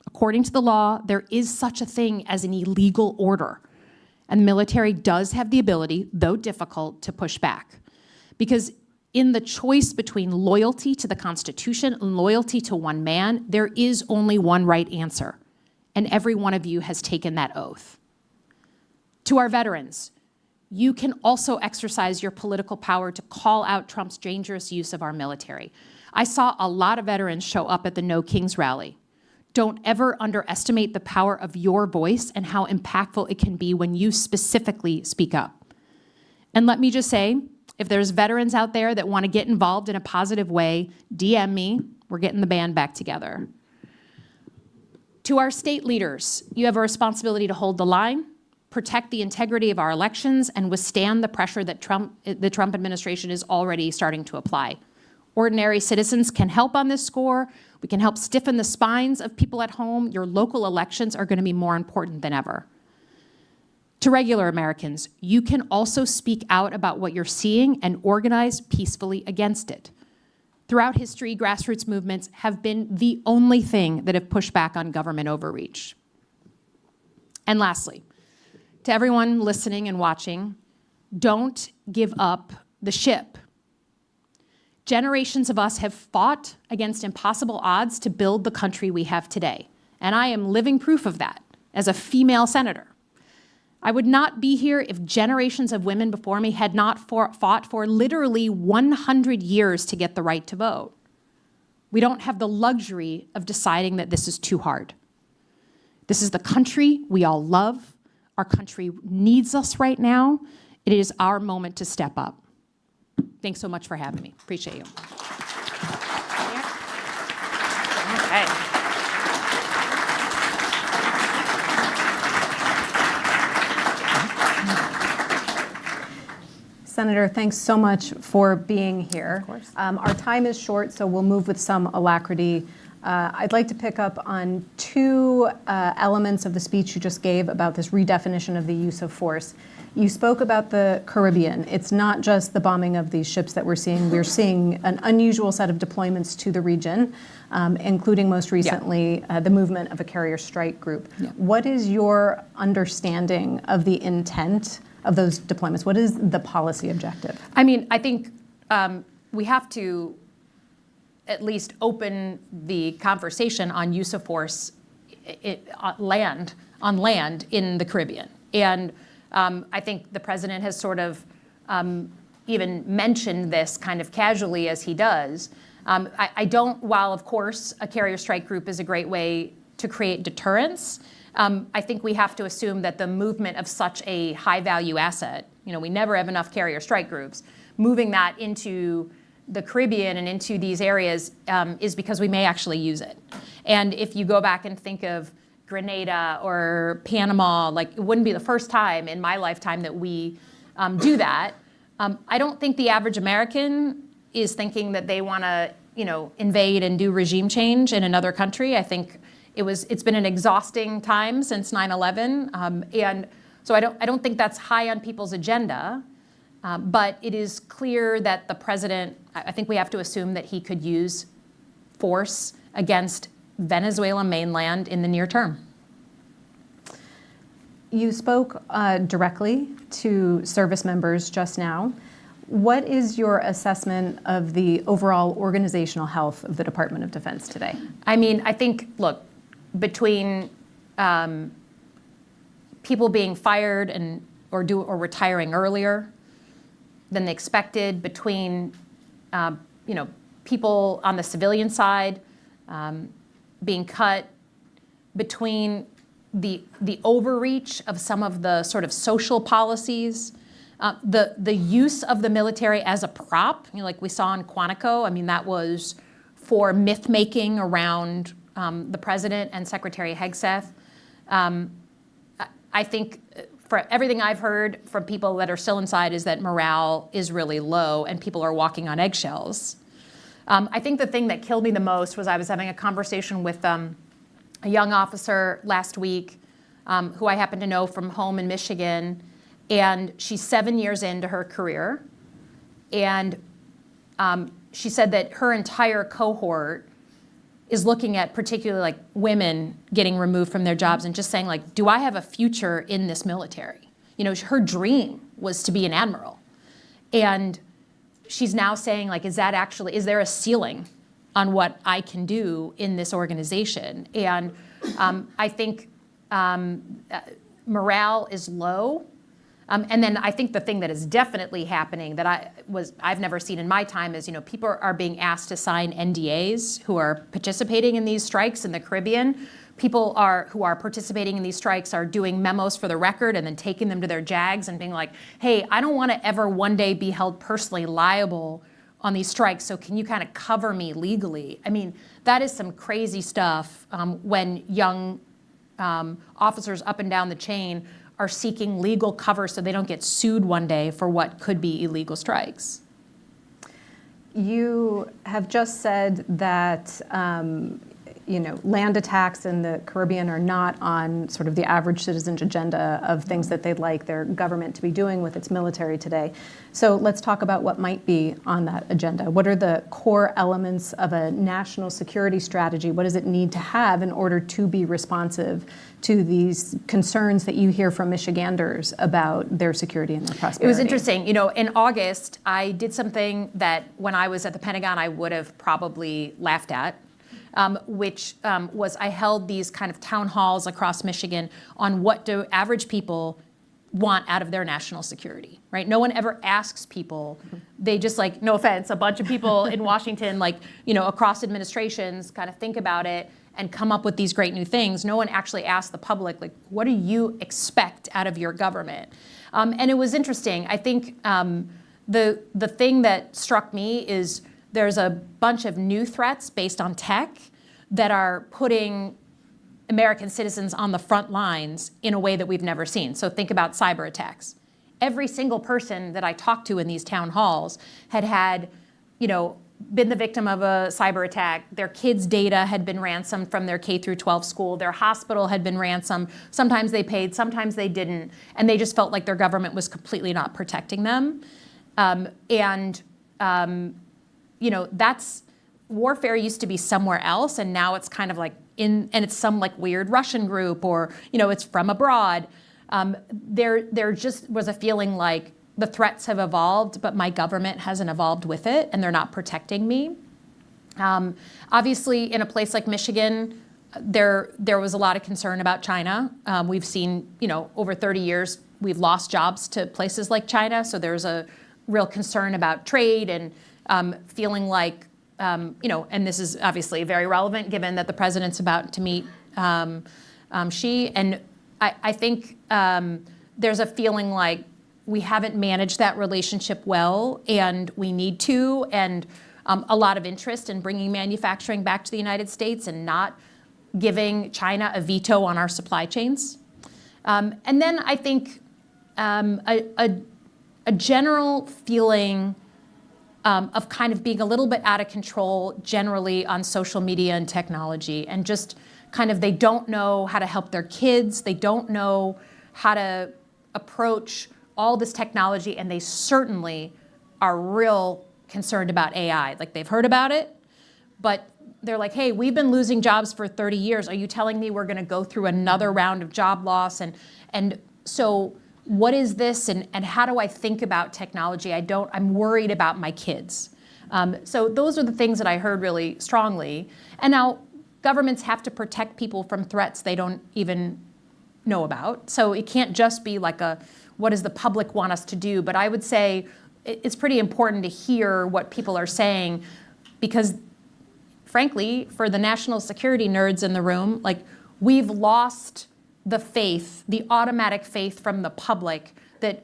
According to the law, there is such a thing as an illegal order, and the military does have the ability, though difficult, to push back. Because in the choice between loyalty to the Constitution and loyalty to one man, there is only one right answer. And every one of you has taken that oath. To our veterans, you can also exercise your political power to call out Trump's dangerous use of our military. I saw a lot of veterans show up at the No Kings rally. Don't ever underestimate the power of your voice and how impactful it can be when you specifically speak up. And let me just say, if there's veterans out there that want to get involved in a positive way, DM me. We're getting the band back together. To our state leaders, you have a responsibility to hold the line, protect the integrity of our elections, and withstand the pressure that the Trump administration is already starting to apply. Ordinary citizens can help on this score. We can help stiffen the spines of people at home. Your local elections are going to be more important than ever. To regular Americans, you can also speak out about what you're seeing and organize peacefully against it. Throughout history, grassroots movements have been the only thing that have pushed back on government overreach. And lastly, to everyone listening and watching, don't give up the ship. Generations of us have fought against impossible odds to build the country we have today. And I am living proof of that as a female senator. I would not be here if generations of women before me had not fought for literally 100 years to get the right to vote. We don't have the luxury of deciding that this is too hard. This is the country we all love. Our country needs us right now. It is our moment to step up. Thanks so much for having me. Appreciate you. Okay. Senator, thanks so much for being here. Of course. Our time is short, so we'll move with some alacrity. I'd like to pick up on two elements of the speech you just gave about this redefinition of the use of force. You spoke about the Caribbean. It's not just the bombing of these ships that we're seeing. We're seeing an unusual set of deployments to the region, including most recently the movement of a carrier strike group. Yeah. What is your understanding of the intent of those deployments? What is the policy objective? I mean, I think we have to at least open the conversation on use of force on land in the Caribbean. And I think the president has sort of even mentioned this kind of casually as he does. I don't, while of course a carrier strike group is a great way to create deterrence, I think we have to assume that the movement of such a high value asset, we never have enough carrier strike groups, moving that into the Caribbean and into these areas is because we may actually use it. And if you go back and think of Grenada or Panama, like it wouldn't be the first time in my lifetime that we do that. I don't think the average American is thinking that they want to, invade and do regime change in another country. I think it's been an exhausting time since 9/11, and so I don't think that's high on people's agenda. But it is clear that the president, I think we have to assume that he could use force against Venezuela mainland in the near term. You spoke directly to service members just now. What is your assessment of the overall organizational health of the Department of Defense today? I mean, I think, look, between people being fired or retiring earlier than they expected, between people on the civilian side being cut, between the overreach of some of the sort of social policies, the use of the military as a prop, like we saw in Quantico. I mean, that was for myth making around the president and Secretary Hegseth. I think for everything I've heard from people that are still inside is that morale is really low and people are walking on eggshells. I think the thing that killed me the most was I was having a conversation with a young officer last week who I happen to know from home in Michigan, and she's 7 years into her career. And she said that her entire cohort is looking at particularly like women getting removed from their jobs and just saying like, do I have a future in this military? Her dream was to be an admiral. And she's now saying like, is there a ceiling on what I can do in this organization? And I think morale is low. And then I think the thing that is definitely happening that I've never seen in my time is, people are being asked to sign NDAs who are participating in these strikes in the Caribbean. People who are participating in these strikes are doing memos for the record and then taking them to their JAGs and being like, hey, I don't want to ever one day be held personally liable on these strikes, so can you kind of cover me legally? I mean, that is some crazy stuff when young officers up and down the chain are seeking legal cover so they don't get sued one day for what could be illegal strikes. You have just said that land attacks in the Caribbean are not on sort of the average citizen's agenda of things that they'd like their government to be doing with its military today. So let's talk about what might be on that agenda. What are the core elements of a national security strategy? What does it need to have in order to be responsive to these concerns that you hear from Michiganders about their security and their prosperity? It was interesting. In August, I did something that when I was at the Pentagon, I would have probably laughed at. Which was I held these kind of town halls across Michigan on what do average people want out of their national security, right? No one ever asks people. They just like, no offense, a bunch of people in Washington, across administrations kind of think about it and come up with these great new things. No one actually asks the public, like, what do you expect out of your government? And it was interesting. I think the thing that struck me is there's a bunch of new threats based on tech that are putting American citizens on the front lines in a way that we've never seen. So think about cyber attacks. Every single person that I talked to in these town halls had been the victim of a cyber attack. Their kids' data had been ransomed from their K through 12 school. Their hospital had been ransomed. Sometimes they paid, sometimes they didn't. And they just felt like their government was completely not protecting them. That's warfare used to be somewhere else, and now it's kind of like and it's some like weird Russian group, or it's from abroad. There just was a feeling like the threats have evolved, but my government hasn't evolved with it, and they're not protecting me. Obviously, in a place like Michigan, there was a lot of concern about China. We've seen, over 30 years, we've lost jobs to places like China, so there's a real concern about trade and feeling like, and this is obviously very relevant given that the president's about to meet Xi, and I think there's a feeling like we haven't managed that relationship well, and we need to, and a lot of interest in bringing manufacturing back to the United States and not giving China a veto on our supply chains. And then I think a general feeling of kind of being a little bit out of control generally on social media and technology, and just kind of they don't know how to help their kids, they don't know how to approach all this technology, and they certainly are real concerned about AI. Like, they've heard about it, but they're like, hey, we've been losing jobs for 30 years. Are you telling me we're going to go through another round of job loss? And so what is this, and how do I think about technology? I'm worried about my kids. So those are the things that I heard really strongly. And now governments have to protect people from threats they don't even know about. So it can't just be like what does the public want us to do? But I would say it's pretty important to hear what people are saying, because frankly, for the national security nerds in the room, like, we've lost the faith, the automatic faith from the public that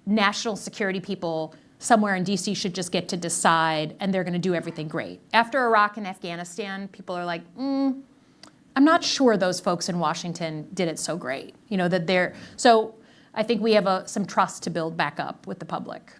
national security people somewhere in DC should just get to decide and they're going to do everything great. After Iraq and Afghanistan, people are like, I'm not sure those folks in Washington did it so great. So I think we have some trust to build back up with the public.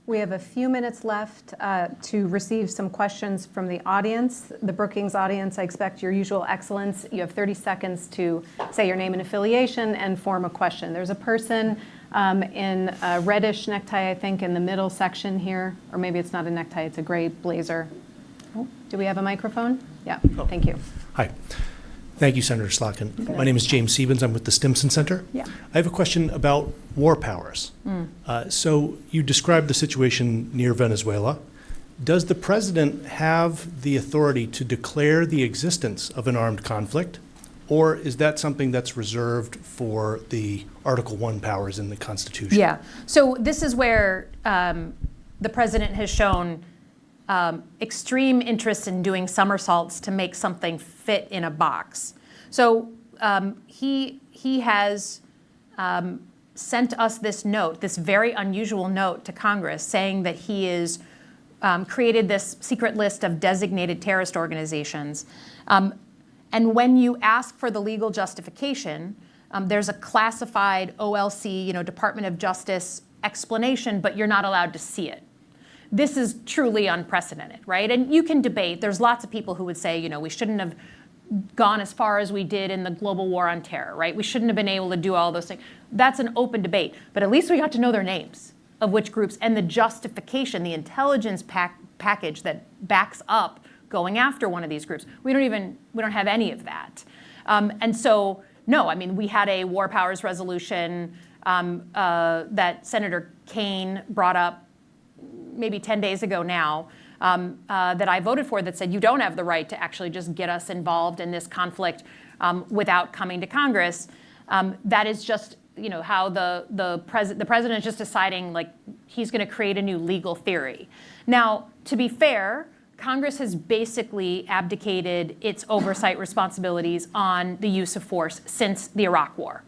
We have a few minutes left to receive some questions from the audience. The Brookings audience, I expect your usual excellence. You have 30 seconds to say your name and affiliation and form a question. There's a person in a reddish necktie, I think, in the middle section here. Or maybe it's not a necktie, it's a gray blazer. Oh, do we have a microphone? Yeah, thank you. Hi. Thank you, Senator Slotkin. Good. My name is James Stevens. I'm with the Stimson Center. Yeah. I have a question about war powers. So you described the situation near Venezuela. Does the president have the authority to declare the existence of an armed conflict, or is that something that's reserved for the Article I powers in the Constitution? Yeah. So this is where the president has shown extreme interest in doing somersaults to make something fit in a box. So he has sent us this note, this very unusual note to Congress, saying that he is created this secret list of designated terrorist organizations. And when you ask for the legal justification, there's a classified OLC, Department of Justice explanation, but you're not allowed to see it. This is truly unprecedented, right? And you can debate. There's lots of people who would say, we shouldn't have gone as far as we did in the global war on terror, right? We shouldn't have been able to do all those things. That's an open debate. But at least we got to know their names of which groups, and the justification, the intelligence package that backs up going after one of these groups. We don't have any of that. And so, no, we had a war powers resolution that Senator Kaine brought up maybe 10 days ago now, that I voted for, that said you don't have the right to actually just get us involved in this conflict without coming to Congress. That is just how the president is just deciding, like, he's going to create a new legal theory. Now, to be fair, Congress has basically abdicated its oversight responsibilities on the use of force since the Iraq War.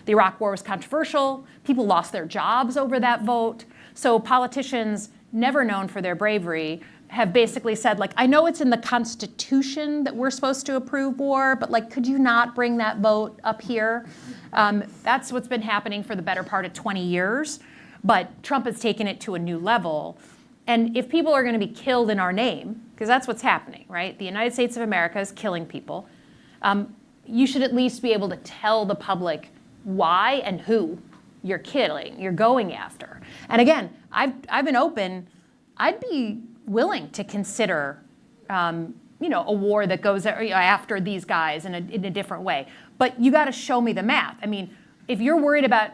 The Iraq War was controversial. People lost their jobs over that vote. So politicians, never known for their bravery, have basically said, like, I know it's in the Constitution that we're supposed to approve war, but, like, could you not bring that vote up here? That's what's been happening for the better part of 20 years. But Trump has taken it to a new level. And if people are going to be killed in our name, because that's what's happening, right? The United States of America is killing people. You should at least be able to tell the public why and who you're killing, you're going after. And again, I've been open. I'd be willing to consider, a war that goes after these guys in a different way. But you got to show me the math. I mean, if you're worried about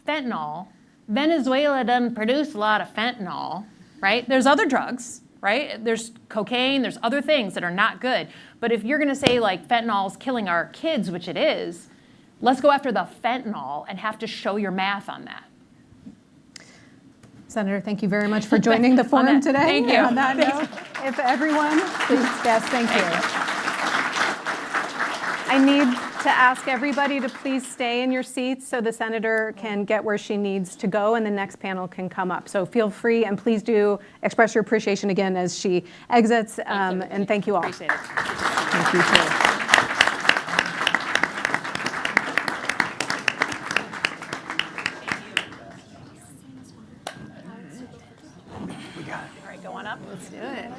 fentanyl, Venezuela doesn't produce a lot of fentanyl, right? There's other drugs, right? There's cocaine, there's other things that are not good. But if you're going to say like fentanyl's killing our kids, which it is, let's go after the fentanyl and have to show your math on that. Senator, thank you very much for joining the forum today. Thank you. On that note, if everyone, please, yes, thank you. I need to ask everybody to please stay in your seats so the senator can get where she needs to go and the next panel can come up. So feel free and please do express your appreciation again as she exits. And thank you all. Appreciate it. Thank you too. All right, go on up. Let's do it.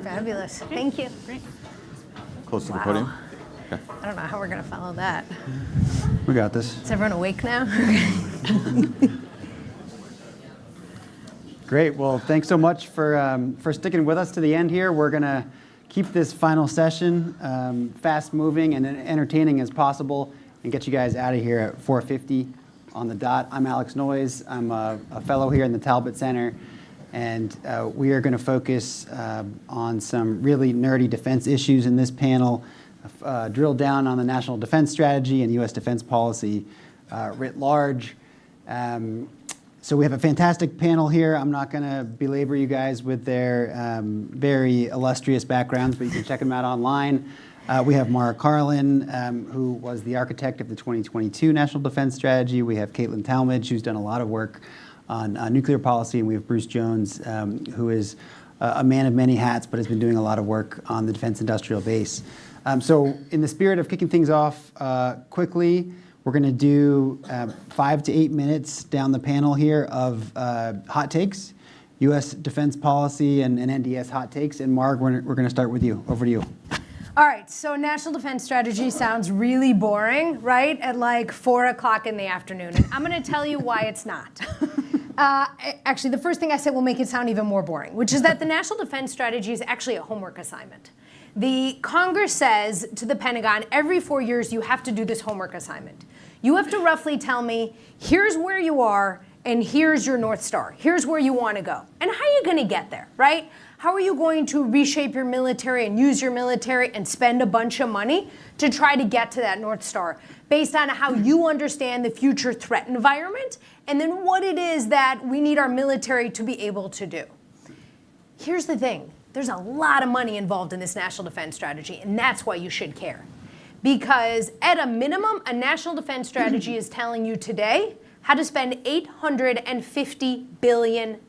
Fabulous. Thank you. Great. Close to the podium. Okay. I don't know how we're going to follow that. We got this. Is everyone awake now? Great. Well, thanks so much for sticking with us to the end here. We're going to keep this final session fast moving and entertaining as possible and get you guys out of here at 4:50 on the dot. I'm Alex Noyes. I'm a fellow here in the Talbot Center. And we are going to focus on some really nerdy defense issues in this panel, drill down on the national defense strategy and U.S. defense policy writ large. So we have a fantastic panel here. I'm not going to belabor you guys with their very illustrious backgrounds, but you can check them out online. We have Mara Carlin, who was the architect of the 2022 National Defense Strategy. We have Caitlin Talmadge, who's done a lot of work on nuclear policy, and we have Bruce Jones, who is a man of many hats, but has been doing a lot of work on the defense industrial base. So in the spirit of kicking things off quickly, we're going to do 5 to 8 minutes down the panel here of hot takes, U.S. defense policy and NDS hot takes. And Marg, we're going to start with you. Over to you. All right, so national defense strategy sounds really boring, right? At like 4 o'clock in the afternoon. And I'm going to tell you why it's not. Actually, the first thing I said will make it sound even more boring, which is that the national defense strategy is actually a homework assignment. The Congress says to the Pentagon, every 4 years you have to do this homework assignment. You have to roughly tell me, here's where you are, and here's your North Star. Here's where you want to go. And how are you going to get there, right? How are you going to reshape your military and use your military and spend a bunch of money to try to get to that North Star based on how you understand the future threat environment and then what it is that we need our military to be able to do? Here's the thing. There's a lot of money involved in this national defense strategy, and that's why you should care. Because at a minimum, a national defense strategy is telling you today how to spend $850 billion.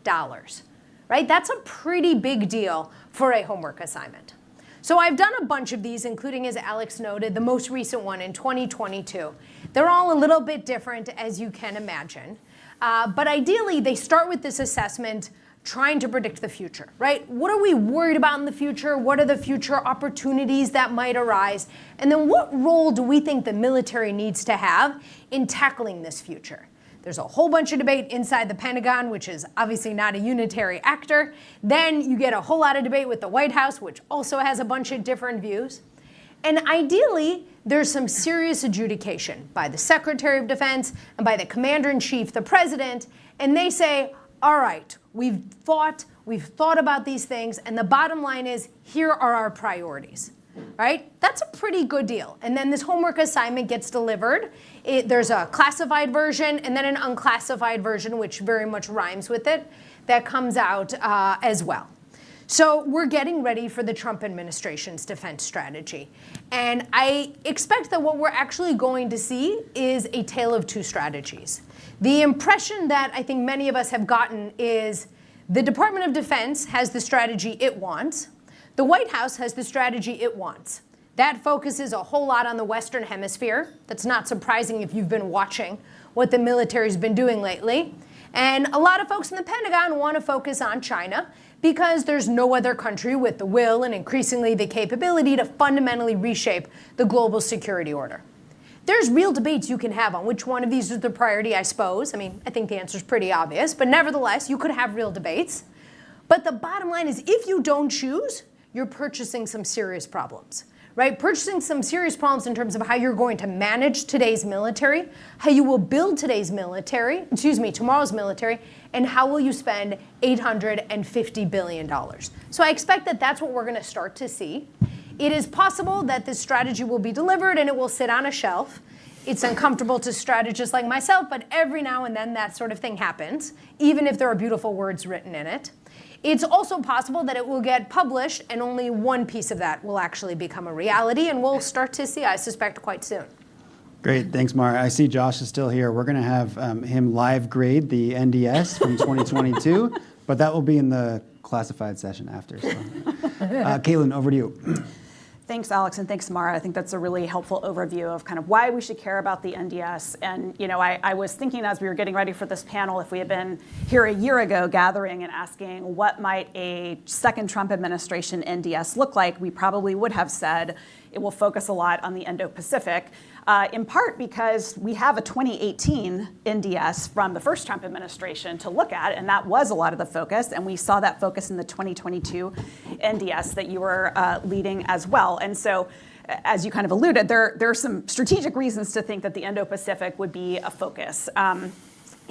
Right? That's a pretty big deal for a homework assignment. So I've done a bunch of these, including, as Alex noted, the most recent one in 2022. They're all a little bit different, as you can imagine. But ideally, they start with this assessment trying to predict the future, right? What are we worried about in the future? What are the future opportunities that might arise? And then what role do we think the military needs to have in tackling this future? There's a whole bunch of debate inside the Pentagon, which is obviously not a unitary actor. Then you get a whole lot of debate with the White House, which also has a bunch of different views. And ideally, there's some serious adjudication by the Secretary of Defense and by the Commander-in-Chief, the President, and they say, all right, we've thought about these things, and the bottom line is, here are our priorities. Right? That's a pretty good deal. And then this homework assignment gets delivered. There's a classified version and then an unclassified version, which very much rhymes with it, that comes out as well. So we're getting ready for the Trump administration's defense strategy. And I expect that what we're actually going to see is a tale of two strategies. The impression that I think many of us have gotten is the Department of Defense has the strategy it wants. The White House has the strategy it wants. That focuses a whole lot on the Western Hemisphere. That's not surprising if you've been watching what the military's been doing lately. And a lot of folks in the Pentagon want to focus on China because there's no other country with the will and increasingly the capability to fundamentally reshape the global security order. There's real debates you can have on which one of these is the priority, I suppose. I mean, I think the answer is pretty obvious, but nevertheless, you could have real debates. But the bottom line is if you don't choose, you're purchasing some serious problems, right? Purchasing some serious problems in terms of how you're going to manage today's military, how you will build tomorrow's military, and how will you spend $850 billion. So I expect that that's what we're going to start to see. It is possible that this strategy will be delivered and it will sit on a shelf. It's uncomfortable to strategists like myself, but every now and then that sort of thing happens, even if there are beautiful words written in it. It's also possible that it will get published and only one piece of that will actually become a reality, and we'll start to see, I suspect, quite soon. Great, thanks, Mara. I see Josh is still here. We're going to have him live grade the NDS from 2022, but that will be in the classified session after. So. Caitlin, over to you. Thanks, Alex, and thanks, Mara. I think that's a really helpful overview of kind of why we should care about the NDS. And I was thinking as we were getting ready for this panel, if we had been here a year ago gathering and asking what might a second Trump administration NDS look like, we probably would have said it will focus a lot on the Indo-Pacific, in part because we have a 2018 NDS from the first Trump administration to look at, and that was a lot of the focus, and we saw that focus in the 2022 NDS that you were leading as well. And so, as you kind of alluded, there are some strategic reasons to think that the Indo-Pacific would be a focus,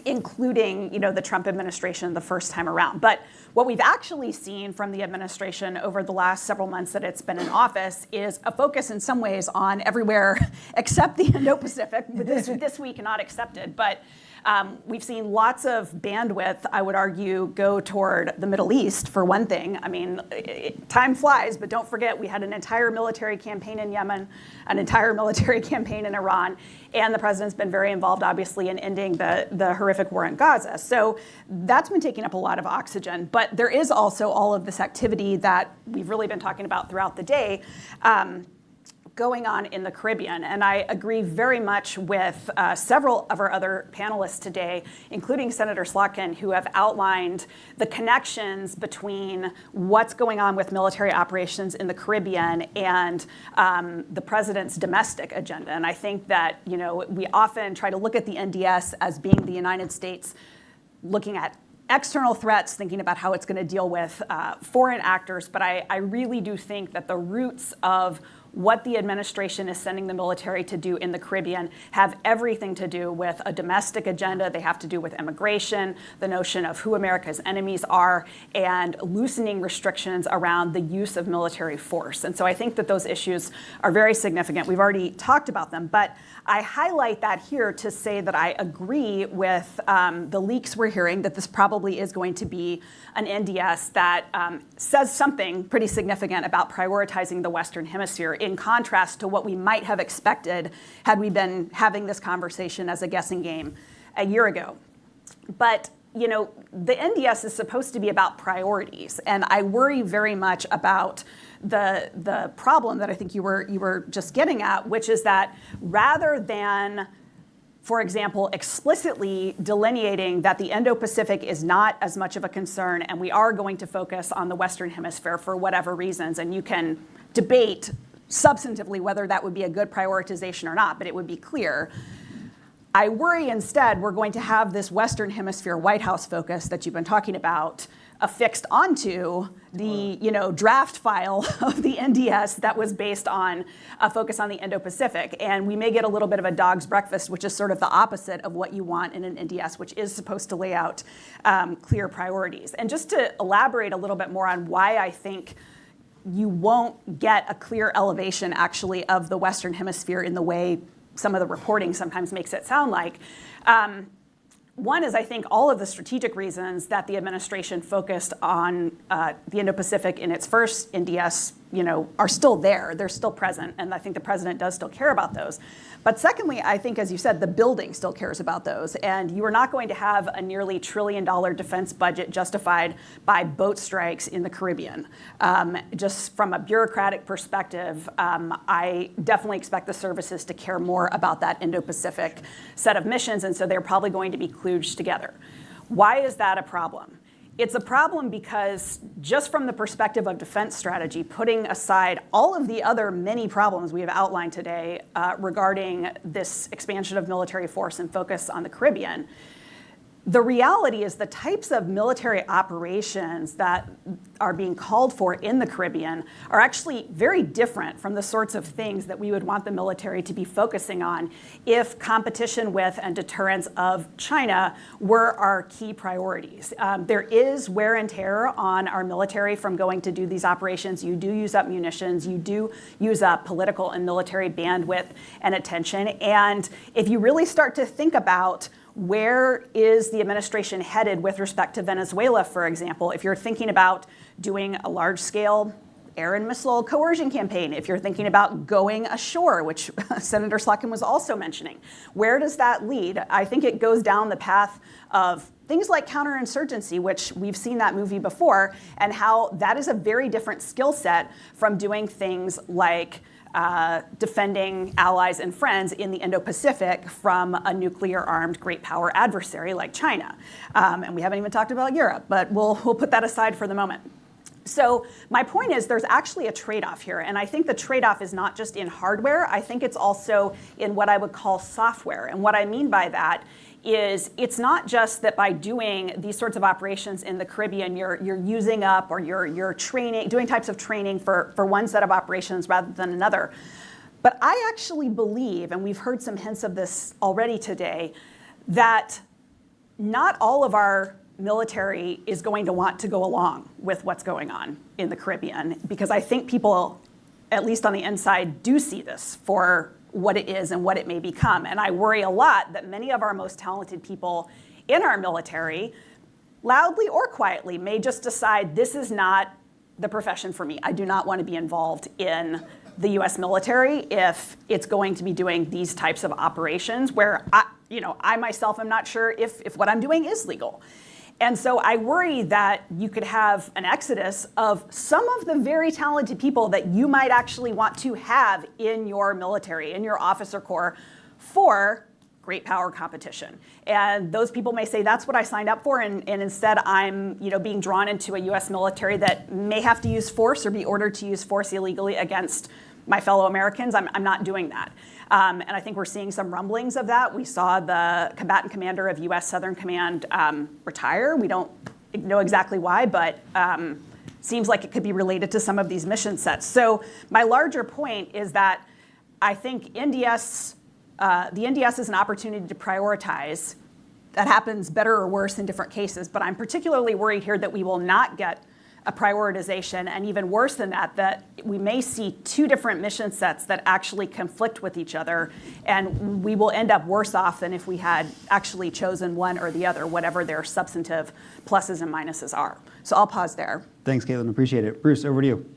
including the Trump administration the first time around. But what we've actually seen from the administration over the last several months that it's been in office is a focus in some ways on everywhere except the Indo-Pacific. This week not accepted, but we've seen lots of bandwidth, I would argue, go toward the Middle East, for one thing. I mean, time flies, but don't forget we had an entire military campaign in Yemen, an entire military campaign in Iran, and the president's been very involved, obviously, in ending the horrific war in Gaza. So that's been taking up a lot of oxygen. But there is also all of this activity that we've really been talking about throughout the day, going on in the Caribbean. And I agree very much with several of our other panelists today, including Senator Slotkin, who have outlined the connections between what's going on with military operations in the Caribbean and the president's domestic agenda. And I think that we often try to look at the NDS as being the United States looking at external threats, thinking about how it's going to deal with foreign actors. But I really do think that the roots of what the administration is sending the military to do in the Caribbean have everything to do with a domestic agenda. They have to do with immigration, the notion of who America's enemies are, and loosening restrictions around the use of military force. And so I think that those issues are very significant. We've already talked about them, but I highlight that here to say that I agree with the leaks we're hearing that this probably is going to be an NDS that says something pretty significant about prioritizing the Western Hemisphere, in contrast to what we might have expected had we been having this conversation as a guessing game a year ago. But the NDS is supposed to be about priorities, and I worry very much about the problem that I think you were just getting at, which is that rather than, for example, explicitly delineating that the Indo-Pacific is not as much of a concern and we are going to focus on the Western Hemisphere for whatever reasons, and you can debate substantively whether that would be a good prioritization or not, but it would be clear. I worry instead we're going to have this Western Hemisphere White House focus that you've been talking about affixed onto the draft file of the NDS that was based on a focus on the Indo-Pacific. And we may get a little bit of a dog's breakfast, which is sort of the opposite of what you want in an NDS, which is supposed to lay out clear priorities. And just to elaborate a little bit more on why I think you won't get a clear elevation actually of the Western Hemisphere in the way some of the reporting sometimes makes it sound like. One is, I think, all of the strategic reasons that the administration focused on the Indo-Pacific in its first NDS, are still there. They're still present, and I think the president does still care about those. But secondly, I think, as you said, the building still cares about those, and you are not going to have a nearly $1 trillion defense budget justified by boat strikes in the Caribbean. Just from a bureaucratic perspective, I definitely expect the services to care more about that Indo-Pacific set of missions, and so they're probably going to be kludged together. Why is that a problem? It's a problem because just from the perspective of defense strategy, putting aside all of the other many problems we have outlined today regarding this expansion of military force and focus on the Caribbean, the reality is the types of military operations that are being called for in the Caribbean are actually very different from the sorts of things that we would want the military to be focusing on if competition with and deterrence of China were our key priorities. There is wear and tear on our military from going to do these operations. You do use up munitions. You do use up political and military bandwidth and attention. And if you really start to think about where is the administration headed with respect to Venezuela, for example, if you're thinking about doing a large-scale air and missile coercion campaign, if you're thinking about going ashore, which Senator Slotkin was also mentioning, where does that lead? I think it goes down the path of things like counterinsurgency, which we've seen that movie before, and how that is a very different skill set from doing things like defending allies and friends in the Indo-Pacific from a nuclear-armed great power adversary like China. And we haven't even talked about Europe, but we'll put that aside for the moment. So my point is there's actually a trade-off here, and I think the trade-off is not just in hardware, I think it's also in what I would call software. And what I mean by that is it's not just that by doing these sorts of operations in the Caribbean, you're using up or you're training, doing types of training for one set of operations rather than another. But I actually believe, and we've heard some hints of this already today, that not all of our military is going to want to go along with what's going on in the Caribbean, because I think people, at least on the inside, do see this for what it is and what it may become. And I worry a lot that many of our most talented people in our military, loudly or quietly, may just decide this is not the profession for me. I do not want to be involved in the US military if it's going to be doing these types of operations where I myself am not sure if what I'm doing is legal. And so I worry that you could have an exodus of some of the very talented people that you might actually want to have in your military, in your officer corps, for great power competition. And those people may say, that's what I signed up for, and instead I'm being drawn into a US military that may have to use force or be ordered to use force illegally against my fellow Americans. I'm not doing that. And I think we're seeing some rumblings of that. We saw the combatant commander of US Southern Command retire. We don't know exactly why, but seems like it could be related to some of these mission sets. So my larger point is that I think the NDS is an opportunity to prioritize. That happens better or worse in different cases, but I'm particularly worried here that we will not get a prioritization, and even worse than that, that we may see two different mission sets that actually conflict with each other, and we will end up worse off than if we had actually chosen one or the other, whatever their substantive pluses and minuses are. So I'll pause there. Thanks, Caitlin. Appreciate it. Bruce, over to you.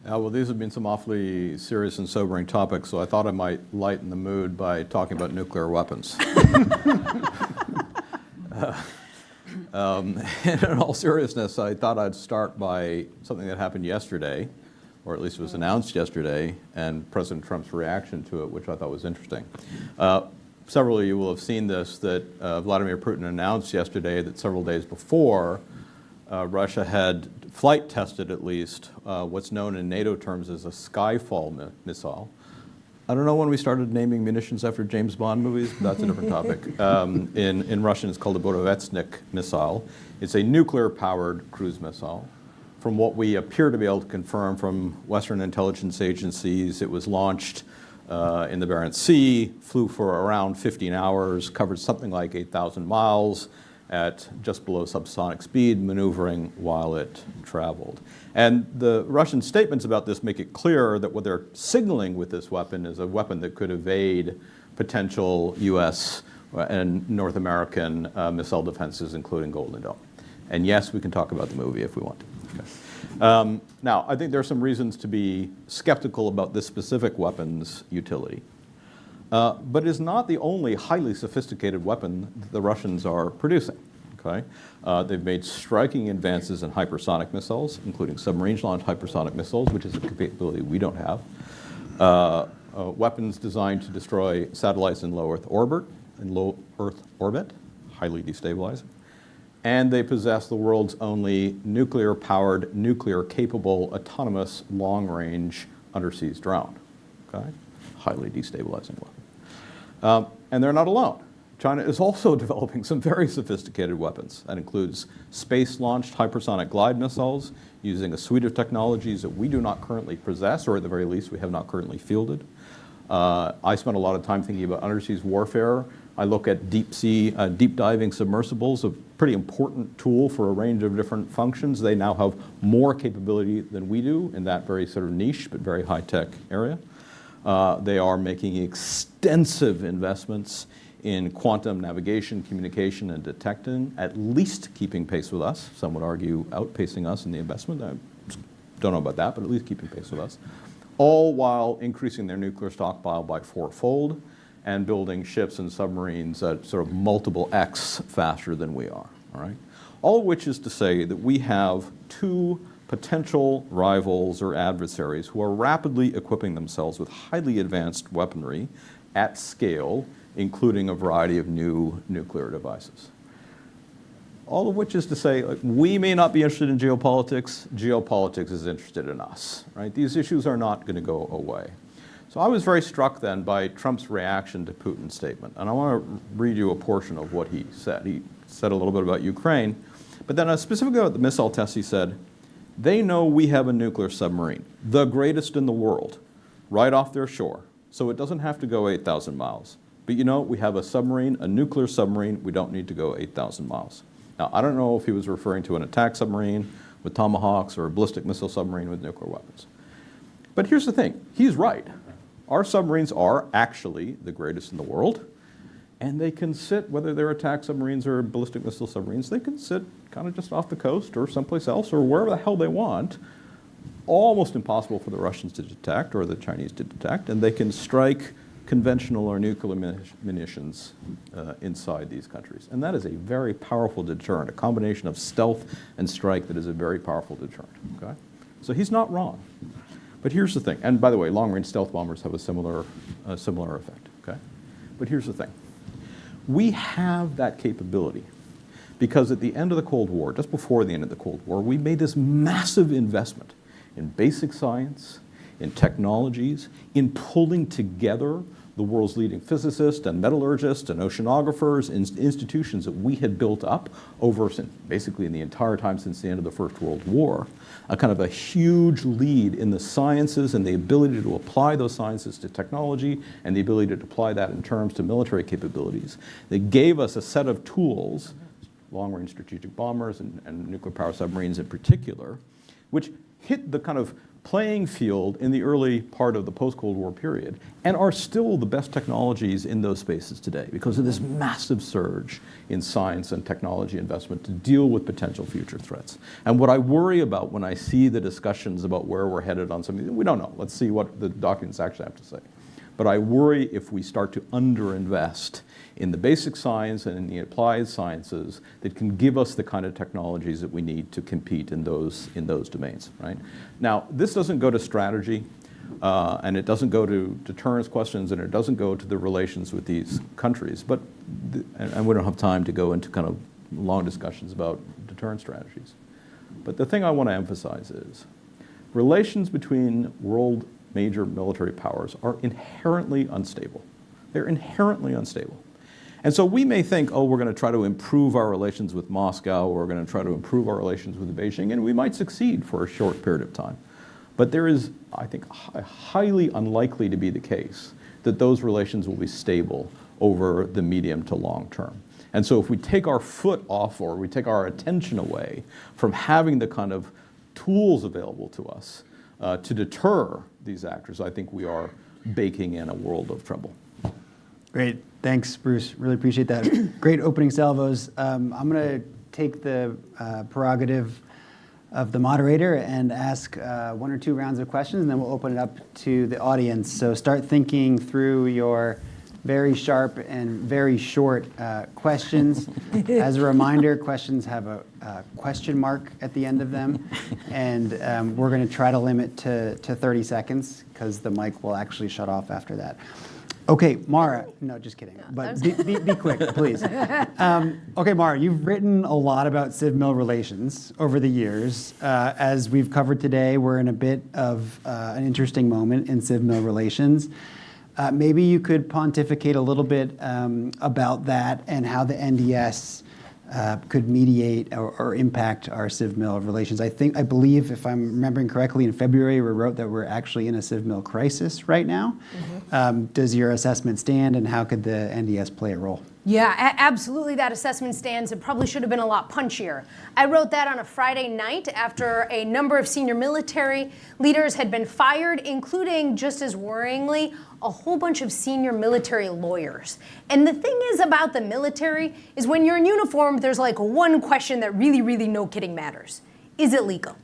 Well, these have been some awfully serious and sobering topics, so I thought I might lighten the mood by talking about nuclear weapons. In all seriousness, I thought I'd start by something that happened yesterday, or at least was announced yesterday, and President Trump's reaction to it, which I thought was interesting. Several of you will have seen this, that Vladimir Putin announced yesterday that several days before, Russia had flight tested at least what's known in NATO terms as a Skyfall missile. I don't know when we started naming munitions after James Bond movies, but that's a different topic. In Russian, it's called a Borovetsnik missile. It's a nuclear-powered cruise missile. From what we appear to be able to confirm from Western intelligence agencies, it was launched in the Barents Sea, flew for around 15 hours, covered something like 8,000 miles at just below subsonic speed, maneuvering while it traveled. And the Russian statements about this make it clear that what they're signaling with this weapon is a weapon that could evade potential US and North American missile defenses, including Golden Dome. And yes, we can talk about the movie if we want to. Okay. Now, I think there are some reasons to be skeptical about this specific weapon's utility. But it is not the only highly sophisticated weapon that the Russians are producing. Okay? They've made striking advances in hypersonic missiles, including submarine-launched hypersonic missiles, which is a capability we don't have. Weapons designed to destroy satellites in low Earth orbit, highly destabilizing. And they possess the world's only nuclear-powered, nuclear-capable, autonomous, long-range underseas drone. Okay? Highly destabilizing weapon. And they're not alone. China is also developing some very sophisticated weapons. That includes space-launched hypersonic glide missiles using a suite of technologies that we do not currently possess, or at the very least we have not currently fielded. I spent a lot of time thinking about underseas warfare. I look at deep diving submersibles, a pretty important tool for a range of different functions. They now have more capability than we do in that very sort of niche but very high-tech area. They are making extensive investments in quantum navigation, communication, and detecting, at least keeping pace with us. Some would argue outpacing us in the investment. I don't know about that, but at least keeping pace with us. All while increasing their nuclear stockpile by 4-fold and building ships and submarines at sort of multiple X faster than we are, all right? All of which is to say that we have two potential rivals or adversaries who are rapidly equipping themselves with highly advanced weaponry at scale, including a variety of new nuclear devices. All of which is to say, like, we may not be interested in geopolitics. Geopolitics is interested in us, right? These issues are not going to go away. So I was very struck then by Trump's reaction to Putin's statement. And I want to read you a portion of what he said. He said a little bit about Ukraine, but then specifically about the missile tests, he said, they know we have a nuclear submarine, the greatest in the world, right off their shore. So it doesn't have to go 8,000 miles. But you know, we have a submarine, a nuclear submarine. We don't need to go 8,000 miles. Now, I don't know if he was referring to an attack submarine with tomahawks or a ballistic missile submarine with nuclear weapons. But here's the thing. He's right. Our submarines are actually the greatest in the world. And they can sit, whether they're attack submarines or ballistic missile submarines, they can sit kind of just off the coast or someplace else or wherever the hell they want. Almost impossible for the Russians to detect or the Chinese to detect. And they can strike conventional or nuclear munitions inside these countries. And that is a very powerful deterrent, a combination of stealth and strike that is a very powerful deterrent, okay? So he's not wrong. But here's the thing, and by the way, long-range stealth bombers have a similar effect, okay? But here's the thing. We have that capability because at the end of the Cold War, just before the end of the Cold War, we made this massive investment in basic science, in technologies, in pulling together the world's leading physicists and metallurgists and oceanographers, institutions that we had built up over basically in the entire time since the end of the First World War, a kind of a huge lead in the sciences and the ability to apply those sciences to technology and the ability to apply that in terms to military capabilities. They gave us a set of tools, long-range strategic bombers and nuclear power submarines in particular, which hit the kind of playing field in the early part of the post-Cold War period and are still the best technologies in those spaces today because of this massive surge in science and technology investment to deal with potential future threats. And what I worry about when I see the discussions about where we're headed on something, we don't know. Let's see what the documents actually have to say. But I worry if we start to underinvest in the basic science and in the applied sciences that can give us the kind of technologies that we need to compete in those domains, right? Now, this doesn't go to strategy, and it doesn't go to deterrence questions, and it doesn't go to the relations with these countries, but, and we don't have time to go into kind of long discussions about deterrence strategies. But the thing I want to emphasize is relations between world major military powers are inherently unstable. They're inherently unstable. And so we may think, oh, we're going to try to improve our relations with Moscow, or we're going to try to improve our relations with Beijing, and we might succeed for a short period of time. But there is, I think, highly unlikely to be the case that those relations will be stable over the medium to long term. And so if we take our foot off or we take our attention away from having the kind of tools available to us to deter these actors, I think we are baking in a world of trouble. Great. Thanks, Bruce. Really appreciate that. Great opening salvos. I'm going to take the prerogative of the moderator and ask one or two rounds of questions, and then we'll open it up to the audience. So start thinking through your very sharp and very short questions. As a reminder, questions have a question mark at the end of them, and we're going to try to limit to 30 seconds because the mic will actually shut off after that. Okay, Mara. No, just kidding. But be quick, please. Okay, Mara, you've written a lot about civ-mil relations over the years. As we've covered today, we're in a bit of an interesting moment in civ-mil relations. Maybe you could pontificate a little bit about that and how the NDS could mediate or impact our civ-mil relations. I believe, if I'm remembering correctly, in February we wrote that we're actually in a civ-mil crisis right now. Does your assessment stand, and how could the NDS play a role? Yeah, absolutely that assessment stands. It probably should have been a lot punchier. I wrote that on a Friday night after a number of senior military leaders had been fired, including, just as worryingly, a whole bunch of senior military lawyers. And the thing is about the military is when you're in uniform, there's like one question that really, really, no kidding, matters. Is it legal?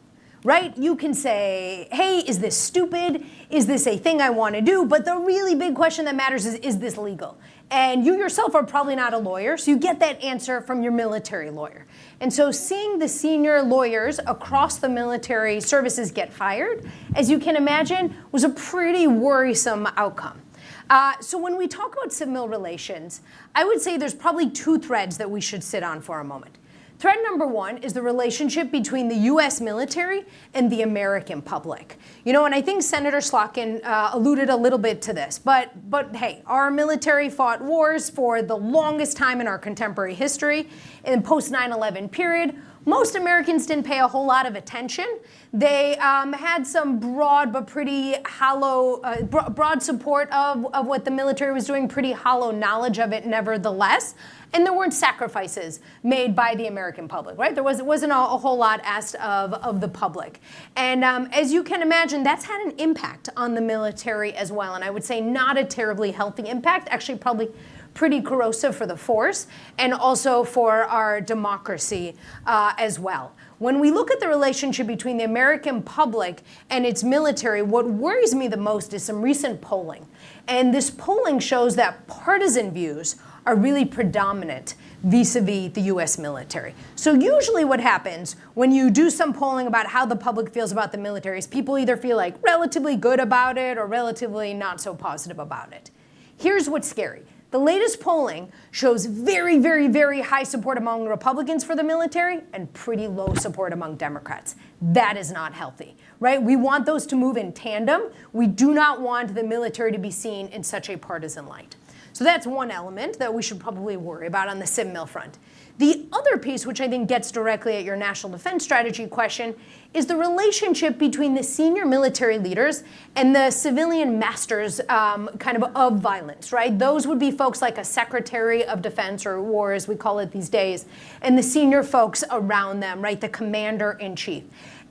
Right? You can say, hey, is this stupid? Is this a thing I want to do? But the really big question that matters is this legal? And you yourself are probably not a lawyer, so you get that answer from your military lawyer. And so seeing the senior lawyers across the military services get fired, as you can imagine, was a pretty worrisome outcome. So when we talk about civ-mil relations, I would say there's probably two threads that we should sit on for a moment. Thread number one is the relationship between the US military and the American public. And I think Senator Slotkin alluded a little bit to this, but hey, our military fought wars for the longest time in our contemporary history. In the post 9/11 period, most Americans didn't pay a whole lot of attention. They had some broad but pretty hollow, broad support of what the military was doing, pretty hollow knowledge of it nevertheless. And there weren't sacrifices made by the American public, right? It wasn't a whole lot asked of the public. And as you can imagine, that's had an impact on the military as well. And I would say not a terribly healthy impact, actually probably pretty corrosive for the force and also for our democracy as well. When we look at the relationship between the American public and its military, what worries me the most is some recent polling. And this polling shows that partisan views are really predominant vis-a-vis the US military. So usually what happens when you do some polling about how the public feels about the military is people either feel like relatively good about it or relatively not so positive about it. Here's what's scary. The latest polling shows very, very, very high support among Republicans for the military and pretty low support among Democrats. That is not healthy, right? We want those to move in tandem. We do not want the military to be seen in such a partisan light. So that's one element that we should probably worry about on the civ-mil front. The other piece, which I think gets directly at your national defense strategy question, is the relationship between the senior military leaders and the civilian masters of violence, right? Those would be folks like a Secretary of Defense, or War as we call it these days, and the senior folks around them, right? The Commander-in-Chief.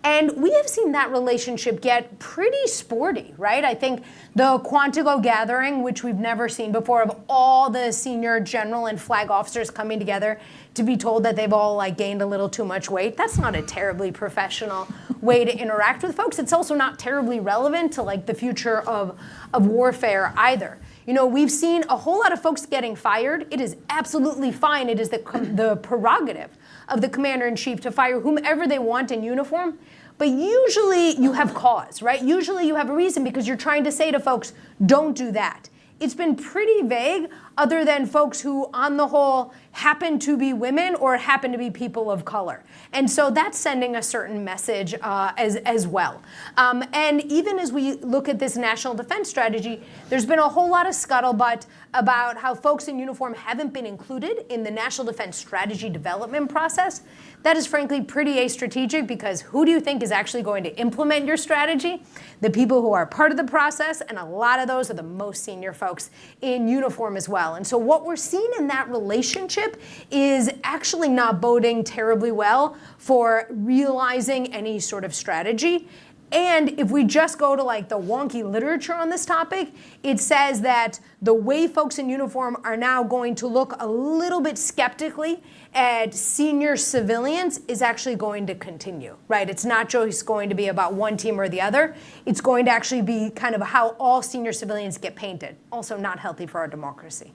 And we have seen that relationship get pretty sporty, right? I think the Quantico gathering, which we've never seen before, of all the senior general and flag officers coming together to be told that they've all gained a little too much weight, that's not a terribly professional way to interact with folks. It's also not terribly relevant to the future of warfare either. We've seen a whole lot of folks getting fired. It is absolutely fine. It is the prerogative of the Commander-in-Chief to fire whomever they want in uniform. But usually you have cause, right? Usually you have a reason because you're trying to say to folks, don't do that. It's been pretty vague other than folks who, on the whole, happen to be women or happen to be people of color. And so that's sending a certain message as well. And even as we look at this national defense strategy, there's been a whole lot of scuttlebutt about how folks in uniform haven't been included in the national defense strategy development process. That is frankly pretty astrategic because who do you think is actually going to implement your strategy? The people who are part of the process, and a lot of those are the most senior folks in uniform as well. And so what we're seeing in that relationship is actually not boding terribly well for realizing any sort of strategy. And if we just go to the wonky literature on this topic, it says that the way folks in uniform are now going to look a little bit skeptically at senior civilians is actually going to continue, right? It's not just going to be about one team or the other. It's going to actually be kind of how all senior civilians get painted. Also not healthy for our democracy.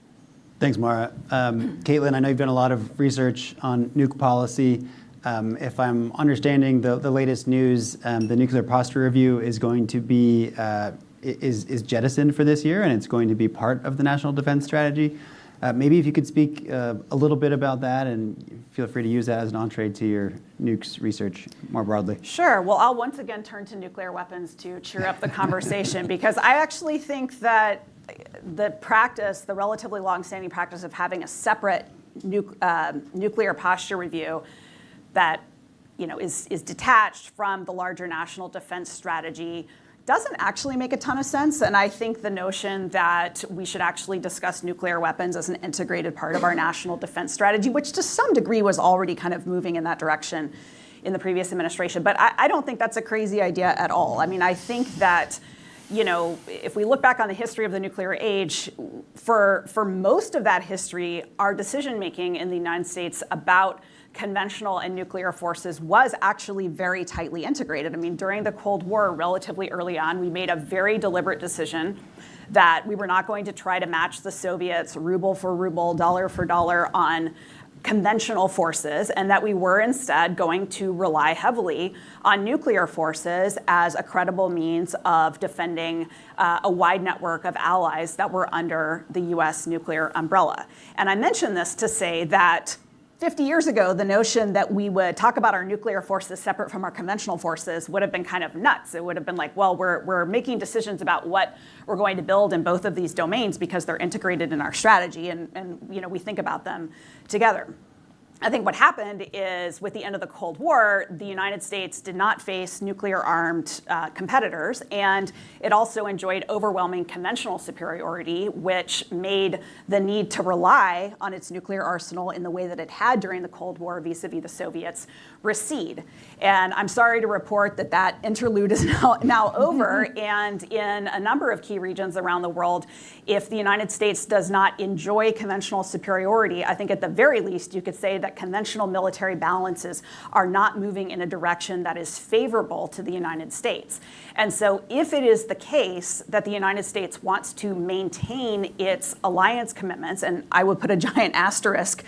Thanks, Mara. Caitlin, I know you've done a lot of research on nuke policy. If I'm understanding the latest news, the Nuclear Posture Review is going to be is jettisoned for this year, and it's going to be part of the National Defense Strategy. Maybe if you could speak a little bit about that, and feel free to use that as an entree to your nukes research more broadly. Sure. Well, I'll once again turn to nuclear weapons to cheer up the conversation, because I actually think that the relatively long-standing practice of having a separate nuclear posture review that is detached from the larger national defense strategy doesn't actually make a ton of sense. And I think the notion that we should actually discuss nuclear weapons as an integrated part of our national defense strategy, which to some degree was already kind of moving in that direction in the previous administration. But I don't think that's a crazy idea at all. I mean, I think that, if we look back on the history of the nuclear age, for most of that history, our decision-making in the United States about conventional and nuclear forces was actually very tightly integrated. I mean, during the Cold War, relatively early on, we made a very deliberate decision that we were not going to try to match the Soviets ruble for ruble, dollar for dollar on conventional forces, and that we were instead going to rely heavily on nuclear forces as a credible means of defending a wide network of allies that were under the US nuclear umbrella. And I mention this to say that 50 years ago, the notion that we would talk about our nuclear forces separate from our conventional forces would have been kind of nuts. It would have been like, well, we're making decisions about what we're going to build in both of these domains because they're integrated in our strategy, and we think about them together. I think what happened is, with the end of the Cold War, the United States did not face nuclear-armed competitors, and it also enjoyed overwhelming conventional superiority, which made the need to rely on its nuclear arsenal in the way that it had during the Cold War vis-a-vis the Soviets recede. And I'm sorry to report that that interlude is now over, and in a number of key regions around the world, if the United States does not enjoy conventional superiority, I think at the very least you could say that conventional military balances are not moving in a direction that is favorable to the United States. And so if it is the case that the United States wants to maintain its alliance commitments, and I would put a giant asterisk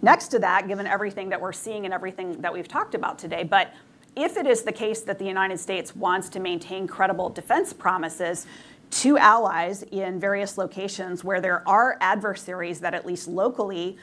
next to that, given everything that we're seeing and everything that we've talked about today, but if it is the case that the United States wants to maintain credible defense promises to allies in various locations where there are adversaries that at least locally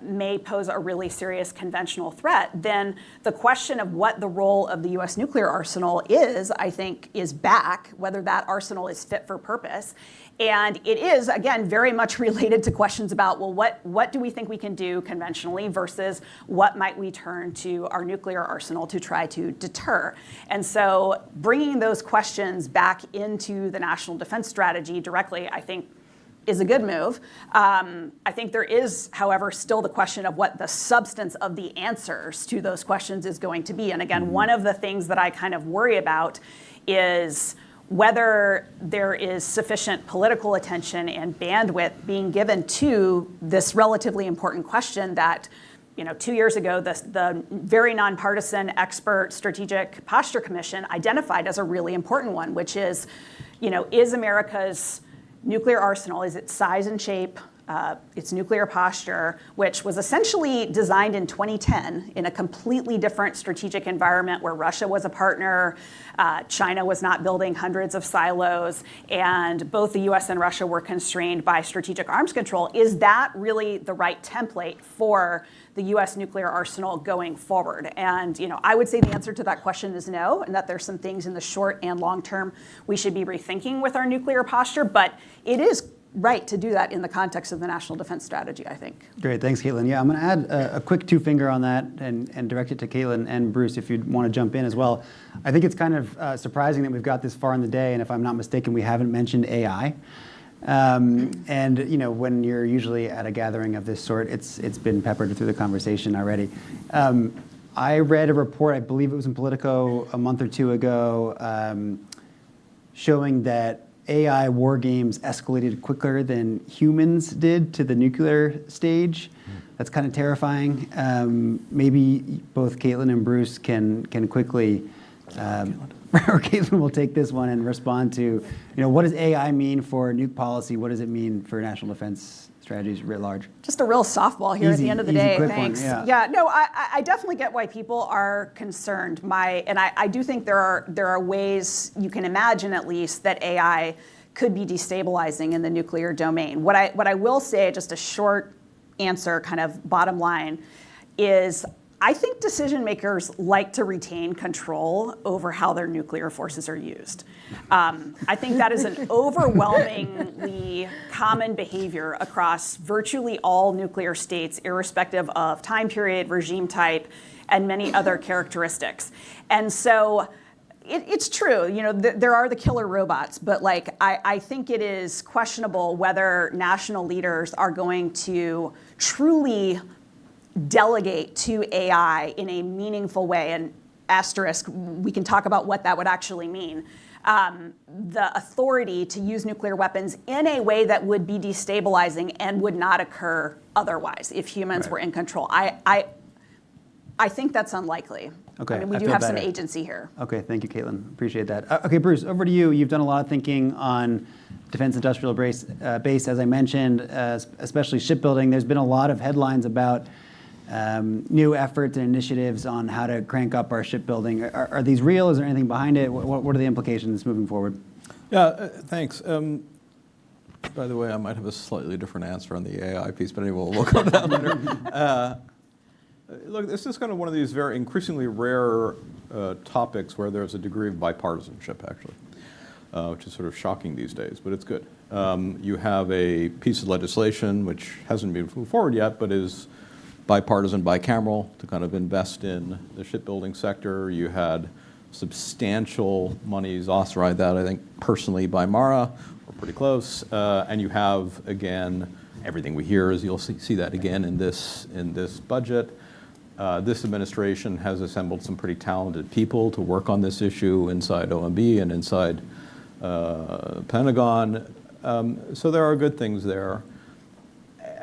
may pose a really serious conventional threat, then the question of what the role of the US nuclear arsenal is, I think, is back, whether that arsenal is fit for purpose. And it is, again, very much related to questions about, well, what do we think we can do conventionally versus what might we turn to our nuclear arsenal to try to deter? And so bringing those questions back into the national defense strategy directly, I think, is a good move. I think there is, however, still the question of what the substance of the answers to those questions is going to be. And again, one of the things that I kind of worry about is whether there is sufficient political attention and bandwidth being given to this relatively important question that, 2 years ago, the very nonpartisan expert Strategic Posture Commission identified as a really important one, which is America's nuclear arsenal, is its size and shape, its nuclear posture, which was essentially designed in 2010 in a completely different strategic environment where Russia was a partner, China was not building hundreds of silos, and both the US and Russia were constrained by strategic arms control. Is that really the right template for the US nuclear arsenal going forward? And I would say the answer to that question is no, and that there's some things in the short and long term we should be rethinking with our nuclear posture, but it is right to do that in the context of the national defense strategy, I think. Great, thanks, Caitlin. Yeah, I'm going to add a quick two-finger on that and direct it to Caitlin and Bruce if you'd want to jump in as well. I think it's kind of surprising that we've got this far in the day, and if I'm not mistaken, we haven't mentioned AI. And when you're usually at a gathering of this sort, it's been peppered through the conversation already. I read a report, I believe it was in Politico a month or two ago, showing that AI war games escalated quicker than humans did to the nuclear stage. That's kind of terrifying. Maybe both Caitlin and Bruce can quickly, or Caitlin will take this one and respond to, what does AI mean for nuke policy? What does it mean for national defense strategies writ large? Just a real softball here at the end of the Easy, day. quick one, Thanks. yeah. No, I definitely get why people are concerned. I do think there are ways you can imagine, at least, that AI could be destabilizing in the nuclear domain. What I will say, just a short answer, kind of bottom line, is I think decision makers like to retain control over how their nuclear forces are used. I think that is an overwhelmingly common behavior across virtually all nuclear states, irrespective of time period, regime type, and many other characteristics. And so it's true, there are the killer robots, but I think it is questionable whether national leaders are going to truly delegate to AI in a meaningful way, and asterisk, we can talk about what that would actually mean, the authority to use nuclear weapons in a way that would be destabilizing and would not occur otherwise if humans were in control. I think that's unlikely. Okay, I mean, we do feel have some better. agency here. Okay, thank you, Caitlin. Appreciate that. Okay, Bruce, over to you. You've done a lot of thinking on defense industrial base, as I mentioned, especially shipbuilding. There's been a lot of headlines about new efforts and initiatives on how to crank up our shipbuilding. Are these real? Is there anything behind it? What are the implications moving forward? Yeah, thanks. By the way, I might have a slightly different answer on the AI piece, but anyway, we'll go down later. Look, this is kind of one of these very increasingly rare topics where there's a degree of bipartisanship, actually, which is sort of shocking these days, but it's good. You have a piece of legislation which hasn't been moved forward yet, but is bipartisan, bicameral, to kind of invest in the shipbuilding sector. You had substantial monies authorized that, I think, personally by Mara, or pretty close. And you have, again, everything we hear is you'll see that again in this budget. This administration has assembled some pretty talented people to work on this issue inside OMB and inside Pentagon. So there are good things there.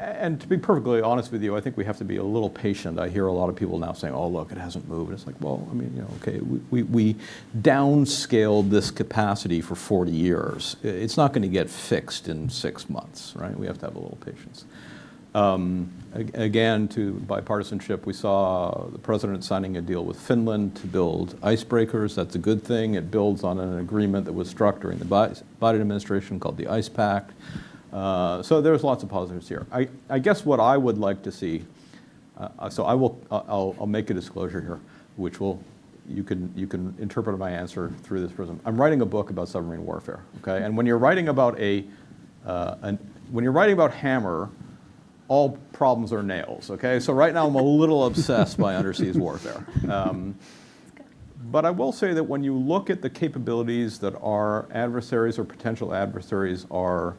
And to be perfectly honest with you, I think we have to be a little patient. I hear a lot of people now saying, oh, look, it hasn't moved. It's like, well, I mean, okay, we downscaled this capacity for 40 years. It's not going to get fixed in 6 months, right? We have to have a little patience. Again, to bipartisanship, we saw the president signing a deal with Finland to build icebreakers. That's a good thing. It builds on an agreement that was struck during the Biden administration called the ICE Pact. So there's lots of positives here. I guess what I would like to see, I'll make a disclosure here, which you can interpret my answer through this prism. I'm writing a book about submarine warfare, okay? And when you're writing about Hammer, all problems are nails, okay? So right now I'm a little obsessed by underseas warfare. But I will say that when you look at the capabilities that our adversaries or potential adversaries are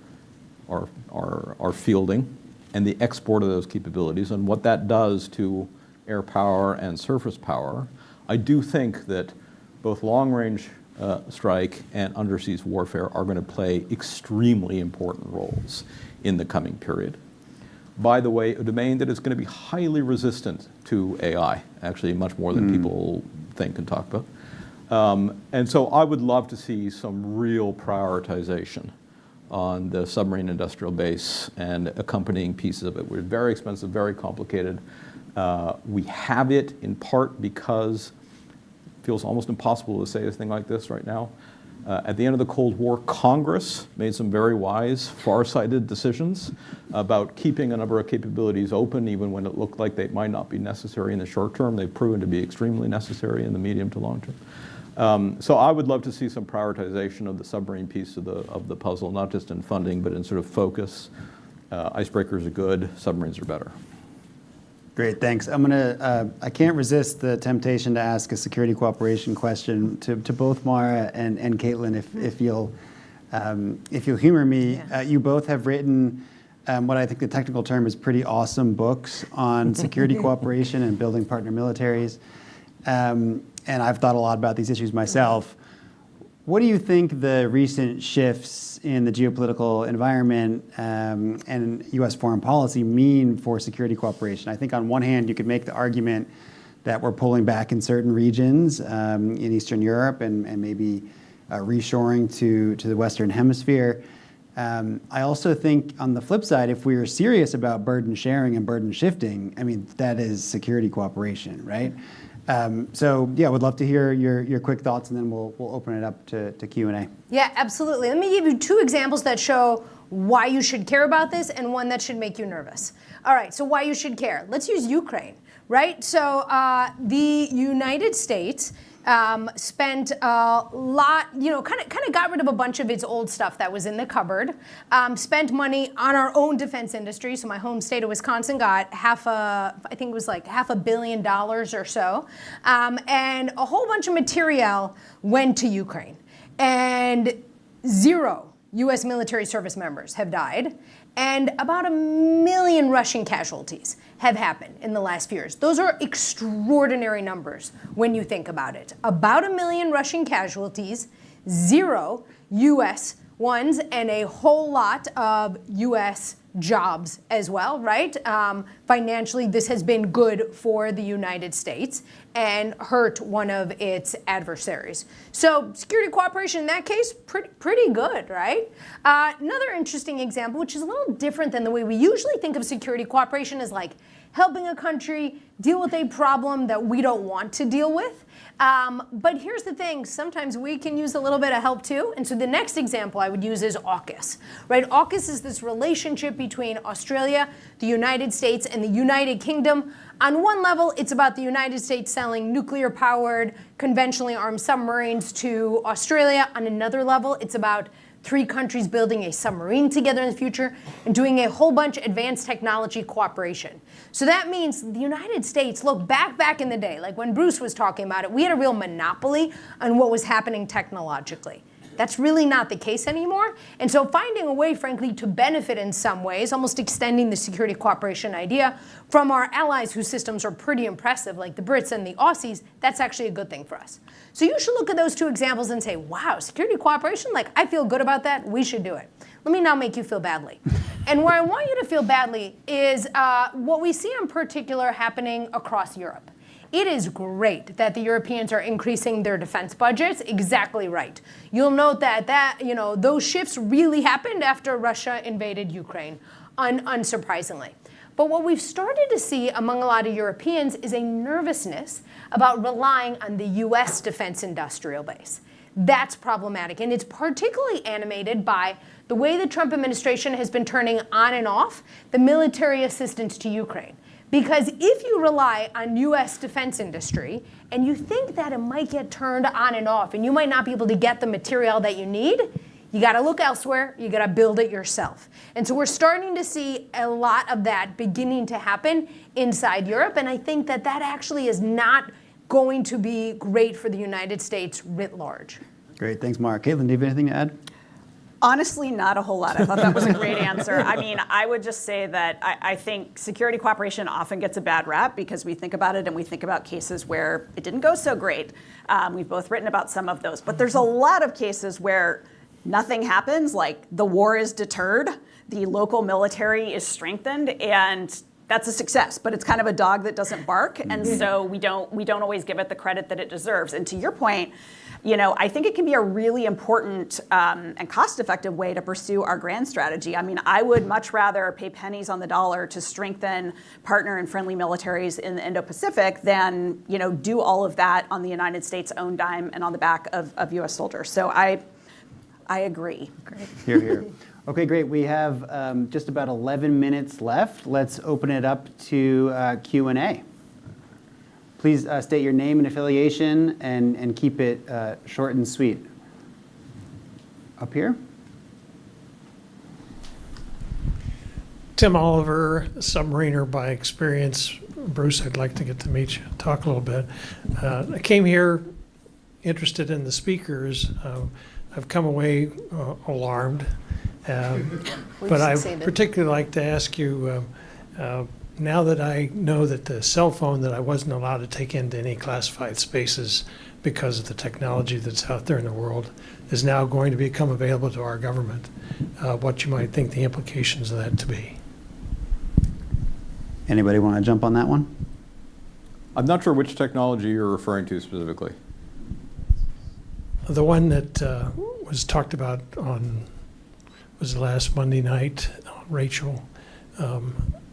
fielding, and the export of those capabilities, and what that does to air power and surface power, I do think that both long-range strike and underseas warfare are going to play extremely important roles in the coming period. By the way, a domain that is going to be highly resistant to AI, actually much more than people think and talk about. And so I would love to see some real prioritization on the submarine industrial base and accompanying pieces of it. We're very expensive, very complicated. We have it in part because it feels almost impossible to say a thing like this right now. At the end of the Cold War, Congress made some very wise, far-sighted decisions about keeping a number of capabilities open even when it looked like they might not be necessary in the short term. They've proven to be extremely necessary in the medium to long term. So I would love to see some prioritization of the submarine piece of the puzzle, not just in funding, but in sort of focus. Icebreakers are good, submarines are better. Great, thanks. I can't resist the temptation to ask a security cooperation question to both Mara and Caitlin, if you'll humor me. Yeah. You both have written what I think the technical term is pretty awesome books on security cooperation and building partner militaries. And I've thought a lot about these issues myself. What do you think the recent shifts in the geopolitical environment and U.S. foreign policy mean for security cooperation? I think on one hand, you could make the argument that we're pulling back in certain regions in Eastern Europe and maybe reshoring to the Western Hemisphere. I also think on the flip side, if we are serious about burden sharing and burden shifting, I mean, that is security cooperation, right? So yeah, would love to hear your quick thoughts, and then we'll open it up to Q&A. Yeah, absolutely. Let me give you 2 examples that show why you should care about this and one that should make you nervous. All right, so why you should care. Let's use Ukraine, right? So the United States spent a lot, kind of got rid of a bunch of its old stuff that was in the cupboard, spent money on our own defense industry. So my home state of Wisconsin got I think it was like $500 million or so. And a whole bunch of material went to Ukraine. And 0 U.S. military service members have died. And about 1 million Russian casualties have happened in the last few years. Those are extraordinary numbers when you think about it. About 1 million Russian casualties, 0 U.S. ones, and a whole lot of U.S. jobs as well, right? Financially, this has been good for the United States and hurt one of its adversaries. So security cooperation in that case, pretty good, right? Another interesting example, which is a little different than the way we usually think of security cooperation, is like helping a country deal with a problem that we don't want to deal with. But here's the thing, sometimes we can use a little bit of help too. And so the next example I would use is AUKUS, right? AUKUS is this relationship between Australia, the United States, and the United Kingdom. On one level, it's about the United States selling nuclear-powered, conventionally armed submarines to Australia. On another level, it's about 3 countries building a submarine together in the future and doing a whole bunch of advanced technology cooperation. So that means the United States, look, back in the day, like when Bruce was talking about it, we had a real monopoly on what was happening technologically. That's really not the case anymore. And so finding a way, frankly, to benefit in some ways, almost extending the security cooperation idea from our allies whose systems are pretty impressive, like the Brits and the Aussies, that's actually a good thing for us. So you should look at those 2 examples and say, wow, security cooperation, like I feel good about that, we should do it. Let me now make you feel badly. And where I want you to feel badly is what we see in particular happening across Europe. It is great that the Europeans are increasing their defense budgets. Exactly right. You'll note that those shifts really happened after Russia invaded Ukraine, unsurprisingly. But what we've started to see among a lot of Europeans is a nervousness about relying on the U.S. defense industrial base. That's problematic, and it's particularly animated by the way the Trump administration has been turning on and off the military assistance to Ukraine. Because if you rely on U.S. defense industry and you think that it might get turned on and off and you might not be able to get the material that you need, you got to look elsewhere, you got to build it yourself. And so we're starting to see a lot of that beginning to happen inside Europe, and I think that actually is not going to be great for the United States writ large. Great, thanks, Mark. Caitlin, do you have anything to add? Honestly, not a whole lot. I thought that was a great answer. I mean, I would just say that I think security cooperation often gets a bad rap because we think about it and we think about cases where it didn't go so great. We've both written about some of those. But there's a lot of cases where nothing happens, like the war is deterred, the local military is strengthened, and that's a success. But it's kind of a dog that doesn't bark, and so we don't always give it the credit that it deserves. And to your point, I think it can be a really important and cost-effective way to pursue our grand strategy. I mean, I would much rather pay pennies on the dollar to strengthen partner and friendly militaries in the Indo-Pacific than, do all of that on the United States' own dime and on the back of U.S. soldiers. So I agree. Great. Hear, hear. Okay, great. We have just about 11 minutes left. Let's open it up to Q&A. Please state your name and affiliation and keep it short and sweet. Up here. Tim Oliver, submariner by experience. Bruce, I'd like to get to meet you, talk a little bit. I came here interested in the speakers. I've come away alarmed. But I particularly like to ask you, now that I know that the cell phone that I wasn't allowed to take into any classified spaces because of the technology that's out there in the world is now going to become available to our government, what you might think the implications of that to be. Anybody want to jump on that one? I'm not sure which technology you're referring to specifically. The one that was talked about on was last Monday night, Rachel,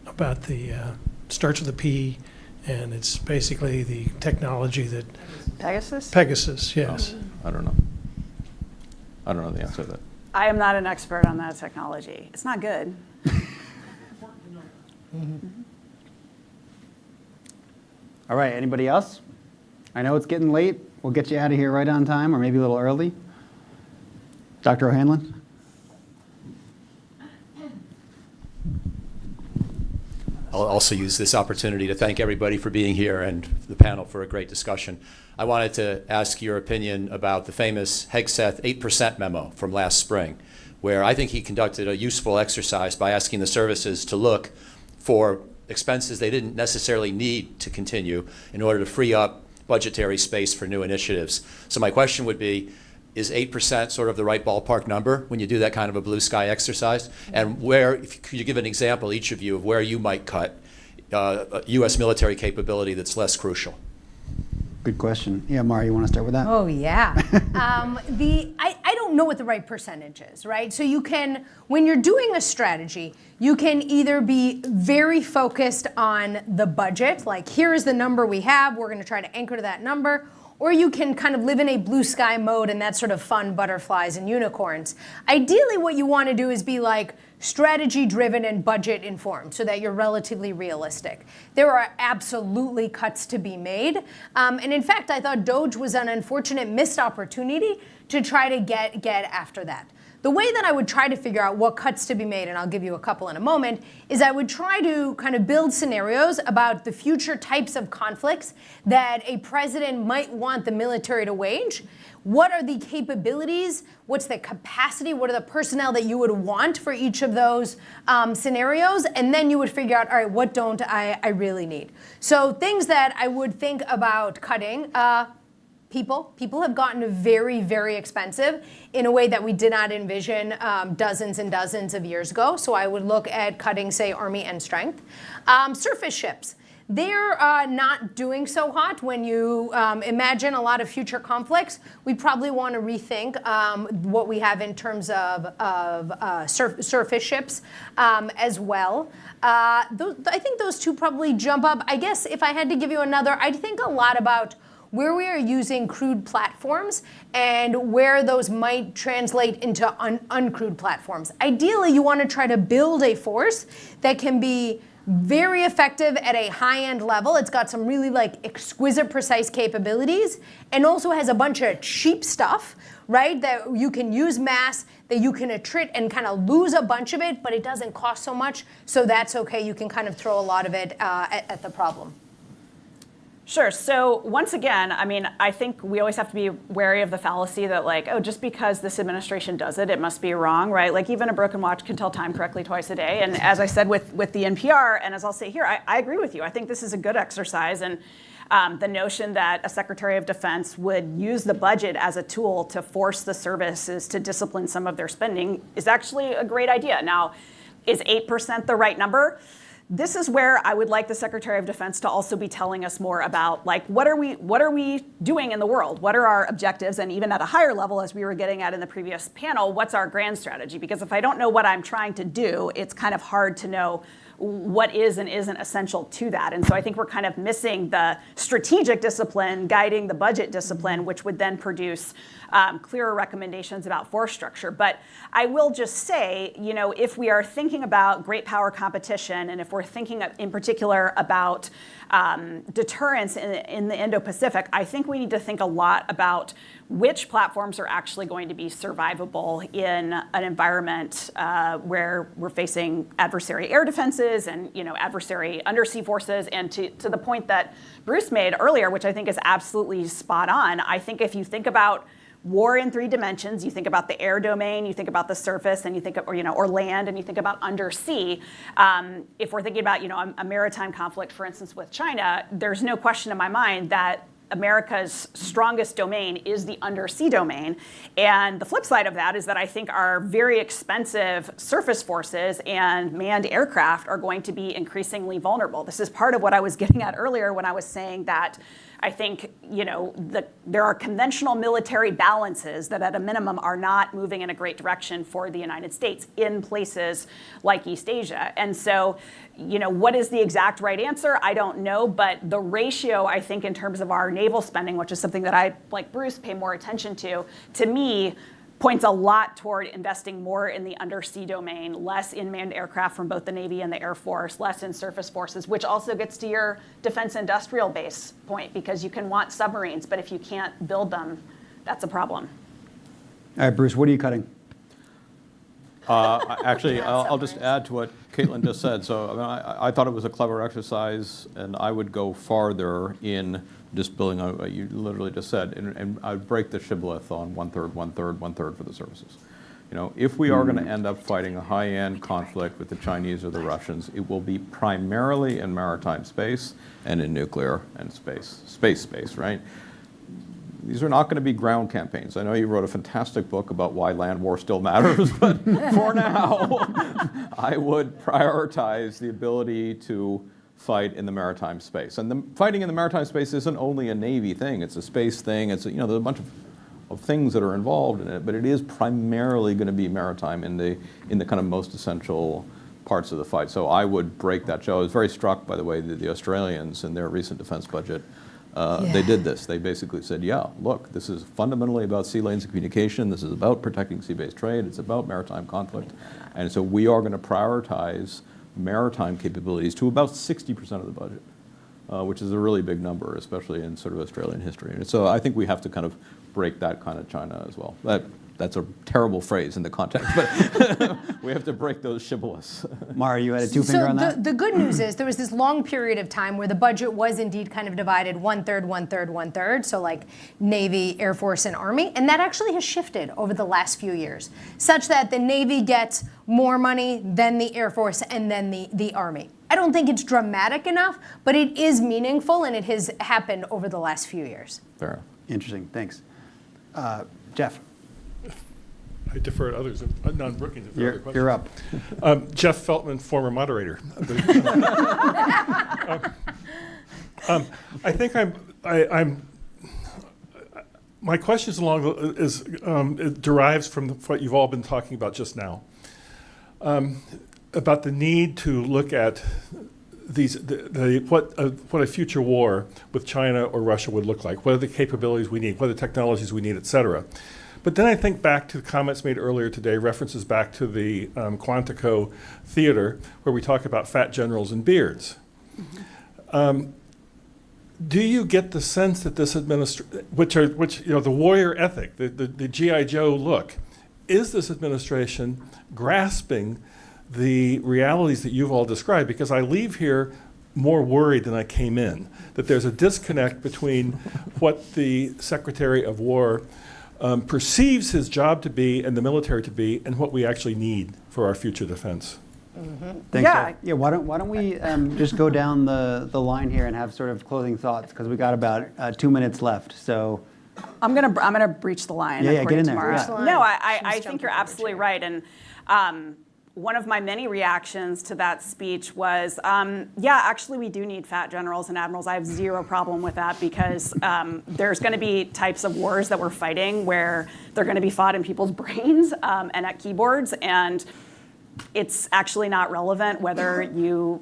about the, starts with a P, and it's basically the technology that. Pegasus? Pegasus, yes. I don't know. I don't know the answer to that. I am not an expert on that technology. It's not good. All right, anybody else? I know it's getting late. We'll get you out of here right on time, or maybe a little early. Dr. O'Hanlon? I'll also use this opportunity to thank everybody for being here and the panel for a great discussion. I wanted to ask your opinion about the famous Hegseth 8% memo from last spring, where I think he conducted a useful exercise by asking the services to look for expenses they didn't necessarily need to continue in order to free up budgetary space for new initiatives. So my question would be, is 8% sort of the right ballpark number when you do that kind of a blue sky exercise? And where, could you give an example, each of you, of where you might cut U.S. military capability that's less crucial? Good question. Yeah, Mara, you want to start with that? Oh, yeah. I don't know what the right percentage is, right? So you can, when you're doing a strategy, you can either be very focused on the budget, like here is the number we have, we're going to try to anchor to that number, or you can kind of live in a blue sky mode and that's sort of fun butterflies and unicorns. Ideally, what you want to do is be like strategy driven and budget informed so that you're relatively realistic. There are absolutely cuts to be made. And in fact, I thought DOGE was an unfortunate missed opportunity to try to get after that. The way that I would try to figure out what cuts to be made, and I'll give you a couple in a moment, is I would try to kind of build scenarios about the future types of conflicts that a president might want the military to wage. What are the capabilities? What's the capacity? What are the personnel that you would want for each of those scenarios? And then you would figure out, all right, what don't I really need? So things that I would think about cutting, people have gotten very, very expensive in a way that we did not envision dozens and dozens of years ago. So I would look at cutting, say, Army end strength. Surface ships. They're not doing so hot. When you imagine a lot of future conflicts, we probably want to rethink what we have in terms of surface ships as well. I think those two probably jump up. I guess if I had to give you another, I'd think a lot about where we are using crewed platforms and where those might translate into uncrewed platforms. Ideally, you want to try to build a force that can be very effective at a high-end level. It's got some really like exquisite precise capabilities and also has a bunch of cheap stuff, right? That you can use mass, that you can attrit and kind of lose a bunch of it, but it doesn't cost so much. So that's okay. You can kind of throw a lot of it at the problem. Sure. So once again, I mean, I think we always have to be wary of the fallacy that like, oh, just because this administration does it, it must be wrong, right? Like even a broken watch can tell time correctly twice a day. And as I said with the NPR, and as I'll say here, I agree with you. I think this is a good exercise. And the notion that a Secretary of Defense would use the budget as a tool to force the services to discipline some of their spending is actually a great idea. Now, is 8% the right number? This is where I would like the Secretary of Defense to also be telling us more about, like, what are we doing in the world? What are our objectives? And even at a higher level, as we were getting at in the previous panel, what's our grand strategy? Because if I don't know what I'm trying to do, it's kind of hard to know what is and isn't essential to that. And so I think we're kind of missing the strategic discipline guiding the budget discipline, which would then produce clearer recommendations about force structure. But I will just say, you know, if we are thinking about great power competition, and if we're thinking in particular about deterrence in the Indo-Pacific, I think we need to think a lot about which platforms are actually going to be survivable in an environment where we're facing adversary air defenses and, you know, adversary undersea forces. And to the point that Bruce made earlier, which I think is absolutely spot on, I think if you think about war in 3 dimensions, you think about the air domain, you think about the surface, and you think of, or land, and you think about undersea. If we're thinking about, a maritime conflict, for instance, with China, there's no question in my mind that America's strongest domain is the undersea domain. And the flip side of that is that I think our very expensive surface forces and manned aircraft are going to be increasingly vulnerable. This is part of what I was getting at earlier when I was saying that I think, there are conventional military balances that at a minimum are not moving in a great direction for the United States in places like East Asia. And so, what is the exact right answer? I don't know, but the ratio, I think, in terms of our naval spending, which is something that I, like Bruce, pay more attention to me, points a lot toward investing more in the undersea domain, less in manned aircraft from both the Navy and the Air Force, less in surface forces, which also gets to your defense industrial base point, because you can want submarines, but if you can't build them, that's a problem. All right, Bruce, what are you cutting? Actually, I'll just add to what Caitlin just said. So I thought it was a clever exercise, and I would go farther in just building on what you literally just said, and I'd break the shibboleth on 1/3, 1/3, 1/3 for the services. If we are going to end up fighting a high-end conflict with the Chinese or the Russians, it will be primarily in maritime space and in nuclear and space, right? These are not going to be ground campaigns. I know you wrote a fantastic book about why land war still matters, but for now, I would prioritize the ability to fight in the maritime space. And the fighting in the maritime space isn't only a Navy thing, it's a space thing, it's there's a bunch of things that are involved in it, but it is primarily going to be maritime in the kind of most essential parts of the fight. So I would break that show. I was very struck, by the way, that the Australians in their recent defense budget, they did this. They basically said, yeah, look, this is fundamentally about sea lanes of communication, this is about protecting sea-based trade, it's about maritime conflict, and so we are going to prioritize maritime capabilities to about 60% of the budget, which is a really big number, especially in sort of Australian history. And so I think we have to kind of break that kind of China as well. That's a terrible phrase in the context, but we have to break those shibboleths. Mara, you had a two-finger on that? The good news is there was this long period of time where the budget was indeed kind of divided 1/3, 1/3, 1/3, so like Navy, Air Force, and Army, and that actually has shifted over the last few years, such that the Navy gets more money than the Air Force and then the Army. I don't think it's dramatic enough, but it is meaningful, and it has happened over the last few years. Fair. Interesting, thanks. Jeff. I defer to others, non-Brookings. You're up. Jeff Feltman, former moderator. I think my question it derives from what you've all been talking about just now, about the need to look at what a future war with China or Russia would look like. What are the capabilities we need? What are the technologies we need, et cetera? But then I think back to the comments made earlier today, references back to the Quantico theater, where we talk about fat generals and beards. Mm-hmm. Do you get the sense that this administration, which the warrior ethic, the G.I. Joe look, is this administration grasping the realities that you've all described? Because I leave here more worried than I came in, that there's a disconnect between what the Secretary of War perceives his job to be and the military to be, and what we actually need for our future defense. Mm-hmm. Thanks. Yeah. Why don't we just go down the line here and have sort of closing thoughts, because we got about 2 minutes left. So I'm gonna breach the line. Yeah, get in there. Yeah. No, I think you're absolutely right, and one of my many reactions to that speech was, actually we do need fat generals and admirals. I have zero problem with that, because there's going to be types of wars that we're fighting where they're going to be fought in people's brains and at keyboards, and it's actually not relevant whether you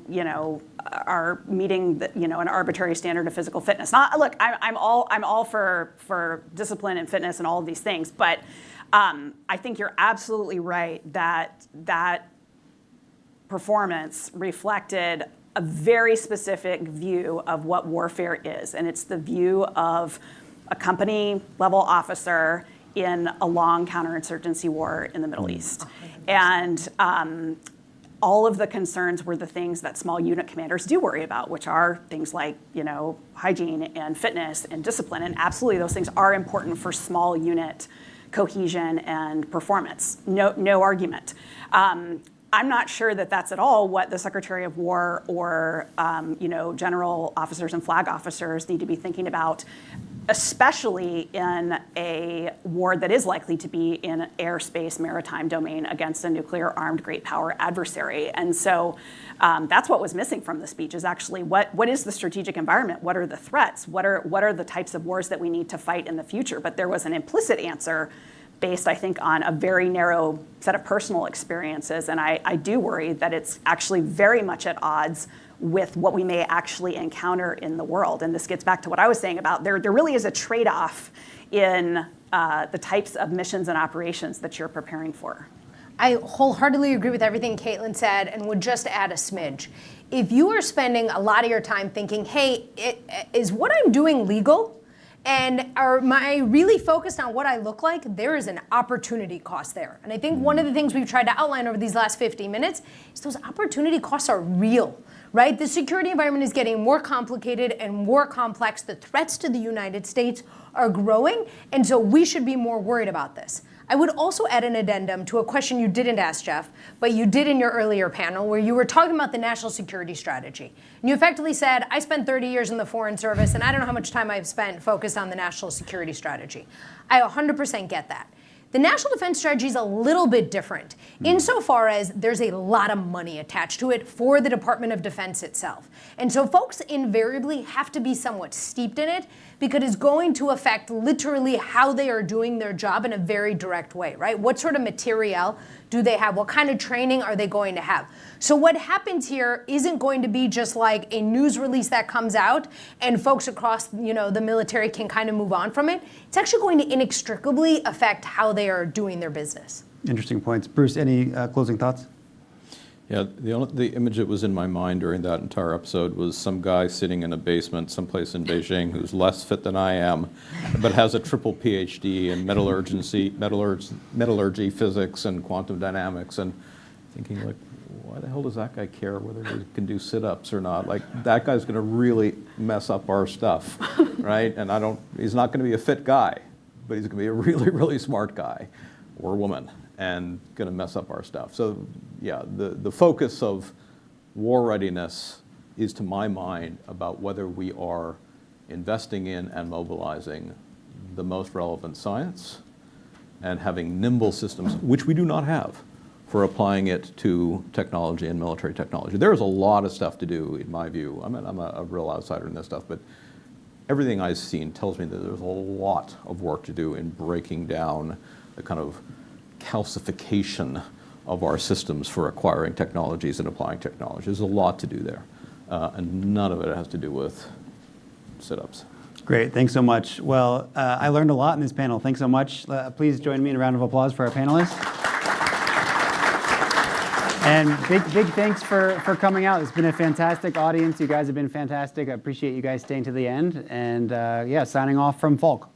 are meeting an arbitrary standard of physical fitness. Look, I'm all for discipline and fitness and all of these things, but I think you're absolutely right that performance reflected a very specific view of what warfare is, and it's the view of a company-level officer in a long counterinsurgency war in the Middle East. And all of the concerns were the things that small unit commanders do worry about, which are things like, hygiene and fitness and discipline, and absolutely those things are important for small unit cohesion and performance. No argument. I'm not sure that that's at all what the Secretary of War or general officers and flag officers need to be thinking about especially in a war that is likely to be in airspace, maritime domain against a nuclear armed great power adversary. And so that's what was missing from the speech, is actually what is the strategic environment? What are the threats? What are the types of wars that we need to fight in the future? But there was an implicit answer based, I think, on a very narrow set of personal experiences. And I do worry that it's actually very much at odds with what we may actually encounter in the world. And this gets back to what I was saying about there really is a trade-off in the types of missions and operations that you're preparing for. I wholeheartedly agree with everything Caitlin said and would just add a smidge. If you are spending a lot of your time thinking, hey, is what I'm doing legal? And am I really focused on what I look like? There is an opportunity cost there. And I think one of the things we've tried to outline over these last 50 minutes is those opportunity costs are real, right? The security environment is getting more complicated and more complex. The threats to the United States are growing, and so we should be more worried about this. I would also add an addendum to a question you didn't ask, Jeff, but you did in your earlier panel, where you were talking about the national security strategy. And you effectively said, I spent 30 years in the Foreign Service, and I don't know how much time I've spent focused on the national security strategy. I 100% get that. The national defense strategy is a little bit different insofar as there's a lot of money attached to it for the Department of Defense itself. And so folks invariably have to be somewhat steeped in it because it's going to affect literally how they are doing their job in a very direct way, right? What sort of material do they have? What kind of training are they going to have? So what happens here isn't going to be just like a news release that comes out and folks across, the military can kind of move on from it. It's actually going to inextricably affect how they are doing their business. Interesting points. Bruce, any closing thoughts? Yeah, the image that was in my mind during that entire episode was some guy sitting in a basement someplace in Beijing who's less fit than I am, but has a triple PhD in metallurgy, physics, and quantum dynamics, and thinking, like, why the hell does that guy care whether he can do sit-ups or not? Like, that guy's going to really mess up our stuff, right? And he's not going to be a fit guy, but he's going to be a really, really smart guy or woman, and going to mess up our stuff. So yeah, the focus of war readiness is, to my mind, about whether we are investing in and mobilizing the most relevant science and having nimble systems, which we do not have, for applying it to technology and military technology. There's a lot of stuff to do, in my view. I'm a real outsider in this stuff, but everything I've seen tells me that there's a lot of work to do in breaking down the kind of calcification of our systems for acquiring technologies and applying technology. There's a lot to do there, and none of it has to do with sit-ups. Great, thanks so much. Well, I learned a lot in this panel. Thanks so much. Please join me in a round of applause for our panelists. And big thanks for coming out. It's been a fantastic audience. You guys have been fantastic. I appreciate you guys staying to the end. And signing off from Falk.